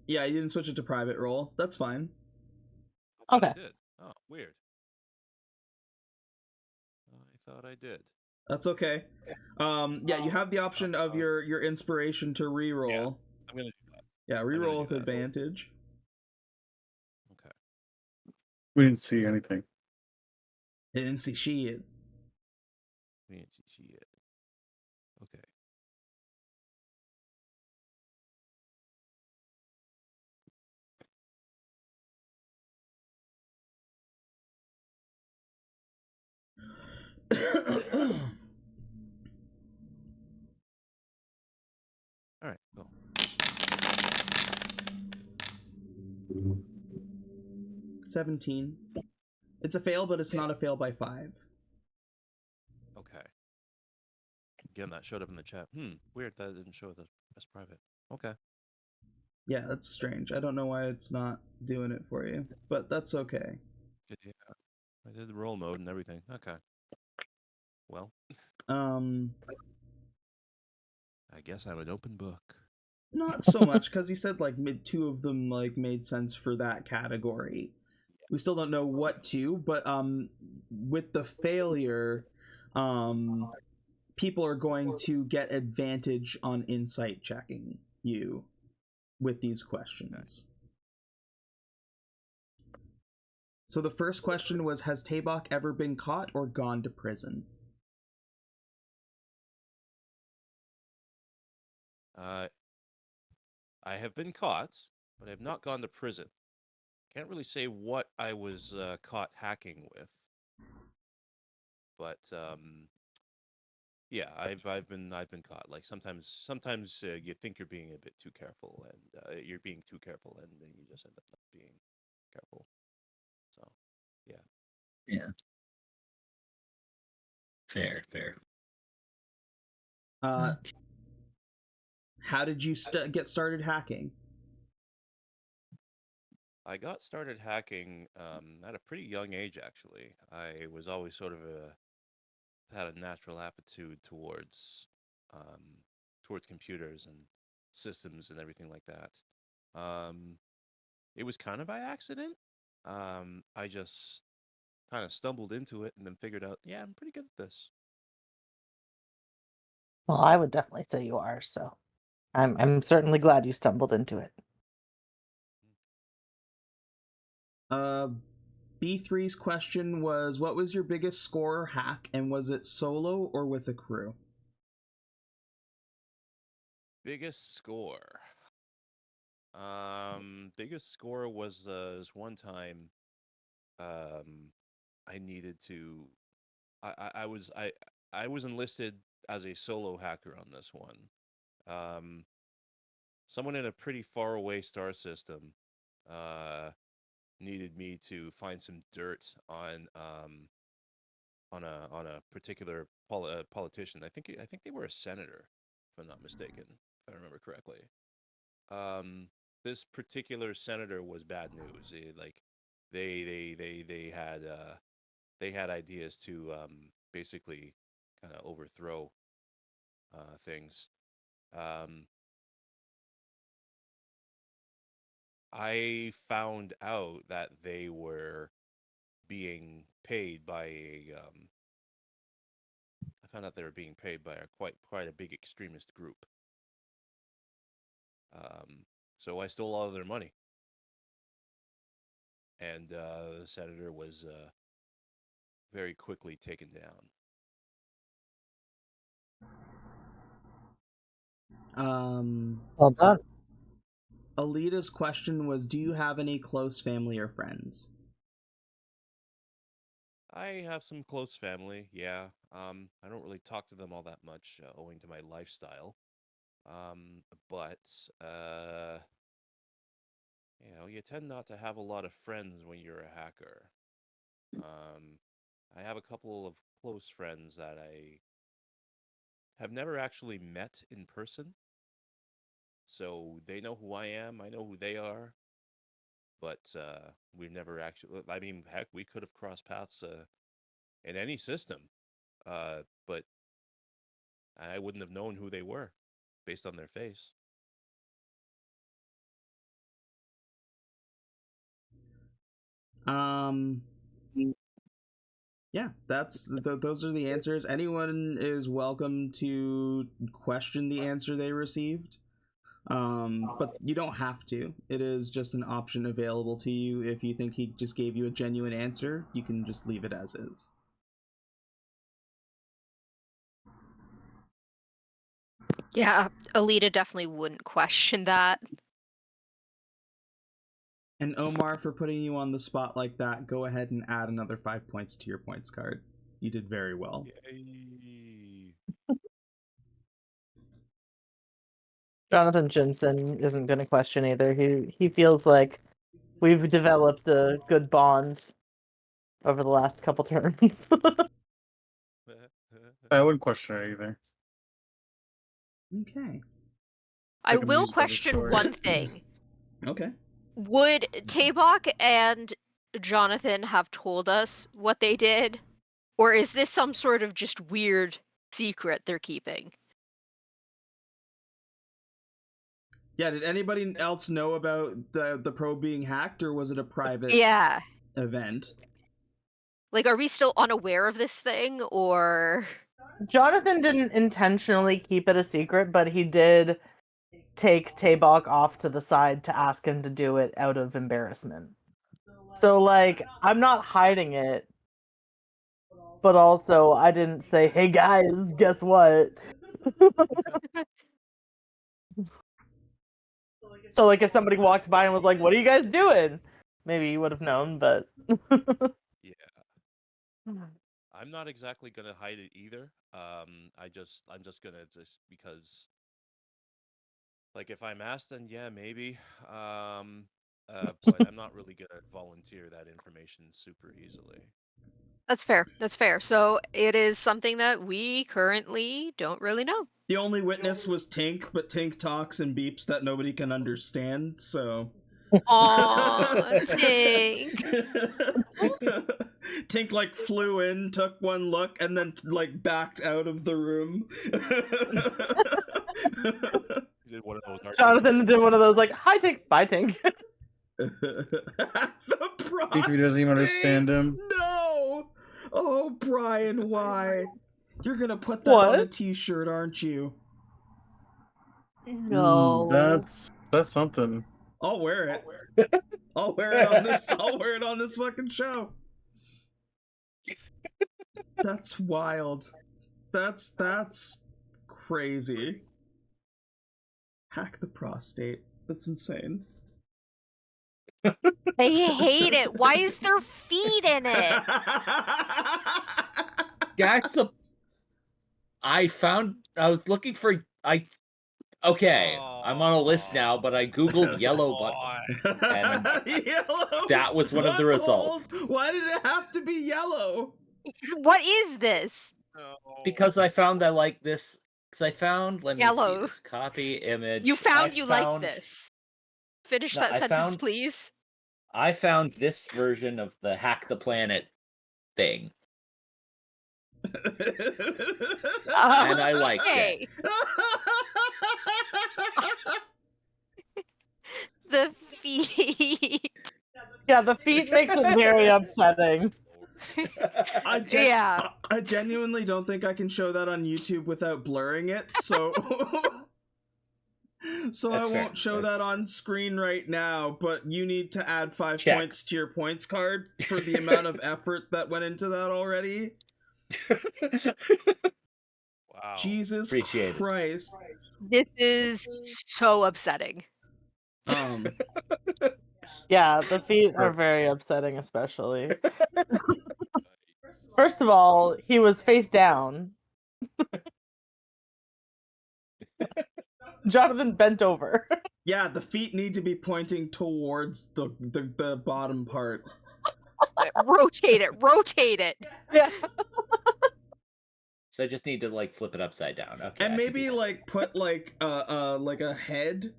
Yeah, you didn't switch it to private role. That's fine. I thought I Okay. did. Oh, weird. I thought I did. That's okay. Yeah, you have the option of your inspiration to reroll. I'm gonna do that. Yeah, I'm gonna reroll do with that. advantage. Okay. We didn't see anything. Didn't see shit. Fancy shit. Okay. All right. Cool. 17. It's a fail, but it's not a fail by 5. Okay. Again, that showed up in the chat. Weird that it didn't show as private. Okay. Yeah, that's strange. I don't know why it's not doing it for you, but that's okay. Good. Yeah. I did the roll mode and everything. Okay. Well, I guess I'm an open book. Not so much, because he said like two of them like made sense for that category. We still don't know what to, but with the failure, people are going to get advantage on insight checking you with these questions. Okay. So the first question was, has Tabok ever been caught or gone to prison? I have been caught, but I have not gone to prison. Can't really say what I was caught hacking with, but yeah, I've been caught. Like sometimes you think you're being a bit too careful, and you're being too careful, and then you just end up not being careful. So, yeah. Yeah. Fair. How did you get started hacking? I got started hacking at a pretty young age, actually. I was always sort of had a natural aptitude towards computers and systems and everything like that. It was kind of by accident. I just kind of stumbled into it and then figured out, yeah, I'm pretty good at this. Well, I would definitely say you are, so I'm certainly glad you stumbled into it. B3's question was, what was your biggest score hack, and was it solo or with a crew? Biggest score. Biggest score was one time. I needed to. I was enlisted as a solo hacker on this one. Someone in a pretty far away star system needed me to find some dirt on a particular politician. I think they were a senator, if I'm not mistaken, if I remember correctly. This particular senator was bad news. They had ideas to basically kind of overthrow things. I found out that they were being paid by I found out they were being paid by quite a big extremist group. So I stole all of their money, and the senator was very quickly taken down. Well done. Aelita's question was, do you have any close family or friends? I have some close family, yeah. I don't really talk to them all that much, owing to my lifestyle. But you tend not to have a lot of friends when you're a hacker. I have a couple of close friends that I have never actually met in person. So they know who I am, I know who they are, but we've never actually. I mean, heck, we could have crossed paths in any system, but I wouldn't have known who they were based on their face. Yeah, those are the answers. Anyone is welcome to question the answer they received. But you don't have to. It is just an option available to you. If you think he just gave you a genuine answer, you can just leave it as is. Yeah, Aelita definitely wouldn't question that. And Omar, for putting you on the spot like that, go ahead and add another 5 points to your points card. You did very well. Yay. Johnathan Jimson isn't going to question either. He feels like we've developed a good bond over the last couple turns. I wouldn't question it either. Okay. I Like, will amused by the question story. one thing. Okay. Would Tabok and Johnathan have told us what they did? Or is this some sort of just weird secret they're keeping? Yeah, did anybody else know about the probe being hacked, or was it a private event? Like, are we still unaware of this thing, or... Johnathan didn't intentionally keep it a secret, but he did take Tabok off to the side to ask him to do it out of embarrassment. So, like, I'm not hiding it, but also I didn't say, hey guys, guess what? So, like, if somebody walked by and was like, what are you guys doing? Maybe you would have known, but... Yeah. I'm not exactly gonna hide it either. I'm just gonna because, like, if I'm asked, then yeah, maybe. But I'm not really gonna volunteer that information super easily. That's fair. That's fair. So it is something that we currently don't really know. The only witness was Tink, but Tink talks and beeps that nobody can understand, so... Aww, Tink. Tink, like, flew in, took one look, and then, like, backed out of the room. Did one of those Johnathan did one of those, like, hi Tink, bye Tink. The prostate! He doesn't even understand him. No! Oh, Brian, why? You're gonna put that on a t-shirt, aren't you? No. That's something. I'll wear it. I'll wear it on this. I'll wear it on this fucking show. That's wild. That's crazy. Hack the prostate. That's insane. I hate it. Why is there feet in it? That's a. I was looking for. Okay, I'm on a list now, but I googled yellow button, and Yellow that was one of the results. Why did it have to be yellow? What is this? Because I found I like this. Because I found, let me Yellow. see this copy image. You found like this. Finish that sentence, please. I found this version of the Hack the Planet thing. And I liked it. The feet. Yeah, the feet makes it very upsetting. I genuinely don't think I can show that on YouTube without blurring it, so I won't show that on screen right now, but you need to add 5 points to your points card for the amount of effort that went into that already. Wow. Jesus Christ. This is so upsetting. Yeah, the feet are very upsetting, especially. First of all, he was face down. Johnathan bent over. Yeah, the feet need to be pointing towards the bottom part. Rotate it. Yeah. So I just need to like flip it upside down. Okay. And maybe like put like a head,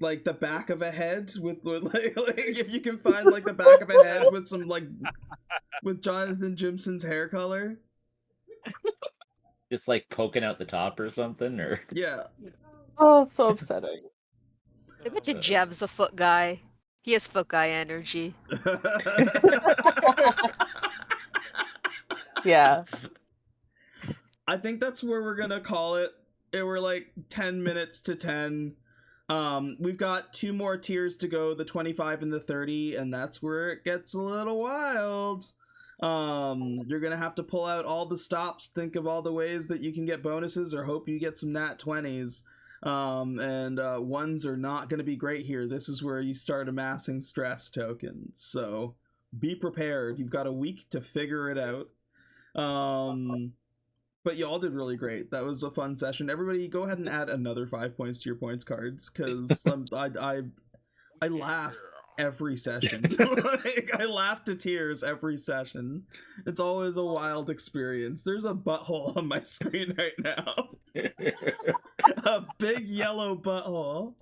like the back of a head with like if you can find like the back of a head with some like with Johnathan Jimson's hair color. Just like poking out the top or something, or Yeah. Oh, so upsetting. I bet you Jev's a foot guy. He has foot guy energy. Yeah. I think that's where we're gonna call it. We're like 10 minutes to 10. We've got 2 more tiers to go, the 25 and the 30, and that's where it gets a little wild. You're gonna have to pull out all the stops, think of all the ways that you can get bonuses, or hope you get some nat 20s. And ones are not gonna be great here. This is where you start amassing stress tokens. So be prepared. You've got a week to figure it out. But y'all did really great. That was a fun session. Everybody, go ahead and add another 5 points to your points cards, because I laugh every session. Like, I laugh to tears every session. It's always a wild experience. There's a butthole on my screen right now. A big yellow butthole.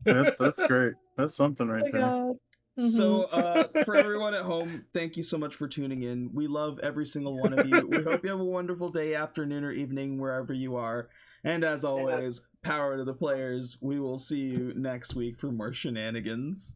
That's great. That's something right there. God. So, for everyone at home, thank you so much for tuning in. We love every single one of you. We hope you have a wonderful day, afternoon, or evening, wherever you are. And as always, power to the players. We will see you next week for more shenanigans.